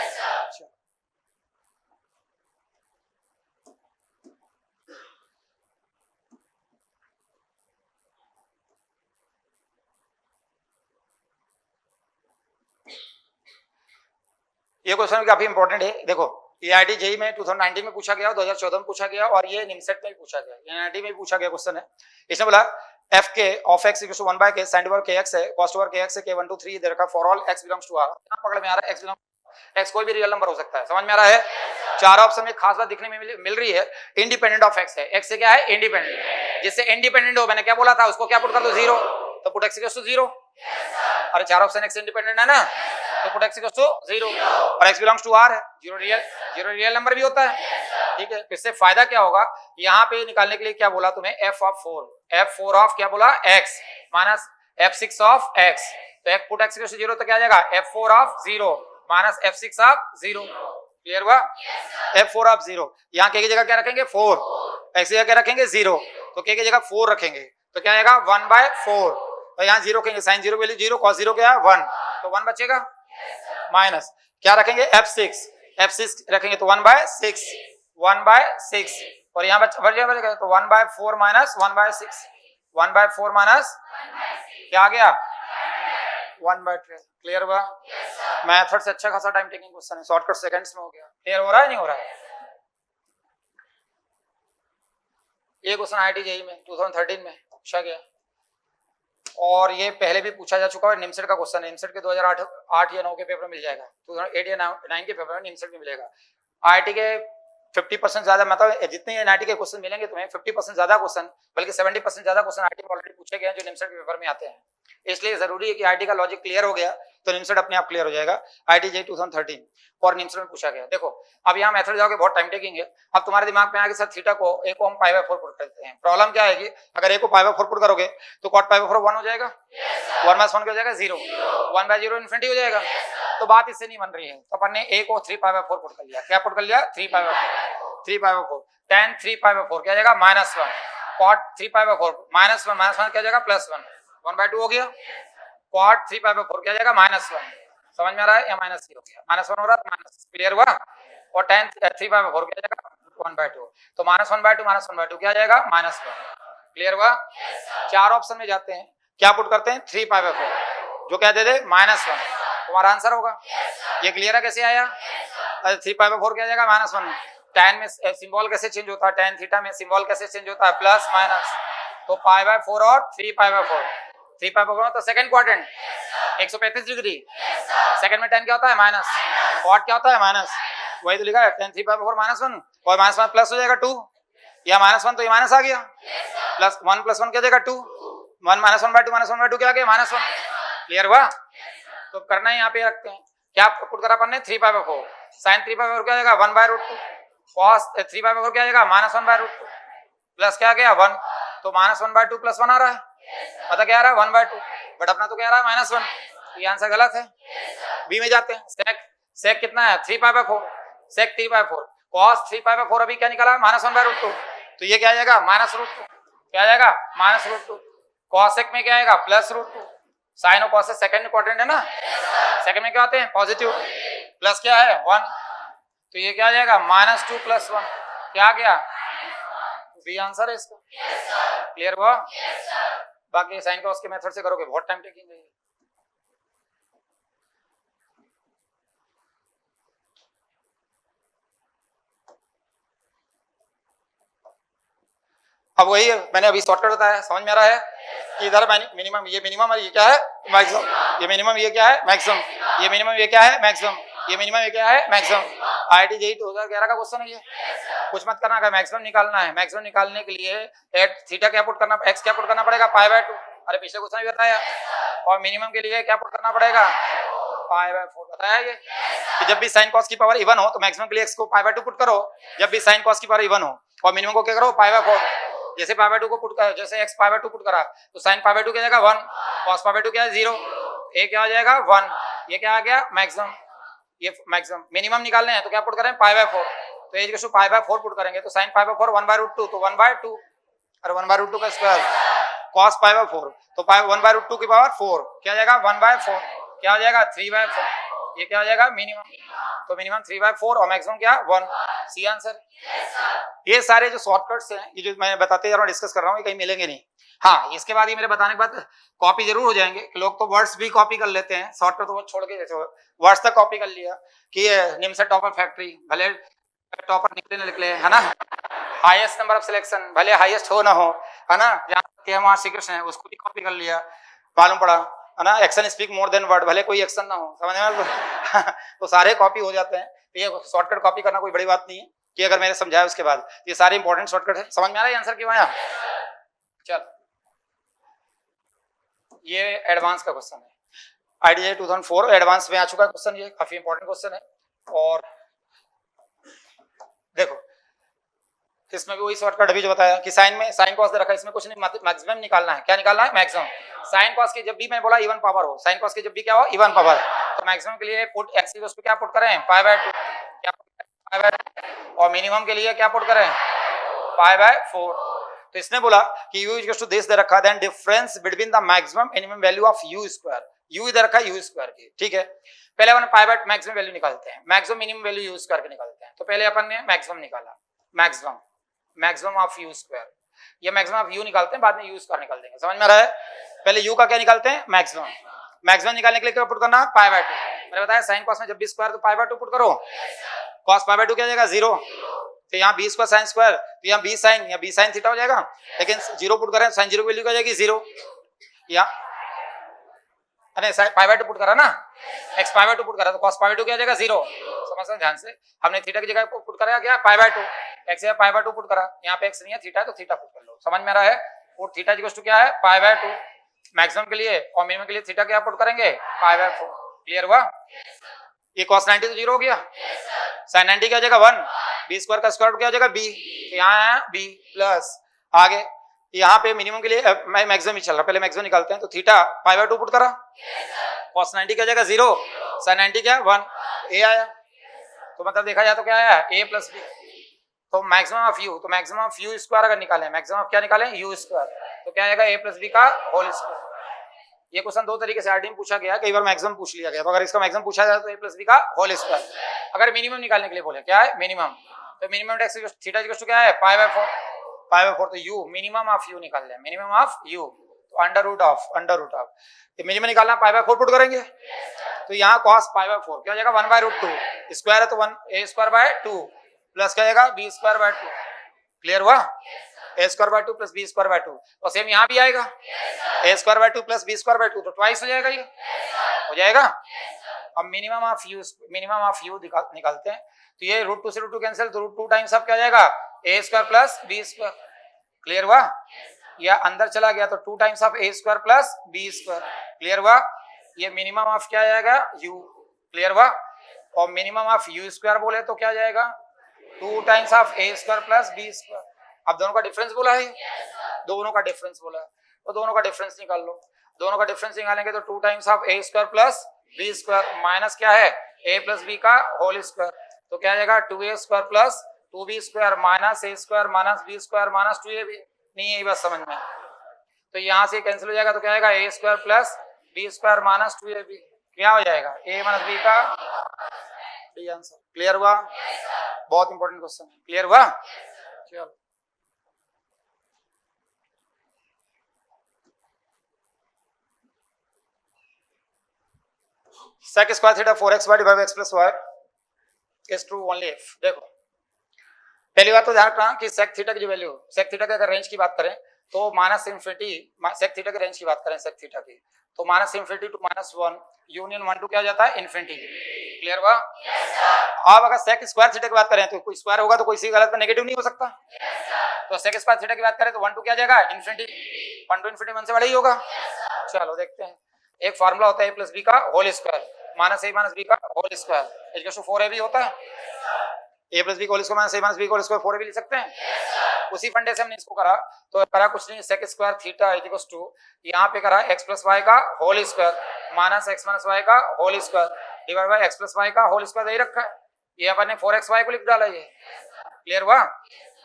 ये क्वेश्चन भी काफी इंपॉर्टेंट है। देखो एआईटी जेईई में 2019 में पूछा गया, 2014 में पूछा गया, और ये निमसेट में भी पूछा गया, एनआईटी में भी पूछा गया क्वेश्चन है। इसने बोला f के of x इक्वल टू 1 बाय k sin ओवर kx है, cos ओवर kx है, k1 2 3 इधर का for all x belongs to r। यहां पकड़ में आ रहा है x बिलोंग्स, x कोई भी रियल नंबर हो सकता है, समझ में आ रहा है? चार ऑप्शन में खास बात दिखने में मिल रही है, इंडिपेंडेंट ऑफ x है, x से क्या है इंडिपेंडेंट, जिससे इंडिपेंडेंट हो, मैंने क्या बोला था उसको क्या पुट कर दो 0, तो पुट x इक्वल टू 0। अरे चार ऑप्शन x इंडिपेंडेंट है ना, तो पुट x इक्वल्स टू 0 और x बिलोंग्स टू r है, जीरो रियल नंबर भी होता है, ठीक है। इससे फायदा क्या होगा, यहाँ पे निकालने के लिए क्या बोला तुम्हें, f ऑफ क्या बोला x minus f6 of x, तो एक पुट x इक्वल्स टू 0 तो क्या आ जाएगा f4 of 0 minus f6 of 0, clear हुआ। f4 ऑफ 0, यहाँ k की जगह क्या रखेंगे 4, x की जगह क्या रखेंगे 0, तो k की जगह 4 रखेंगे तो क्या आएगा 1/4, और यहाँ 0 रखेंगे, साइन 0 वैल्यू 0, cos 0 क्या है 1, तो 1 बचेगा, माइनस क्या रखेंगे f6 रखेंगे तो 1/6 और यहाँ बचेगा तो 1/4 माइनस 1/6, 1/4 माइनस क्या आ गया 1/12, क्लियर हुआ। मेथड से अच्छा खासा टाइम टेकिंग क्वेश्चन है, शॉर्टकट सेकंड्स में हो गया, क्लियर हो रहा है नहीं हो रहा है। ये क्वेश्चन आईआईटी जेईई में 2013 में पूछा गया और ये पहले भी पूछा जा चुका है, निमसेट का क्वेश्चन है, निमसेट के 2008 या 9 के पेपर में मिल जाएगा, 2008 या 9 के पेपर में निमसेट में मिलेगा। आईआईटी के 50% ज्यादा, मतलब जितने एनआईटी के क्वेश्चन मिलेंगे तुम्हें 50% ज्यादा क्वेश्चन, बल्कि 70% ज्यादा क्वेश्चन आईआईटी में ऑलरेडी पूछे गए हैं जो निमसेट के पेपर में आते हैं, इसलिए जरूरी है कि आईआईटी का लॉजिक क्लियर हो गया तो निमसेट अपने आप क्लियर हो जाएगा। आईआईटी जेईई 2013 और निमसेट में पूछा गया। देखो अब यहाँ मेथड जाओगे बहुत टाइम टेकिंग है, अब तुम्हारे दिमाग में आगे सर थीटा को a को हम π/4 पुट करते हैं, प्रॉब्लम क्या आएगी, अगर a को π/4 पुट करोगे तो cot π/4 1 हो जाएगा, 1 + 1 क्या हो जाएगा 0, 1/0 इन्फिनिटी हो जाएगा, तो बात इससे नहीं बन रही है, तो अपन ने a को 3π/4 पुट कर लिया, क्या पुट कर लिया 3π/4, tan 3π/4 क्या जाएगा -1, cot 3π/4 -1 क्या जाएगा +1, 1/2 हो गया, cot 3π/4 क्या जाएगा -1, समझ में आ रहा है, या माइनस हो गया, -1 हो रहा है माइनस, क्लियर हुआ, और tan 3π/4 क्या जाएगा 1/2, तो -1/2 क्या जाएगा -1, क्लियर हुआ। चार ऑप्शन में जाते हैं, क्या पुट करते हैं 3π/4 जो क्या दे दे -1, तुम्हारा आंसर होगा, ये क्लियर है कैसे आया, 3π/4 क्या जाएगा -1, tan में सिंबल कैसे चेंज होता है, tan थीटा में सिंबल कैसे चेंज होता है प्लस माइनस, तो π/4 और 3π/4 तो सेकंड क्वाड्रेंट 135 डिग्री, सेकंड में tan क्या होता है माइनस, cot क्या होता है माइनस, वही तो लिखा है tan 3π/4 -1 और -1 प्लस हो जाएगा 2, या -1 तो ये माइनस आ गया, प्लस 1 + 1 क्या जाएगा 2, 1 -1/2 क्या आ गया -1, क्लियर हुआ। तो करना है यहाँ पे रखते हैं, क्या पुट करा अपन ने 3π/4, sin 3π/4 क्या जाएगा 1/√2, cos 3π/4 क्या जाएगा -1/√2, प्लस क्या आ गया 1, तो -1/2 + 1 आ रहा है, पता क्या आ रहा है 1/2, बट अपना तो क्या आ रहा है -1, ये आंसर गलत है। बी में जाते हैं, sec कितना है 3π/4, sec 3/4, cos 3π/4 अभी क्या निकाला -1/√2, तो ये क्या आ जाएगा -√2, क्या आ जाएगा -√2, cos sec में क्या आएगा +√2, sin और cos सेकंड क्वाड्रेंट है ना, सेकंड में क्या आते हैं पॉजिटिव, प्लस क्या है 1, तो ये क्या आ जाएगा -2 + 1, क्या आ गया बी आंसर है इसका, क्लियर हुआ। बाकी साइन कॉस के मेथड से करोगे बहुत टाइम टेकिंग है। अब वही मैंने अभी शॉर्टकट बताया, समझ में आ रहा है, इधर मिनिमम ये मिनिमम, ये क्या है मैक्सिमम, ये मिनिमम ये क्या है मैक्सिमम, ये मिनिमम ये क्या है मैक्सिमम, ये मिनिमम ये क्या है मैक्सिमम। आईआईटी जेईई 2011 का क्वेश्चन है ये, कुछ मत करना, मैक्सिमम निकालना है, मैक्सिमम निकालने के लिए थीटा क्या पुट करना, एक्स क्या पुट करना पड़ेगा π/2, अरे पिछले क्वेश्चन में बताया, और मिनिमम के लिए क्या पुट करना पड़ेगा π/4 बताया ये, कि जब भी साइन कॉस की पावर इवन हो तो मैक्सिमम के लिए एक्स को π/2 पुट करो, जब भी साइन कॉस की पावर इवन हो, और मिनिमम को क्या करो π/4, जैसे π/2 को पुट कर, जैसे x π/2 पुट करा तो sin π/2 क्या जाएगा 1, cos π/2 क्या है 0, a क्या हो जाएगा 1, ये क्या आ गया मैक्सिमम, ये मैक्सिमम। मिनिमम निकालने हैं तो क्या पुट करें π/4, तो a इक्वल टू π/4 पुट करेंगे तो sin π/4 1/√2, तो 1/2, और 1/√2 का स्क्वायर cos π/4, तो 1/√2 की पावर 4 क्या जाएगा 1/4, क्या हो जाएगा 3/4, ये क्या हो जाएगा मिनिमम, तो मिनिमम 3/4 और मैक्सिमम क्या 1, सी आंसर। ये सारे जो शॉर्टकट्स हैं, ये जो मैं बताते जा रहा हूँ डिस्कस कर रहा हूँ, ये कहीं मिलेंगे नहीं। हाँ, इसके बाद ये मेरे बताने के बाद कॉपी जरूर हो जाएंगे, लोग तो वर्ड्स भी कॉपी कर लेते हैं, शॉर्टकट तो छोड़ के, जैसे वर्ड्स तक कॉपी कर लिया कि निमसेट टॉपर फैक्ट्री, भले टॉपर निकले ना निकले, है ना, हाईएस्ट नंबर ऑफ सिलेक्शन भले हाईएस्ट हो ना हो, है ना, जहाँ वहाँ श्री कृष्ण है उसको भी कॉपी कर लिया, मालूम पड़ा, है ना, action speak more than word, भले कोई एक्शन ना हो, समझ में तो सारे कॉपी हो जाते हैं। तो ये शॉर्टकट कॉपी करना कोई बड़ी बात नहीं है, कि अगर मैंने समझाया उसके बाद, ये सारे इंपॉर्टेंट शॉर्टकट है। समझ में आ रहा है आंसर क्यों आया। चल, ये एडवांस का क्वेश्चन है, IDJ 2004 एडवांस में आ चुका है क्वेश्चन, ये काफी इंपॉर्टेंट क्वेश्चन है। और देखो इसमें भी वही शॉर्टकट अभी जो बताया कि साइन में साइन कॉस दे रखा है, इसमें कुछ नहीं, मैक्सिमम निकालना है। क्या निकालना है? मैक्सिमम। साइन कॉस की जब भी मैं बोला इवन पावर हो, साइन कॉस की जब भी क्या हो? Even power. तो मैक्सिमम के लिए पुट x इक्वल्स टू क्या पुट करें? π/2, क्या π/2, और मिनिमम के लिए क्या पुट करें? π/4। तो इसने बोला कि u इक्वल्स टू दिस दे रखा, then difference between the maximum minimum value of u square, u इधर रखा u स्क्वायर की, ठीक है। पहले अपन π/2 मैक्सिमम वैल्यू निकालते हैं, maximum minimum value u square के निकालते हैं। तो पहले अपन ने मैक्सिमम निकाला, मैक्सिमम ऑफ u स्क्वायर, ये मैक्सिमम ऑफ u निकालते हैं, बाद में u स्क्वायर निकाल देंगे, समझ में आ रहा है? पहले u का क्या निकालते हैं? मैक्सिमम निकालने के लिए क्या पुट करना है? π/2। मैंने बताया साइन कॉस में जब भी स्क्वायर तो π/2 पुट करो, cos π/2 क्या हो जाएगा? 0। तो यहाँ b स्क्वायर साइन स्क्वायर, तो यहाँ b साइन थीटा हो जाएगा, लेकिन 0 पुट करें साइन 0 की वैल्यू क्या हो जाएगी? 0। यहाँ अरे π/2 पुट करा ना, x π/2 पुट करा तो cos π/2 क्या हो जाएगा? 0। समझ ध्यान से, हमने थीटा की जगह पुट करा क्या? π/2, x या π/2 पुट करा, यहाँ पे x नहीं है थीटा है तो थीटा पुट कर लो, समझ में आ रहा है? पुट थीटा इक्वल टू क्या है? π/2 मैक्सिमम के लिए, और मिनिमम के लिए थीटा क्या पुट करेंगे? π/4। क्लियर हुआ? ये cos 90 तो 0 हो गया, sin 90 क्या हो जाएगा? 1, b स्क्वायर का स्क्वायर क्या हो जाएगा? b, यहाँ है b प्लस आगे यहाँ पे मिनिमम के लिए मैं मैक्सिमम ही चल रहा, पहले मैक्सिमम निकालते हैं। तो थीटा π/2 पुट करा, cos 90 क्या हो जाएगा? 0, sin 90 क्या? 1, a आया। तो मतलब देखा जाए तो क्या आया? a plus b। तो मैक्सिमम ऑफ u, तो मैक्सिमम ऑफ u स्क्वायर अगर निकालें, मैक्सिमम ऑफ क्या निकालें? u स्क्वायर, तो क्या आएगा? a प्लस b का होल स्क्वायर। ये क्वेश्चन दो तरीके से आरडी में पूछा गया, कई बार मैक्सिमम पूछ लिया गया, तो अगर इसका मैक्सिमम पूछा जाए तो a प्लस b का होल स्क्वायर। अगर मिनिमम निकालने के लिए बोले क्या है? मिनिमम, तो मिनिमम थीटा इक्वल टू क्या है? π/4। तो u मिनिमम ऑफ u निकाल लें, मिनिमम ऑफ u, तो अंडर रूट ऑफ ये मिनिमम निकालना, π/4 पुट करेंगे। तो यहाँ cos π/4 क्या हो जाएगा? 1/√2, स्क्वायर है तो 1a²/2 प्लस क्या जाएगा? b²/2। क्लियर हुआ? a²/2 प्लस b²/2, और सेम यहाँ भी आएगा a²/2 प्लस b²/2, तो ट्वाइस हो जाएगा, ये हो जाएगा। अब मिनिमम ऑफ u निकालते हैं, तो ये √2 से √2 कैंसिल, तो √2 टाइम्स अब क्या जाएगा? a² plus b²। क्लियर हुआ? या अंदर चला गया तो 2 times of a² plus b²। Clear हुआ? ये मिनिमम ऑफ क्या जाएगा? u। क्लियर हुआ? और मिनिमम ऑफ u² बोले तो क्या जाएगा? 2 times of a² plus b²। अब दोनों का डिफरेंस बोला है, दोनों का डिफरेंस बोला है, तो दोनों का डिफरेंस निकाल लो। दोनों का डिफरेंस निकालेंगे तो 2 times of a² plus b² minus क्या है? a प्लस b का होल स्क्वायर, तो क्या जाएगा? 2a² plus 2b² minus a² minus b² minus 2ab। नहीं है बस समझ में, तो यहाँ से कैंसिल हो जाएगा, तो क्या आएगा? a² plus b² minus 2ab, क्या हो जाएगा? a माइनस b का डी आंसर। क्लियर हुआ? बहुत इंपॉर्टेंट क्वेश्चन है। क्लियर हुआ? चलो sec square theta 4xy divide by x plus y is true only if. देखो पहली बात तो ध्यान रखना कि sec थीटा की जो वैल्यू, sec थीटा की अगर रेंज की बात करें तो -∞, sec थीटा की रेंज की बात करें sec थीटा की, तो -∞ टू -1 यूनियन 1 टू क्या हो जाता है? इन्फिनिटी। क्लियर हुआ? अब अगर sec स्क्वायर थीटा की बात करें तो कोई स्क्वायर होगा तो कोई सी गलत में नेगेटिव नहीं हो सकता, तो sec स्क्वायर थीटा की बात करें तो 1 टू क्या जाएगा? इन्फिनिटी। 1 टू इन्फिनिटी 1 से बड़ा ही होगा। चलो देखते हैं, एक फार्मूला होता है a प्लस b का whole square minus a minus b का whole square equal to 4ab होता है। a प्लस b का whole square minus a minus b का होल स्क्वायर 4ab लिख सकते हैं। उसी फंडे से हमने इसको करा, तो करा कुछ नहीं, sec square theta equal to यहाँ पे करा x प्लस y का whole square minus x minus y का whole square divide by x plus y का होल स्क्वायर यही रखा है, ये अपन ने 4xy को लिख डाला ये। क्लियर हुआ?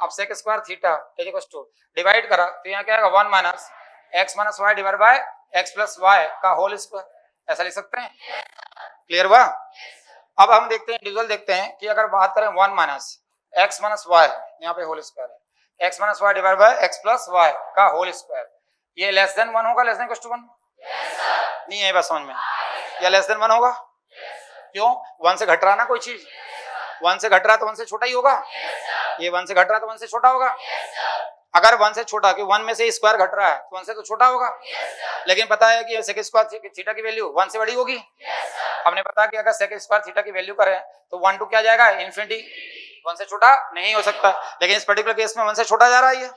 अब sec square theta equal to divide करा तो यहाँ क्या आएगा? 1 minus x minus y divide by x plus y का होल स्क्वायर, ऐसा लिख सकते हैं। क्लियर हुआ? अब हम देखते हैं, इंडिविजुअल देखते हैं कि अगर बात करें 1 माइनस x माइनस y, यहाँ पे होल स्क्वायर है, x minus y divide by x plus y का होल स्क्वायर, ये लेस देन 1 होगा, लेस देन इक्वल टू 1 नहीं है बस समझ में, या लेस देन 1 होगा। क्यों? 1 से घट रहा ना कोई चीज, 1 से घट रहा तो 1 से छोटा ही होगा, ये 1 से घट रहा तो 1 से छोटा होगा। अगर 1 से छोटा, कि 1 में से स्क्वायर घट रहा है तो 1 से तो छोटा होगा, लेकिन पता है कि sec स्क्वायर थीटा की वैल्यू 1 से बड़ी होगी। हमने पता कि अगर sec स्क्वायर थीटा की वैल्यू करें तो 1 टू क्या जाएगा? इन्फिनिटी। 1 से छोटा नहीं हो सकता, लेकिन इस पर्टिकुलर केस में 1 से छोटा जा रहा है, ये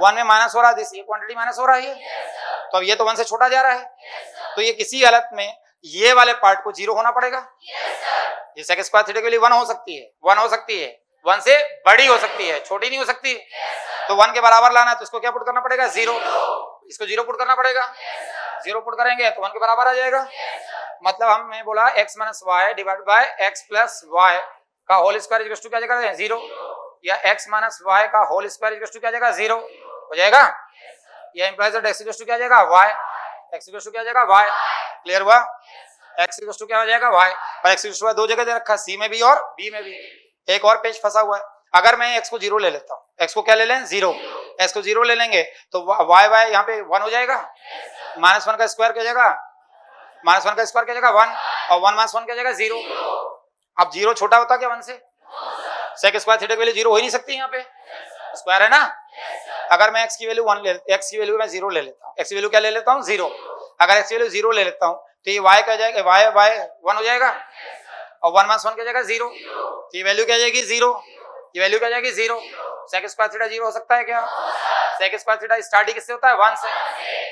1 में माइनस हो रहा है, ये क्वांटिटी माइनस हो रहा है, तो अब ये तो 1 से छोटा जा रहा है, तो ये किसी हालत में ये वाले पार्ट को 0 होना पड़ेगा। ये sec स्क्वायर थीटा की वैल्यू 1 हो सकती है, 1 हो सकती है, 1 से बड़ी हो सकती है, छोटी नहीं हो सकती। तो 1 के बराबर लाना है तो इसको क्या पुट करना पड़ेगा 0, इसको 0 पुट करना पड़ेगा। 0 पुट करेंगे तो 1 के बराबर आ जाएगा। मतलब हमने बोला x minus Y divide by x plus y का होल स्क्वायर इक्वल टू क्या जाएगा 0, या x माइनस वाई का होल स्क्वायर इक्वल टू क्या जाएगा 0 हो जाएगा। ये implies that x equal to क्या जाएगा y, x इक्वल टू क्या जाएगा y। क्लियर हुआ? x इक्वल टू क्या हो जाएगा y, पर x इक्वल टू दो जगह दे रखा है, c में भी और b में भी। एक और पेज फंसा हुआ है। अगर मैं x को 0 ले लेता हूँ, x को क्या ले लें 0, x को 0 ले लेंगे तो y यहाँ पे 1 हो जाएगा। -1 का स्क्वायर क्या जाएगा, -1 का स्क्वायर क्या जाएगा 1, और 1 -1 क्या जाएगा 0। अब 0 छोटा होता क्या 1 से? sec स्क्वायर थीटा की वैल्यू 0 हो ही नहीं सकती, यहाँ पे स्क्वायर है ना। अगर मैं x की वैल्यू 1 ले, x की वैल्यू मैं 0 ले लेता हूँ, x की वैल्यू क्या ले लेता हूँ 0। अगर x की वैल्यू 0 ले लेता हूँ तो ये y क्या जाएगा, y 1 हो जाएगा, और 1 -1 क्या जाएगा 0। ये वैल्यू क्या जाएगी 0, ये वैल्यू क्या जाएगी 0। sec स्क्वायर थीटा 0 हो सकता है क्या? sec स्क्वायर थीटा स्टार्टिंग किससे होता है 1 से।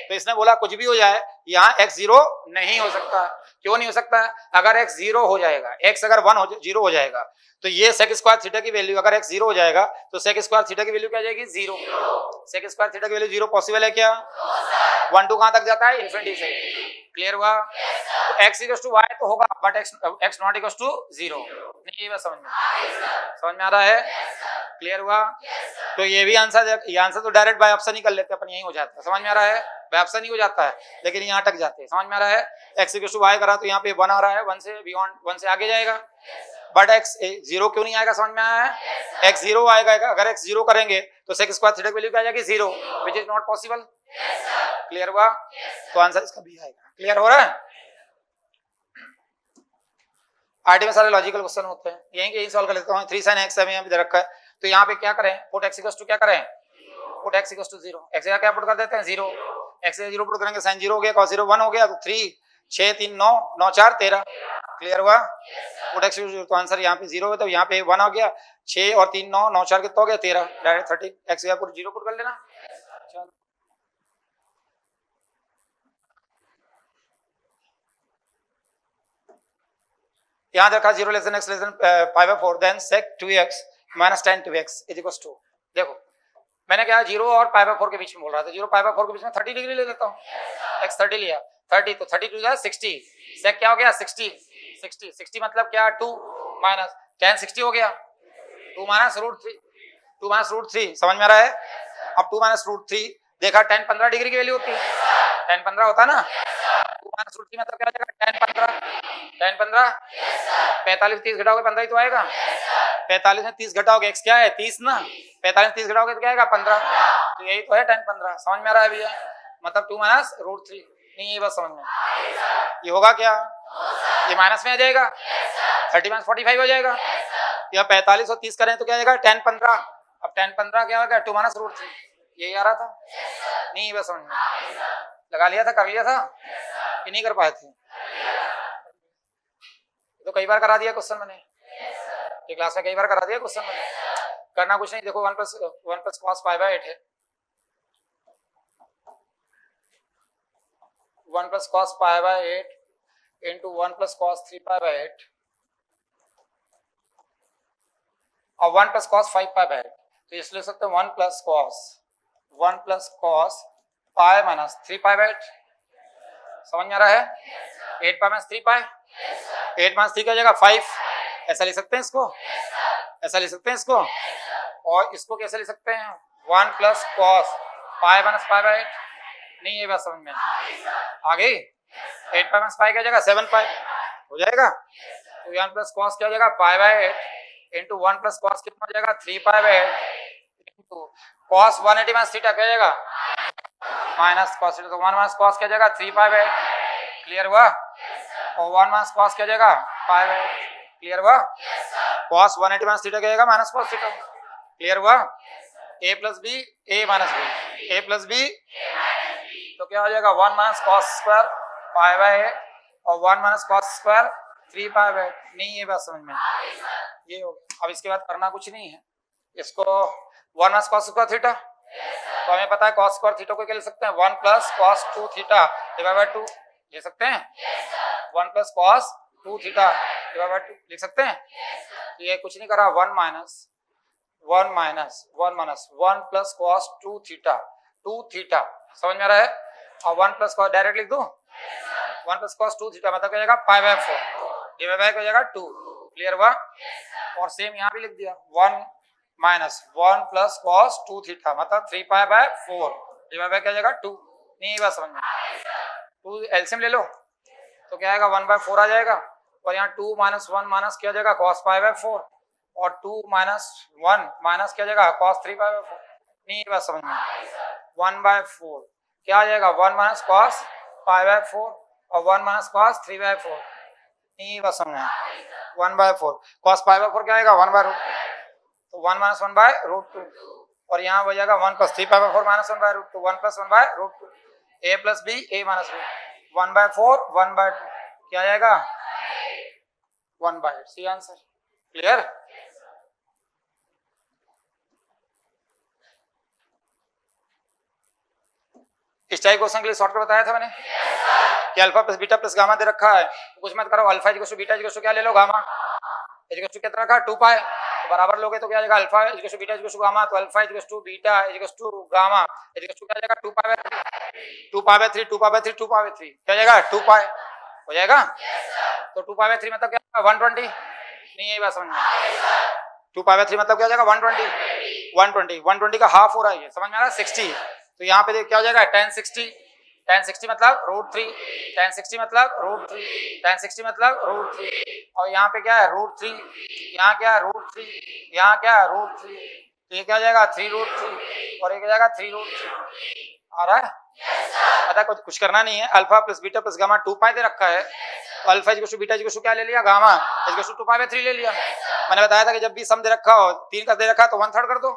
तो इसने बोला कुछ भी हो जाए यहाँ x 0 नहीं हो सकता। क्यों नहीं हो सकता? अगर x 0 हो जाएगा, x अगर 0 हो जाएगा तो ये sec स्क्वायर थीटा की वैल्यू अगर x 0 हो जाएगा तो sec स्क्वायर थीटा की वैल्यू क्या जाएगी 0। sec स्क्वायर थीटा की वैल्यू 0 पॉसिबल है क्या? 1 to कहां तक जाता है? इन्फिनिटी से। क्लियर हुआ? तो x इक्वल टू y तो होगा, but x not equal to 0 नहीं। ये बात समझ में आ रहा है? क्लियर हुआ? तो ये भी आंसर, ये आंसर तो डायरेक्ट बाय ऑप्शन ही कर लेते हैं अपन, यही हो जाता है। समझ में आ रहा है? बाय ऑप्शन ही हो जाता है, लेकिन यहाँ अटक जाते हैं। समझ में आ रहा है? x इक्वल टू y करा तो यहाँ पे 1 आ रहा है, 1 से बियॉन्ड 1 से आगे जाएगा, बट x 0 क्यों नहीं आएगा? समझ में आया है? x 0 आएगा। अगर x 0 करेंगे तो sec स्क्वायर थीटा की वैल्यू क्या आ जाएगी 0, which is not possible. Clear हुआ? तो आंसर इसका बी आएगा। क्लियर हो रहा है? आरटी में सारे लॉजिकल क्वेश्चन होते हैं, यही सॉल्व कर लेता हूँ। 3 sin x हमें यहाँ पे दे रखा है, तो यहाँ पे क्या करें, पुट x इक्वल टू क्या करें, put x equal to 0, x का क्या पुट कर देते हैं 0, x से 0 पुट करेंगे sin 0 हो गया, cos 0 1 हो गया, तो 3 6 3 9 9 4 13। क्लियर हुआ? पुट x इक्वल टू, तो आंसर यहाँ पे 0 है, तो यहाँ पे 1 हो गया, 6 और 3 9 9 4 कितना हो गया 13, डायरेक्ट 30। x का पुट 0 पुट कर लेना। चलो यहाँ देखा 0 less than x less than 5/4, then sec 2x minus tan 2x is equal to, देखो मैंने क्या 0 और 5/4 के बीच में बोल रहा था, 0 5/4 के बीच में 30 डिग्री ले लेता हूँ। x 30 लिया, 30 तो 30 टू जा 60, sec क्या हो गया 60 मतलब क्या 2 माइनस tan 60 हो गया, 2 माइनस रूट 3 समझ में आ रहा है? अब 2 माइनस रूट 3 देखा, tan 15 डिग्री की वैल्यू होती है, tan 15 होता है ना, 2 माइनस रूट 3 मतलब क्या हो जाएगा tan 15 45 30 घटाओगे 15 ही तो आएगा, 45 में 30 घटाओगे x क्या है 30 ना, 45 में 30 घटाओगे तो क्या आएगा 15, तो यही तो है tan 15। समझ में आ रहा है भैया? मतलब 2 माइनस रूट 3 नहीं, ये बात समझ में ये होगा क्या, ये माइनस में आ जाएगा, 30 माइनस 45 हो जाएगा, या 45 और 30 करें तो क्या आएगा tan 15। अब tan 15 क्या होगा 2 माइनस रूट 3, यही आ रहा था नहीं, ये बात समझ में लगा लिया था, कर लिया था कि नहीं कर पाए थे? तो कई बार करा दिया क्वेश्चन मैंने, ये क्लास में कई बार करा दिया क्वेश्चन मैंने, करना कुछ नहीं। देखो 1 प्लस cos π/8 है, 1 plus cos π/8 into 1 plus cos 3π/8 और 1 प्लस cos 5π/8, तो इसलिए लिख सकते हैं 1 प्लस cos π माइनस 3π/8। समझ में आ रहा है? 8 π माइनस 3π, 8 माइनस 3 क्या जाएगा 5, ऐसा लिख सकते हैं इसको, ऐसा लिख सकते हैं इसको, और इसको कैसे लिख सकते हैं 1 प्लस cos π माइनस π/8 नहीं, ये बात समझ में आ गई। 8 π माइनस π क्या जाएगा 7π हो जाएगा, तो 1 प्लस cos क्या हो जाएगा π/8 इंटू 1 प्लस cos कितना हो जाएगा 3π/8 इंटू cos 180 माइनस थीटा क्या जाएगा माइनस cos थीटा, तो 1 माइनस cos क्या जाएगा 3π/8। क्लियर हुआ? और 1 माइनस cos क्या जाएगा π/8। क्लियर हुआ? cos 180 माइनस थीटा क्या जाएगा माइनस cos थीटा। क्लियर हुआ? a plus B a minus b, a plus b तो क्या हो जाएगा 1 माइनस cos स्क्वायर π/8 और 1 माइनस cos स्क्वायर 3π/8 नहीं, ये बात समझ में ये हो। अब इसके बाद करना कुछ नहीं है, इसको 1 माइनस cos स्क्वायर थीटा, तो हमें पता है cos स्क्वायर थीटा को क्या लिख सकते हैं 1 plus cos 2 theta divide by 2 ले सकते हैं, 1 plus cos 2 theta divide by 2 लिख सकते हैं। तो ये कुछ नहीं करा 1 माइनस 1 प्लस कॉस 2 थीटा समझ में आ रहा है। और 1 प्लस कॉस डायरेक्ट लिख दूं 1 प्लस कॉस 2 थीटा मतलब क्या हो जाएगा पाई बाय 4 डिवाइड बाय हो जाएगा 2। क्लियर हुआ। और सेम यहाँ भी लिख दिया 1 माइनस 1 प्लस कॉस 2 थीटा मतलब 3 पाई बाय 4 डिवाइड बाय क्या हो जाएगा 2। नहीं बात समझ में 2 एलसीएम ले लो तो क्या आएगा 1 बाय 4 आ जाएगा। और यहाँ 2 माइनस 1 माइनस क्या हो जाएगा कॉस पाई बाय 4 और 2 माइनस 1 माइनस क्या हो जाएगा कॉस 3 पाई बाय 4। नहीं बात समझ में 1 बाय 4 क्या आ जाएगा 1 माइनस कॉस पाई बाय 4 और 1 माइनस कॉस 3 बाय 4। नहीं बस समझ 1 बाय 4 कॉस पाई बाय 4 क्या आएगा 1 बाय रूट तो 1 माइनस 1 बाय रूट 2 और यहाँ हो जाएगा 1 plus 3 pi by 4 minus 1 by root 2 1 plus 1 by root 2 a plus b a minus b 1 by 4 1 by 2 क्या आ जाएगा 1 बाय 8। C answer. क्लियर। इस टाइप क्वेश्चन के लिए शॉर्टकट बताया था मैंने कि alpha plus beta plus gamma दे रखा है तो कुछ मत करो alpha equal to beta equal to क्या ले लो गामा इक्वल टू कितना रखा 2 पाई तो बराबर लोगे तो क्या आ जाएगा alpha equal to beta equal to gamma तो alpha equal to beta equal to gamma equal to क्या आ जाएगा 2 pi by 3 2 pi by 3 2 pi by 3 2 pi by 3 क्या आ जाएगा 2 पाई हो जाएगा। तो 2 पाई बाय 3 मतलब क्या 120 नहीं यही बात समझ में 2 पाई बाय 3 मतलब क्या हो जाएगा 120 का हाफ हो रहा है ये समझ में आ रहा है 60 तो यहाँ पे क्या हो जाएगा 1060 मतलब √3 1060 मतलब √3 1060 मतलब √3 और यहाँ पे क्या है √3 यहाँ क्या है √3 यहाँ क्या है √3 तो ये क्या हो जाएगा 3√3 और ये क्या जाएगा 3√3 आ रहा है। पता कुछ करना नहीं है alpha plus beta plus gamma 2 pi दे रखा है तो alpha equal to beta equal to क्या ले लिया gamma equal to 2 pi by 3 ले लिया। मैंने बताया था कि जब भी सम दे रखा हो 3 का दे रखा तो 1/3 कर दो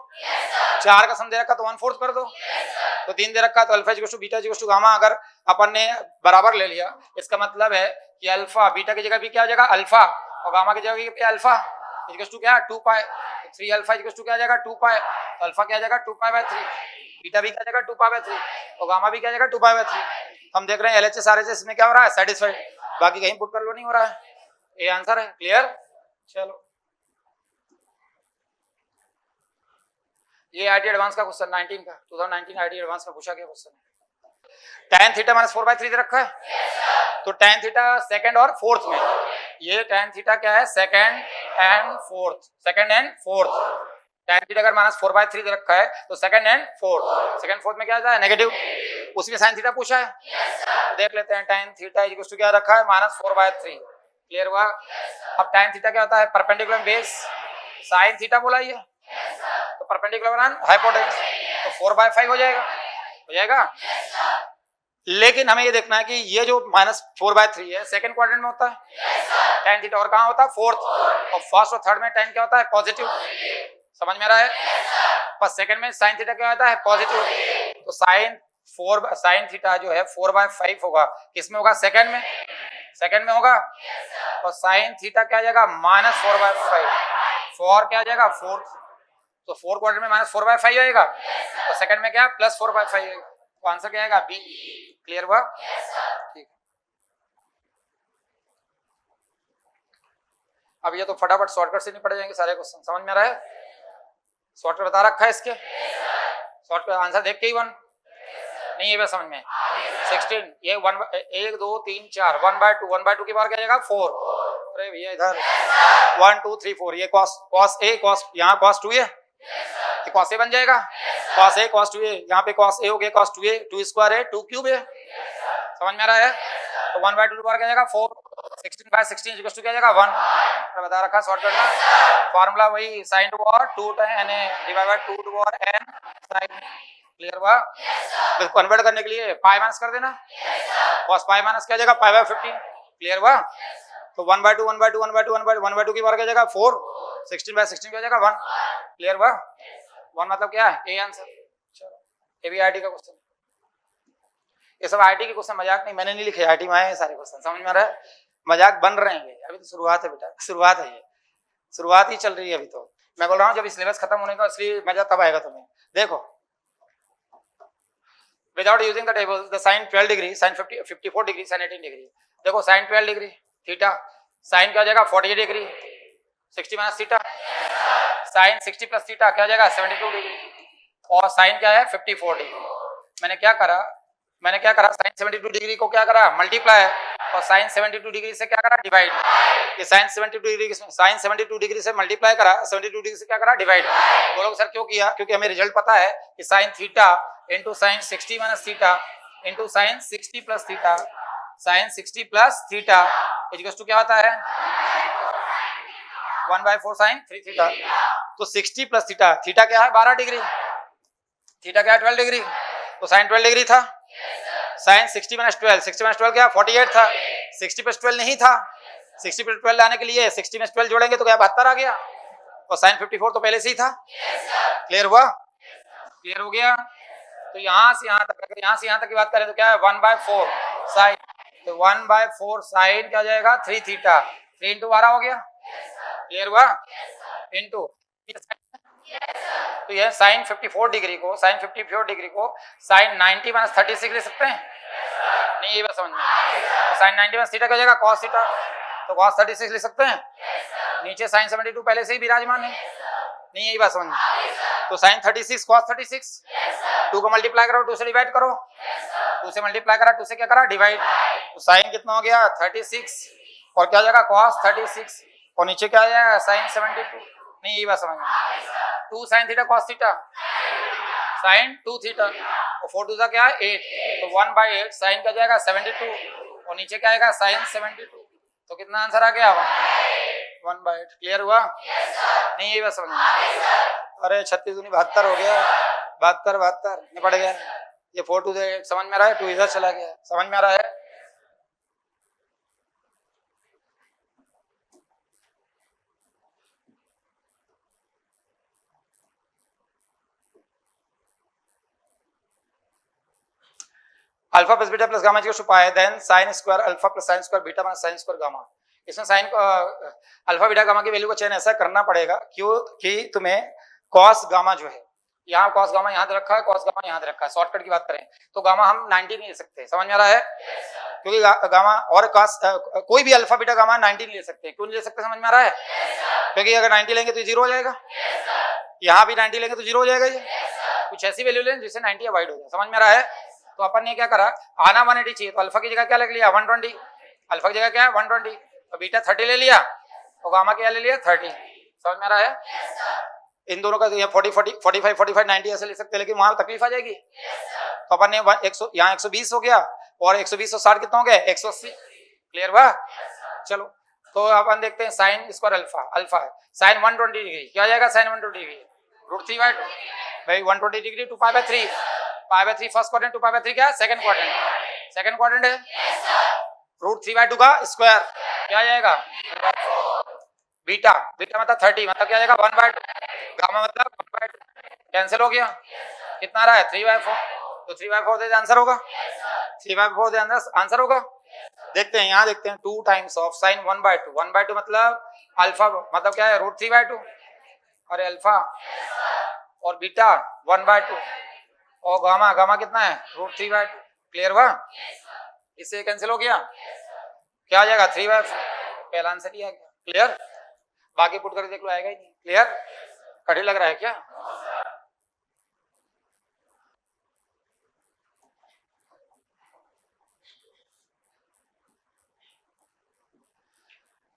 4 का सम दे रखा तो 1/4 कर दो तो 3 दे रखा तो alpha equal to beta equal to gamma अगर अपन ने बराबर ले लिया इसका मतलब है कि अल्फा बीटा की जगह भी क्या हो जाएगा अल्फा और गामा की जगह पे अल्फा इक्वल टू क्या 2 पाई 3 अल्फा इक्वल टू क्या आ जाएगा 2 पाई तो अल्फा क्या आ जाएगा 2 पाई बाय 3 बीटा भी क्या आ जाएगा 2 पाई बाय 3 और गामा भी क्या आ जाएगा 2 पाई बाय 3। हम देख रहे हैं एलएचएस आरएचएस में क्या हो रहा है सेटिस्फाइड बाकी कहीं पुट कर लो नहीं हो रहा है। ये आंसर है। क्लियर। चलो ये आईटी एडवांस का क्वेश्चन 19 का 2019 आईटी एडवांस का पूछा गया क्वेश्चन है। tan थीटा माइनस 4/3 दे रखा है तो tan थीटा सेकंड और फोर्थ में ये tan थीटा क्या है second and fourth tan theta अगर माइनस 4/3 दे रखा है तो सेकंड एंड फोर्थ में क्या आता है नेगेटिव उसमें sin थीटा पूछा है देख लेते हैं tan थीटा इक्वल टू क्या रखा है माइनस 4/3। क्लियर हुआ। अब tan थीटा क्या होता है परपेंडिकुलर बेस sin थीटा बोला ये तो परपेंडिकुलर ऑन हाइपोटेन्यूज तो 4/5 हो जाएगा लेकिन हमें ये देखना है कि ये जो माइनस 4/3 है सेकंड क्वाड्रेंट में होता है tan थीटा और कहाँ होता है फोर्थ और फर्स्ट और थर्ड में tan क्या होता है पॉजिटिव समझ में आ रहा है पर सेकंड में sin थीटा क्या होता है पॉजिटिव तो sin थीटा जो है 4/5 होगा किसमें होगा सेकंड में होगा और sin थीटा क्या आ जाएगा माइनस 4/5 4 क्या आ जाएगा फोर्थ तो 4 क्वाड्रेंट में माइनस 4/5 आएगा तो सेकंड में क्या प्लस 4/5 आएगा तो आंसर क्या आएगा बी। क्लियर हुआ। ठीक अब ये तो फटाफट शॉर्टकट से निपट जाएंगे सारे क्वेश्चन समझ में आ रहा है। शॉर्टकट बता रखा है इसके शॉर्टकट आंसर देख के ही 1 नहीं है समझ में 16 ये 1 2 3 4 1/2 की बार क्या जाएगा 4 अरे भैया इधर 1 2 3 4 ये cos a cos यहाँ cos 2a ये cos a बन जाएगा cos a cos 2a यहाँ पे cos a हो गया cos 2a 2 स्क्वायर है 2 क्यूब है समझ में आ रहा है। तो 1/2 की बार क्या जाएगा 4 16/16 इक्वल टू क्या जाएगा 1 बता रखा शॉर्टकट में फार्मूला वही sin to power 2 tan a divide by 2 to power n sin। Clear हुआ। कन्वर्ट करने के लिए पाई माइनस कर देना cos पाई माइनस क्या जाएगा पाई बाय 15। क्लियर हुआ। तो 1/2 की बार क्या जाएगा 4 16/16 क्या जाएगा 1। क्लियर हुआ। 1 मतलब क्या है ए आंसर। चलो ये भी आईटी का क्वेश्चन ये सब आईटी के क्वेश्चन मजाक नहीं मैंने नहीं लिखे आईटी में आए हैं सारे क्वेश्चन समझ में आ रहा है मजाक बन रहे हैं अभी तो शुरुआत है बेटा शुरुआत है ये शुरुआत ही चल रही है अभी तो मैं बोल रहा हूँ जब सिलेबस खत्म होने का इसलिए मजा तब आएगा तुम्हें। देखो without using the table the sin 12 degree sin 54 degree sin 18 degree देखो साइन 12 डिग्री थीटा, साइन क्या हो जाएगा 48 degree, 60 minus theta, sine 60 plus theta क्या हो जाएगा 72 डिग्री, और साइन क्या है 54 डिग्री। मैंने क्या करा साइन 72 डिग्री को क्या करा मल्टीप्लाई, और साइन 72 डिग्री से क्या करा डिवाइड। ये साइन 72 डिग्री से मल्टीप्लाई करा, 72 डिग्री से क्या करा डिवाइड। बोलोगे सर क्यों किया? क्योंकि हमें रिजल्ट पता है कि sine theta into sine 60 minus theta into sine 60 plus theta, sine 60 plus theta equals to क्या होता है 1/4 साइन 3 थीटा। तो 60 प्लस थीटा, थीटा क्या है 12 डिग्री, थीटा क्या है 12 डिग्री, तो साइन 12 डिग्री था। साइन 60 माइनस 12 क्या 48 था, 60 प्लस 12 नहीं था, 60 प्लस 12 लाने के लिए 60 में 12 जोड़ेंगे तो क्या 72 आ गया, और साइन 54 तो पहले से ही था। क्लियर हुआ? क्लियर हो गया? तो यहाँ से यहाँ तक की बात करें तो क्या है 1/4 साइन, तो 1/4 साइन क्या हो जाएगा 3 थीटा, 3 इंटू 12 हो गया। क्लियर हुआ? इंटू तो यह साइन 54 डिग्री को साइन 90 माइनस 36 लिख सकते हैं? नहीं, ये बात समझ में। तो साइन 90 माइनस थीटा क्या हो जाएगा कॉस थीटा, तो कॉस 36 लिख सकते हैं। नीचे साइन 72 पहले से ही विराजमान है, नहीं यही बात समझ में। तो साइन 36 कॉस 36, 2 को मल्टीप्लाई करो 2 से डिवाइड करो, 2 से मल्टीप्लाई करा 2 से क्या करा डिवाइड, तो साइन कितना हो गया 36 और क्या हो जाएगा कॉस 36, और नीचे क्या आ जाएगा साइन 72। नहीं यही बात समझ में। 2 sine theta cos theta sine 2 theta, और 4 2 क्या है 8, तो 1/8 साइन का जाएगा 72, और नीचे क्या आएगा साइन 72, तो कितना आंसर आ गया 1/8। क्लियर हुआ? नहीं यही बात समझ में। अरे 36 दूनी 72 हो गया, 72 निपट गया। ये 4 2 8 समझ में आ रहा है, 2 इधर चला गया, समझ में आ रहा है। Alpha plus beta plus gamma equal to pi, then sine square alpha plus sine square beta minus sine square gamma. इसमें साइन अल्फा बीटा गामा की वैल्यू का चयन ऐसा करना पड़ेगा क्योंकि तुम्हें कॉस गामा जो है यहाँ कॉस गामा यहाँ रखा है, कॉस गामा यहाँ रखा है। शॉर्टकट की बात करें तो गामा हम 90 नहीं ले सकते, समझ में आ रहा है? क्योंकि गामा और कॉस कोई भी अल्फा बीटा गामा 90 नहीं ले सकते। क्यों नहीं ले सकते समझ में आ रहा है? क्योंकि अगर 90 लेंगे तो 0 हो जाएगा, यहाँ भी 90 लेंगे तो 0 हो जाएगा। ये कुछ ऐसी वैल्यू लें जिससे 90 अवॉइड हो जाए, समझ में आ रहा है? तो अपन ने क्या करा आना 180 चाहिए, तो अल्फा की जगह क्या लग लिया 120, अल्फा की जगह क्या है 120, तो बीटा 30 ले लिया, तो गामा क्या ले लिया 30। समझ में आ रहा है? इन दोनों का 40 45 45 90 ऐसे ले सकते हैं, लेकिन वहां तकलीफ आ जाएगी। तो अपन ने यहाँ 120 हो गया, और 120 और 60 कितना हो गया 180। क्लियर हुआ? चलो तो अपन देखते हैं साइन स्क्वायर अल्फा है साइन 120 डिग्री, क्या आ जाएगा साइन 120 डिग्री √3/2 भाई 120 डिग्री 2 π/3, π/3 फर्स्ट क्वाड्रेंट, 2 π/3 क्या सेकंड क्वाड्रेंट है। √3/2 का स्क्वायर क्या आ जाएगा बीटा मतलब 30, मतलब क्या आ जाएगा 1/2, गामा मतलब 1/2, कैंसिल हो गया, कितना आ रहा है 3/4, तो 3/4 दे आंसर होगा, 3/4 दे आंसर होगा। देखते हैं यहाँ, देखते हैं 2 टाइम्स ऑफ साइन 1/2, 1/2 मतलब अल्फा मतलब क्या है √3/2, और अल्फा और बीटा 1/2, और गामा कितना है √3/2। क्लियर हुआ? इससे कैंसिल हो गया, क्या आ जाएगा 3/4, पहला आंसर ही आ गया। क्लियर? बाकी पुट करके देख लो, आएगा ही नहीं। क्लियर? कठिन लग रहा है क्या?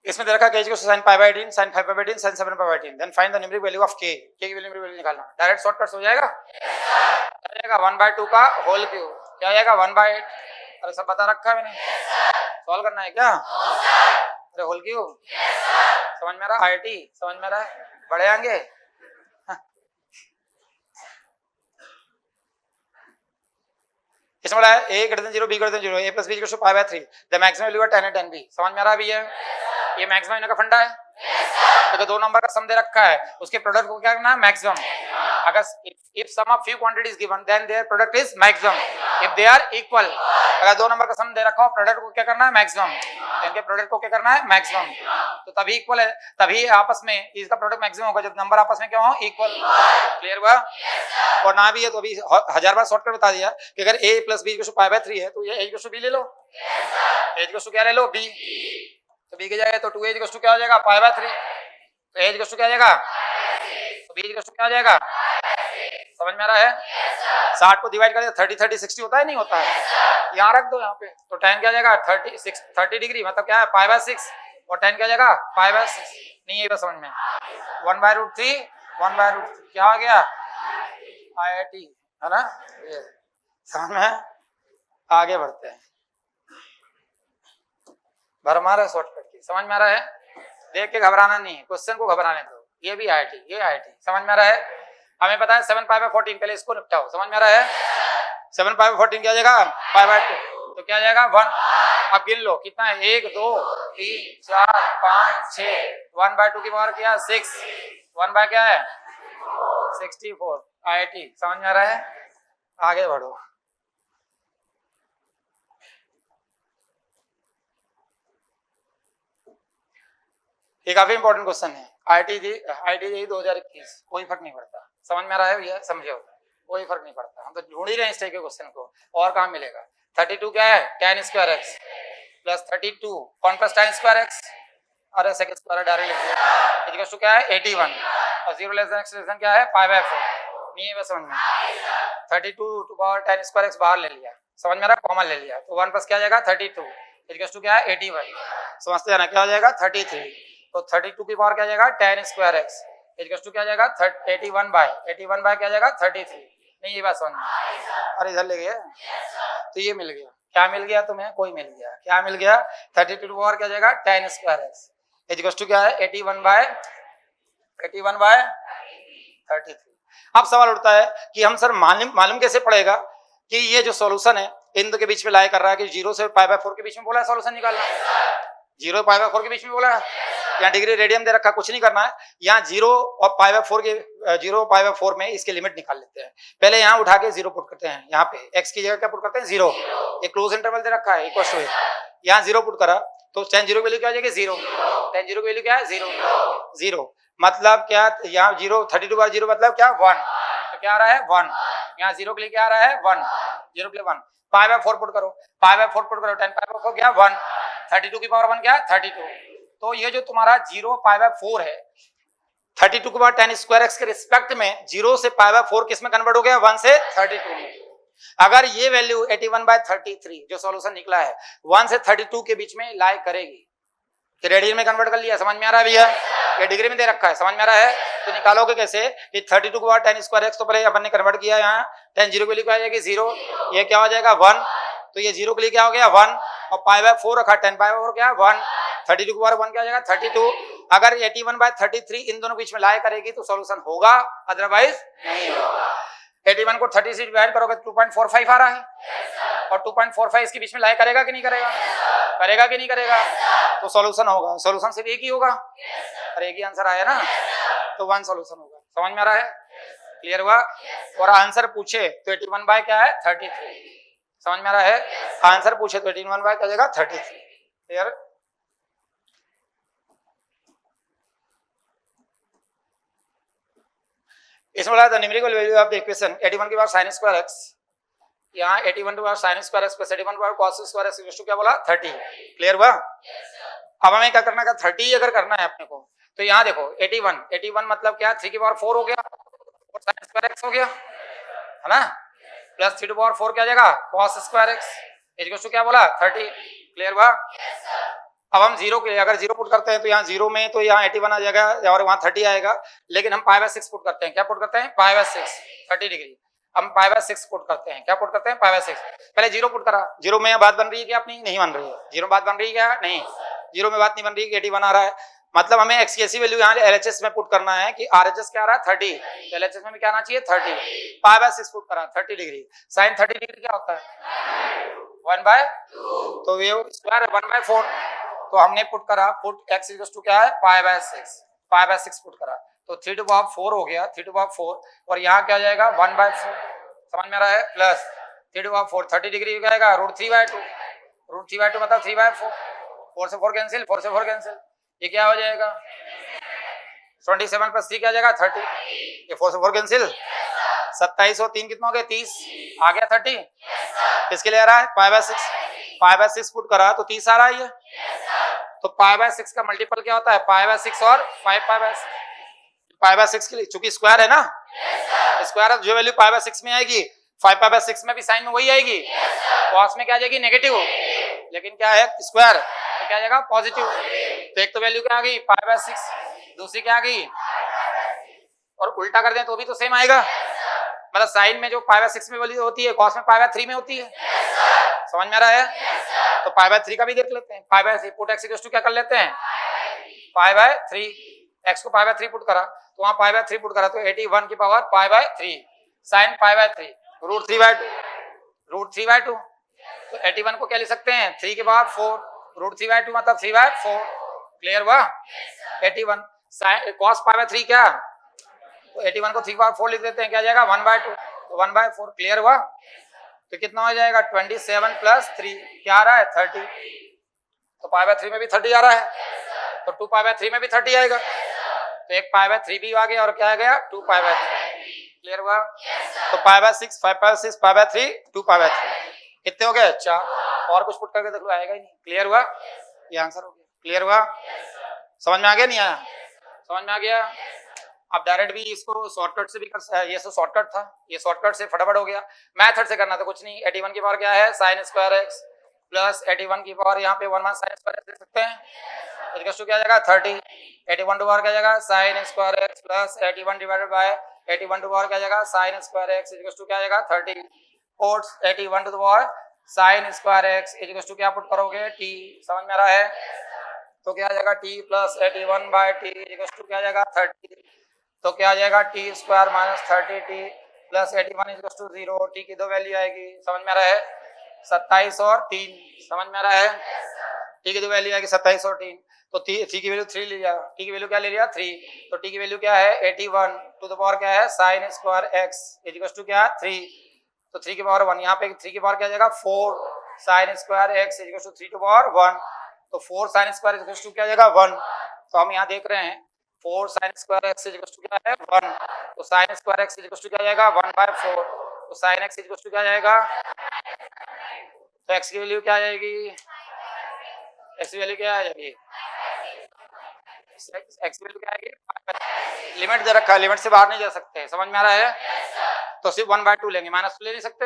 इसमें दे रखा k equal to sin π/18 sin 5/18 sin 7/18, then find the numeric value of k की वैल्यू निकालना। डायरेक्ट शॉर्टकट हो जाएगा, आ जाएगा 1/2 का होल क्यूब, क्या आ जाएगा 1/8। अरे सब बता रखा है मैंने, सॉल्व करना है क्या? अरे होल क्यूब समझ में आ रहा, IT समझ में आ रहा है, बड़े आएंगे। इसमें बोला है a greater than 0 b greater than 0 a plus b equals to π/3 the maximum value 10 है 10b। समझ में आ रहा है? भी है ये मैक्सिमम इनका फंडा है, तो 2 नंबर का सम दे रखा है, उसके प्रोडक्ट को क्या करना है मैक्सिमम। अगर if sum of few quantities given then their product is maximum if they are equal। अगर 2 नंबर का सम दे रखा हो, प्रोडक्ट को क्या करना है मैक्सिमम, इनके प्रोडक्ट को क्या करना है मैक्सिमम, तो तभी इक्वल है, तभी आपस में इसका प्रोडक्ट मैक्सिमम होगा जब नंबर आपस में क्या हो इक्वल। क्लियर हुआ? और ना भी है तो अभी 1000 बार शॉर्टकट बता दिया कि अगर a + b = π/3 है तो ये a = b ले लो। एज इक्वल टू क्या ले लो बी, तो बी की जगह तो 2 एज इक्वल टू क्या हो जाएगा पाई बाय 3, तो एज इक्वल टू क्या आ जाएगा, तो बी इक्वल टू क्या आ जाएगा, समझ में आ रहा है। 60 को डिवाइड करें 30 30 60 होता है नहीं होता है, यहाँ रख दो यहाँ पे, तो tan क्या आ जाएगा 30 डिग्री मतलब क्या है पाई बाय 6, और tan क्या आ जाएगा पाई बाय 6, नहीं है समझ में, 1/√3 1/√3 क्या आ गया IIT है ना, ये समझ में। आगे बढ़ते हैं, भरमा रहा है शॉर्टकट की, समझ में आ रहा है, देख के घबराना नहीं है, क्वेश्चन को घबराने दो, ये भी IIT ये IIT, समझ में आ रहा है। हमें पता है 7 पाई बाय 14, पहले इसको निपटाओ, समझ में आ रहा है। 7 पाई बाय 14 क्या आ जाएगा पाई बाय 2, तो क्या आ जाएगा 1, अब गिन लो कितना है 1 2 3 4 5 6, 1/2 की पावर क्या 6, 1 बाय क्या है 64, IIT समझ में आ रहा है। आगे बढ़ो, ये काफी इंपॉर्टेंट क्वेश्चन है, IIT 2021, कोई फर्क नहीं पड़ता, समझ में आ रहा है भैया, समझो कोई फर्क नहीं पड़ता, हम तो ढूंढ ही रहे हैं इस टाइप के क्वेश्चन को, और कहाँ मिलेगा। 32 क्या है tan स्क्वायर x प्लस 32 कौन प्लस tan स्क्वायर x, अरे सेकंड स्क्वायर डायरेक्ट लिख दिया, इक्वल टू क्या है 81, और 0 less than x less then क्या है पाई बाय 4, नहीं है बस समझ में। 32 to power tan square x बाहर ले लिया, समझ में आ रहा है, कॉमन ले लिया, तो 1 प्लस क्या आ जाएगा 32, इक्वल टू क्या है 81, समझते हैं ना, क्या हो जाएगा 33, तो 32 की पावर क्या आ जाएगा tan square x, equal to क्या आ जाएगा 81 बाय क्या आ जाएगा 33, नहीं ये बात समझ में, अरे इधर ले गया, तो ये मिल गया, क्या मिल गया तुम्हें, कोई मिल गया, क्या मिल गया 32 की पावर क्या आ जाएगा tan square x, equal to क्या है 81 बाय 33। अब सवाल उठता है कि हम सर मालूम कैसे पड़ेगा कि ये जो सॉल्यूशन है इन दो के बीच में लाई कर रहा है, कि 0 से पाई बाय 4 के बीच में बोला है सॉल्यूशन निकालना, 0 पाई बाय 4 के बीच में बोला है, यहाँ डिग्री रेडियन दे रखा, कुछ नहीं करना है, यहाँ 0 और पाई बाय 4 के 0 पाई बाय 4 में इसके लिमिट निकाल लेते हैं। पहले यहाँ उठा के 0 पुट करते हैं, यहाँ पे x की जगह क्या पुट करते हैं 0, एक क्लोज इंटरवल दे रखा है इक्वल टू, यहाँ 0 पुट करा तो tan 0 की वैल्यू क्या आ जाएगी 0, tan 0 की वैल्यू क्या है 0 मतलब क्या, यहाँ 0 32 बार 0 मतलब क्या 1, तो क्या आ रहा है 1, यहाँ 0 के लिए क्या आ रहा है 1, 0 के लिए 1, पाई बाय 4 पुट करो, पाई बाय 4 पुट करो, 10 पाई बाय 4 क्या 1, 32 की पावर 1 क्या 32, तो ये जो तुम्हारा 0 पाई बाय 4 है 32 के बाद tan स्क्वायर x के रिस्पेक्ट में 0 से पाई बाय 4 किस में कन्वर्ट हो गया 1 से 32 में। अगर ये वैल्यू 81 बाय 33 जो सॉल्यूशन निकला है 1 से 32 के बीच में लाई करेगी, कि रेडियन में कन्वर्ट कर लिया, समझ में आ रहा है भैया, ये डिग्री में दे रखा है, समझ में आ रहा है, तो निकालोगे कैसे कि 32 के बाद tan स्क्वायर x तो पहले अपन ने कन्वर्ट किया, यहाँ tan 0 के लिए क्या आ जाएगी 0, ये क्या हो जाएगा 1, तो ये 0 के लिए क्या हो गया 1, और पाई बाय 4 रखा, 10 पाई बाय 4 क्या 1, 32 के बाद 1 क्या आ जाएगा 32, अगर 81 बाय 33 इन दोनों बीच में लाई करेगी तो सॉल्यूशन होगा, अदरवाइज नहीं होगा। 81 को 30 से डिवाइड करोगे 2.45 आ रहा है, और 2.45 इसके बीच में लाई करेगा कि नहीं करेगा, करेगा कि नहीं करेगा, तो सॉल्यूशन होगा, सॉल्यूशन सिर्फ एक ही होगा, और एक ही आंसर आया ना, तो 1 सॉल्यूशन होगा, समझ में आ रहा है, क्लियर हुआ। और आंसर पूछे तो 81 बाय क्या है 33, समझ में आ रहा है, आंसर पूछे तो 81 बाय क्या जाएगा 33, क्लियर। इसमें बोला the numerical value of the equation 81 की पावर sin स्क्वायर x, यहाँ 81 की power sin square x plus 81 की power cos square x equal to क्या बोला 30, क्लियर हुआ। अब हमें क्या करना है 30 अगर करना है अपने को, तो यहाँ देखो 81 मतलब क्या 3 की पावर 4 हो गया और sin स्क्वायर x हो गया, है ना, प्लस 3 की पावर 4 क्या आ जाएगा cos square x equal to क्या बोला 30, क्लियर हुआ। अब हम 0 के लिए अगर 0 पुट करते हैं तो यहाँ 0 में तो यहाँ 81 आ जाएगा और वहाँ 30 आएगा, लेकिन हम पाई बाय 6 पुट करते हैं, क्या पुट करते हैं पाई बाय 6 30 डिग्री, हम पाई बाय 6 पुट करते हैं, क्या पुट करते हैं पाई बाय 6, पहले 0 पुट करा, 0 में बात बन रही है क्या अपनी, नहीं बन रही है, 0 में बात बन रही है क्या नहीं, 0 में बात नहीं बन रही है, 81 आ रहा है, मतलब हमें x की ऐसी वैल्यू यहाँ LHS में पुट करना है कि RHS क्या आ रहा है 30, तो LHS में भी क्या आना चाहिए 30, पाई बाय 6 पुट करा 30 डिग्री, साइन 30 डिग्री क्या होता है 1/2, तो ये स्क्वायर 1/4, तो हमने पुट करा पुट x इक्वल टू क्या है पाई बाय 6 पुट करा, तो 3 टू पावर 4 हो गया 3 टू पावर 4, और यहाँ क्या जाएगा 1/4, समझ में आ रहा है, प्लस 3 टू पावर 4 30 डिग्री क्या आएगा √3/2 मतलब 3/4, 4 से 4 कैंसिल, 4 से 4 कैंसिल, ये क्या हो जाएगा 27 प्लस 3 क्या आ जाएगा 30, ये 4 से 4 कैंसिल, 27 और 3 कितना हो गया 30, आ गया 30, किसके लिए आ रहा है pi bye 6, pi by 6 put करा तो 30 आ रहा है ये। तो पाई बाय 6 का मल्टीपल क्या होता है? पाई बाय 6 और 5 पाई बाय 6। पाई बाय 6 के लिए चूंकि स्क्वायर है ना, स्क्वायर है, जो वैल्यू पाई बाय 6 में आएगी 5 पाई बाय 6 में भी साइन में वही आएगी। कॉस में क्या आ जाएगी? नेगेटिव, लेकिन क्या है? स्क्वायर, तो क्या आ जाएगा? पॉजिटिव। तो एक तो वैल्यू क्या आ गई? पाई बाय 6, दूसरी क्या आ गई? और उल्टा कर दें तो भी तो सेम आएगा। मतलब साइन में जो पाई बाय 6 में वैल्यू होती है, कॉस में पाई बाय 3 में होती है। समझ में आ रहा है? तो पाई बाय 3 का भी देख लेते हैं। Pi by 3 put x equal to क्या कर लेते हैं? Pi by 3। x को पाई बाय 3 पुट करा तो वहां पाई बाय 3 पुट करा तो 81 की power pi by 3 sine pi by 3 root 3 by 2 root 3 by 2। तो 81 को क्या लिख सकते हैं? 3 की पावर 4 रूट 3 बाय 2 मतलब 3 बाय 4। क्लियर हुआ? 81 साइन कॉस पाई बाय 3 क्या? तो 81 को 3 की पावर 4 लिख देते हैं, क्या आ जाएगा? 1 बाय 2, तो 1 बाय 4। क्लियर हुआ? तो कितना हो जाएगा? 27 प्लस 3 क्या आ रहा है? 30। तो पाई बाय 3 में भी 30 आ रहा है, तो 2 पाई बाय 3 में भी 30 आएगा। तो एक पाई बाय 3 भी आ गया और क्या आ गया? 2 पाई बाय 3। क्लियर हुआ? तो pi bye 6, 5 pi by 6, pi by 3, 2 pi by 3 कितने हो गए? 4। और कुछ पुट करके देख लो, आएगा ही नहीं। क्लियर हुआ? ये आंसर हो गया। क्लियर हुआ? समझ में आ गया? नहीं आया? समझ में आ गया? आप डायरेक्ट भी इसको शॉर्टकट से भी कर, ये तो शॉर्टकट था, ये शॉर्टकट से फटाफट हो गया। मेथड से करना तो कुछ नहीं। 81 की पावर क्या है? साइन स्क्वायर एक्स प्लस 81 की पावर यहाँ पे 1 साइन स्क्वायर एक्स दे सकते हैं, इक्वल टू क्या आ जाएगा? 30। 81 टू पावर क्या आ जाएगा? Sine square x plus 81 divided by 81 to power क्या आ जाएगा? Sine square x equal to क्या आ जाएगा? 30। Put 81 to the power sine square x equal to क्या पुट करोगे? t। समझ में आ रहा है? तो क्या आ जाएगा? t plus 81 by t equal to क्या आ जाएगा? 30। तो क्या आ जाएगा? T square minus 30t plus 81 equal to 0। T की दो वैल्यू आएगी। समझ में आ रहा है? 27 और 3। समझ में आ रहा है? टी की दो वैल्यू आएगी 27 और 3। तो टी की वैल्यू 3 ले लिया, टी की वैल्यू क्या ले लिया? 3। तो टी की वैल्यू क्या है? 81 टू द पावर क्या है? Sine square x equal to क्या? 3। तो 3 की पावर 1, यहाँ पे 3 की पावर क्या आ जाएगा? 4 sine square x equal to 3 to power 1। तो 4 साइन स्क्वायर इक्वल टू क्या आ जाएगा? 1। तो हम यहाँ देख रहे हैं 4 sine square x equal to क्या है? 1। तो sine square x equal to क्या आ जाएगा? 1 बाय 4। तो साइन एक्स इक्वल टू क्या आ जाएगा? तो एक्स की वैल्यू क्या आ जाएगी? एक्स की वैल्यू क्या आ जाएगी? एक्स की वैल्यू क्या आएगी? लिमिट दे रखा है, लिमिट से बाहर नहीं जा सकते। समझ में आ रहा है? तो सिर्फ 1 बाय 2 लेंगे, माइनस ले नहीं सकते।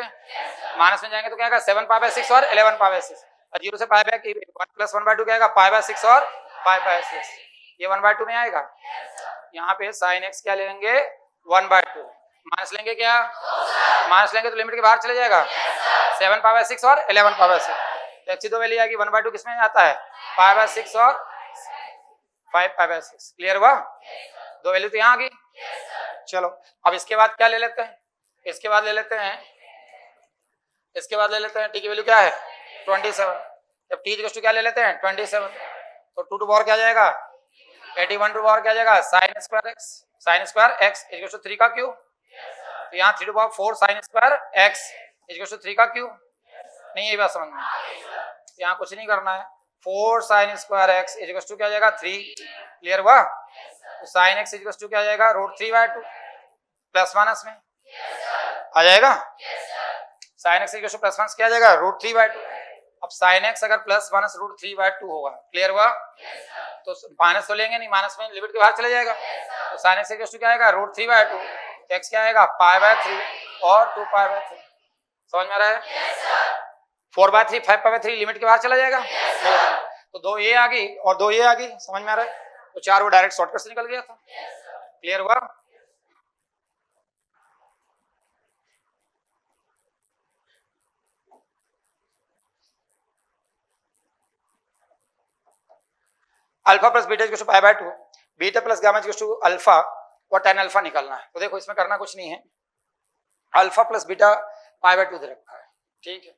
माइनस में जाएंगे तो क्या आएगा? 7 पाई बाय 6 और 11 पाई बाय 6। और 0 से पाई बाय 1 प्लस 1 बाय 2 क्या आएगा? पाई बाय 6 और 5 बाय 6। ये 1 बाय 2 में आएगा। यहाँ पे साइन एक्स क्या लेंगे? 1 बाय 2। माइनस लेंगे क्या? माइनस लेंगे तो लिमिट के बाहर चले जाएगा। 7 पाई बाय 6 और 11 पाई बाय 6। तो एक्स की दो वैल्यू आएगी। 1 बाय 2 किसमें आता है? पाई बाय 6 और 5 पाई बाय 6। क्लियर हुआ? दो वैल्यू तो यहाँ आ गई। चलो अब इसके बाद क्या ले लेते हैं? इसके बाद ले लेते हैं टी की वैल्यू क्या है? 27। जब टी इक्वल टू क्या ले लेते हैं? 27। तो 2 टू पावर क्या आ जाएगा? 81 टू पावर क्या आ जाएगा? Sine square x equal to 3 का क्यूब। तो यहाँ 3 to power 4 sine square x equal to 3 का क्यूब। नहीं, ये बात समझ में? यहाँ कुछ नहीं करना है। 4 sine square x equal to क्या आ जाएगा? 3। क्लियर हुआ? तो साइन एक्स इक्वल टू क्या आ जाएगा? रूट 3 बाय 2 प्लस माइनस में आ जाएगा। Sine x equal to plus minus क्या आ जाएगा? Root 3 by 2। अब साइन एक्स अगर प्लस माइनस रूट 3 बाय 2 होगा। क्लियर हुआ? तो माइनस तो लेंगे नहीं, माइनस में लिमिट के बाहर चले जाएगा। तो साइन एक्स इक्वल टू क्या आएगा? Root 3 by 2। तो एक्स क्या आएगा? पाई बाय 3 और 2 पाई बाय 3। समझ में आ रहा है? 4 बाय 3 5 पाई बाय 3 लिमिट के बाहर चला जाएगा। तो 2 ये आ गई और 2 ये आ गई। समझ में आ रहा है? तो 4 वो डायरेक्ट शॉर्टकट से निकल गया था। क्लियर हुआ? Alpha plus beta equal to pi by 2, beta plus gamma equal to alpha और tan अल्फा निकालना है। तो देखो इसमें करना कुछ नहीं है। Alpha plus beta pi by 2 दे रखा है। ठीक है,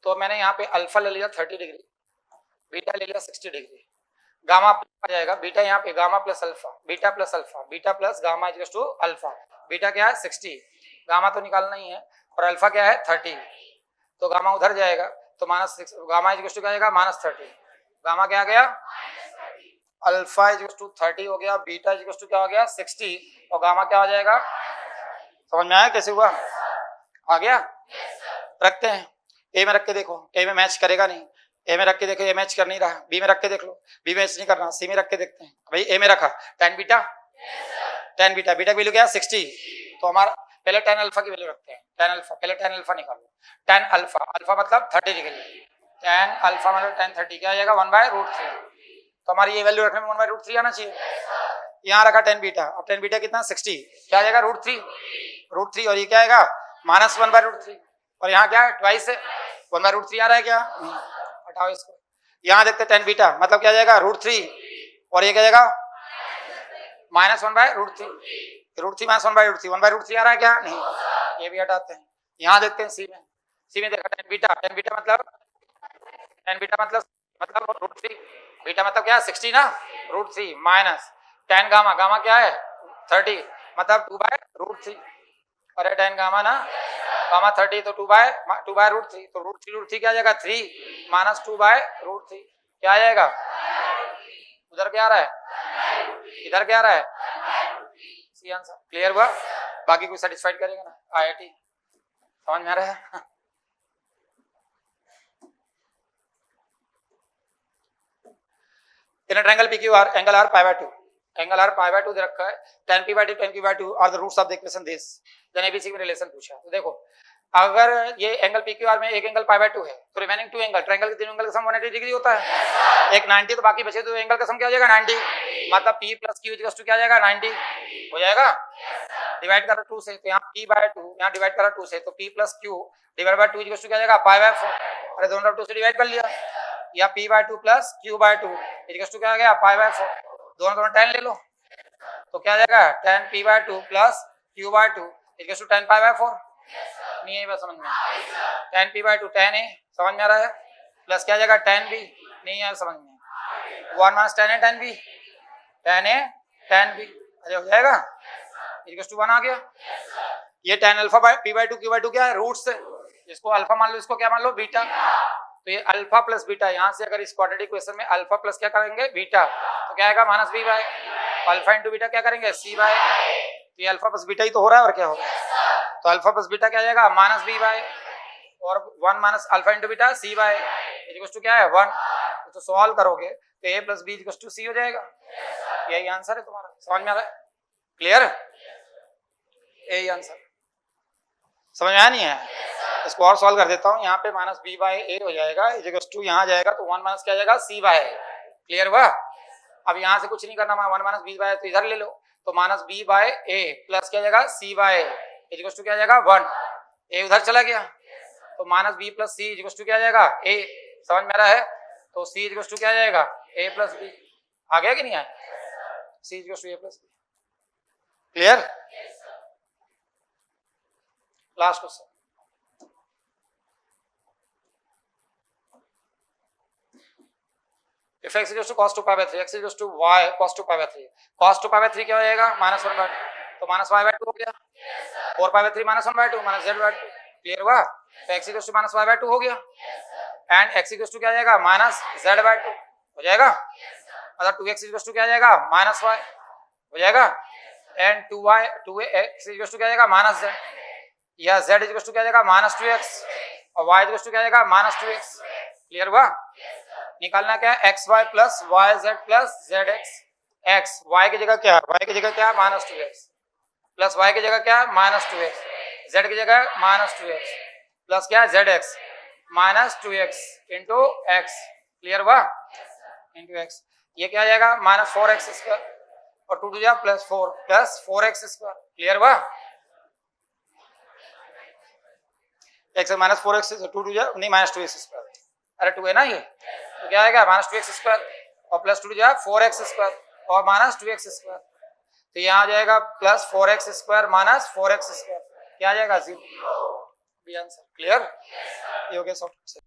तो मैंने यहाँ पे अल्फा ले लिया 30 डिग्री, बीटा ले लिया 60 डिग्री, गामा आ जाएगा बीटा यहाँ पे gamma plus alpha, beta plus gamma equal to alpha. Beta क्या है? 60, गामा तो निकालना ही है, और अल्फा क्या है? 30। तो गामा उधर जाएगा तो माइनस गामा इक्वल टू क्या आएगा? -30। गामा क्या आ गया? अल्फा इक्वल टू 30 हो गया, बीटा इक्वल टू क्या हो गया? 60, और गामा क्या हो जाएगा? समझ में आया कैसे हुआ? आ गया? रखते हैं। ए में रख के देखो, ए में मैच करेगा नहीं, ए में रख के देखो, ए मैच कर नहीं रहा, बी में रख के देख लो, बी मैच नहीं करना, सी में रख के देखते हैं, भाई ए में रखा tan beta, tan beta, beta की वैल्यू क्या है 60, तो हमारा पहले tan अल्फा की वैल्यू रखते हैं, tan अल्फा, पहले tan अल्फा निकालो, tan अल्फा, अल्फा मतलब 30 डिग्री, tan अल्फा मतलब tan 30 क्या आ जाएगा 1/√3, तो हमारी ये वैल्यू रखने में 1/√3 आना चाहिए, यहाँ रखा tan बीटा, अब tan बीटा कितना 60, क्या आ जाएगा √3, और ये क्या आएगा -1/√3, और यहाँ क्या है ट्वाइस है 1/√3 आ रहा है क्या, हटाओ इसको, यहाँ देखते tan बीटा मतलब क्या जाएगा √3, और ये क्या जाएगा -1/√3, √3 -1/√3, 1/√3 आ रहा है क्या, नहीं, ये भी हटाते हैं, यहाँ देखते हैं सी में देखा tan बीटा मतलब √3, बीटा मतलब क्या है 60 ना, √3 माइनस tan गामा, गामा क्या है 30 मतलब 2/√3, अरे tan गामा ना, गामा 30 तो 2/√3, तो √3 क्या आ जाएगा 3 माइनस 2/√3 क्या आ जाएगा, उधर क्या आ रहा है, इधर क्या आ रहा है, सी आंसर, क्लियर हुआ, बाकी कोई सेटिस्फाइड करेगा ना, IIT समझ में आ रहा है। In a triangle PQR, angle R pi/2, angle R pi/2 दे रखा है, tan p/2 tan q/2 are the roots of the equation this, then ABC में रिलेशन पूछा, तो देखो अगर ये एंगल PQR में एक एंगल pi/2 है तो रिमेनिंग 2 एंगल, ट्रायंगल के तीनों एंगल का सम 180 डिग्री होता है, एक 90 तो बाकी बचे 2 एंगल का सम क्या हो जाएगा 90, मतलब P + Q = क्या आ जाएगा 90 हो जाएगा, डिवाइड करा 2 से, तो यहाँ p/2 यहाँ डिवाइड करा 2 से, तो P + Q / 2 = क्या आ जाएगा π/4, अरे दोनों 2 से डिवाइड कर लिया, या p/2 + q/2 = क्या आ गया π/4, दोनों tan ले लो, तो क्या आ जाएगा tan p/2 + q/2 = tan π/4, नहीं है बस समझ में, tan p/2 tan a समझ में आ रहा है, प्लस क्या आ जाएगा tan b, नहीं है समझ में, 1 - tan a tan b, tan a tan b, अरे हो जाएगा = 1 आ गया, ये tan अल्फा p/2 q/2 क्या है रूट्स है, इसको अल्फा मान लो, इसको क्या मान लो बीटा, तो ये अल्फा प्लस बीटा, यहाँ से अगर इस क्वाड्रेटिक इक्वेशन में अल्फा प्लस क्या करेंगे बीटा, तो क्या आएगा -b/, अल्फा इंटू बीटा क्या करेंगे c/, तो ये अल्फा प्लस बीटा ही तो हो रहा है और क्या होगा, तो अल्फा प्लस बीटा क्या आ जाएगा -b/, और 1 minus alpha into beta c/, = क्या है 1, तो सॉल्व करोगे तो a + b = c हो जाएगा, यही आंसर है तुम्हारा, समझ में आ रहा है, क्लियर, यही आंसर समझ में आया नहीं है, इसको और सॉल्व कर देता हूँ, यहाँ पे -b/a हो जाएगा, = यहाँ जाएगा तो 1 माइनस क्या जाएगा c/, क्लियर हुआ, अब यहाँ से कुछ नहीं करना, 1 माइनस b/, तो इधर ले लो, तो -b/a प्लस क्या जाएगा c/, = क्या जाएगा 1, a उधर चला गया, तो -b + c = क्या जाएगा a, समझ में आ रहा है, तो c = क्या जाएगा a + b, आ गया कि नहीं आया, c = a + b, clear, last question, if x = cos 2π/3, x = y cos 2π/3, cos 2π/3 क्या हो जाएगा -1/2, तो -y/2 हो गया, 4π/3 -1/2 -z/2, क्लियर हुआ, तो x = -y/2 हो गया, एंड x = क्या आ जाएगा -z/2 हो जाएगा, मतलब 2x = क्या आ जाएगा -y हो जाएगा, एंड 2x क्या आ जाएगा -z, या z = क्या आ जाएगा -2x, और y = क्या आ जाएगा -2x, क्लियर हुआ, निकालना क्या है xy + yz + zx, x y की जगह क्या है, y की जगह क्या है -2x, प्लस y की जगह क्या है -2x, z की जगह -2x, प्लस क्या है zx -2x into x, clear हुआ, इंटू x, ये क्या आ जाएगा -4x², और 2 + +4 + 4x², क्लियर हुआ, x -4x 2 नहीं -2x², अरे 2 है ना ये, तो क्या आएगा -2x² और +2 = 4x² और -2x², तो यहाँ आ जाएगा +4x² -4x², क्या आ जाएगा 0, बी आंसर, क्लियर, ये हो गया सॉल्व।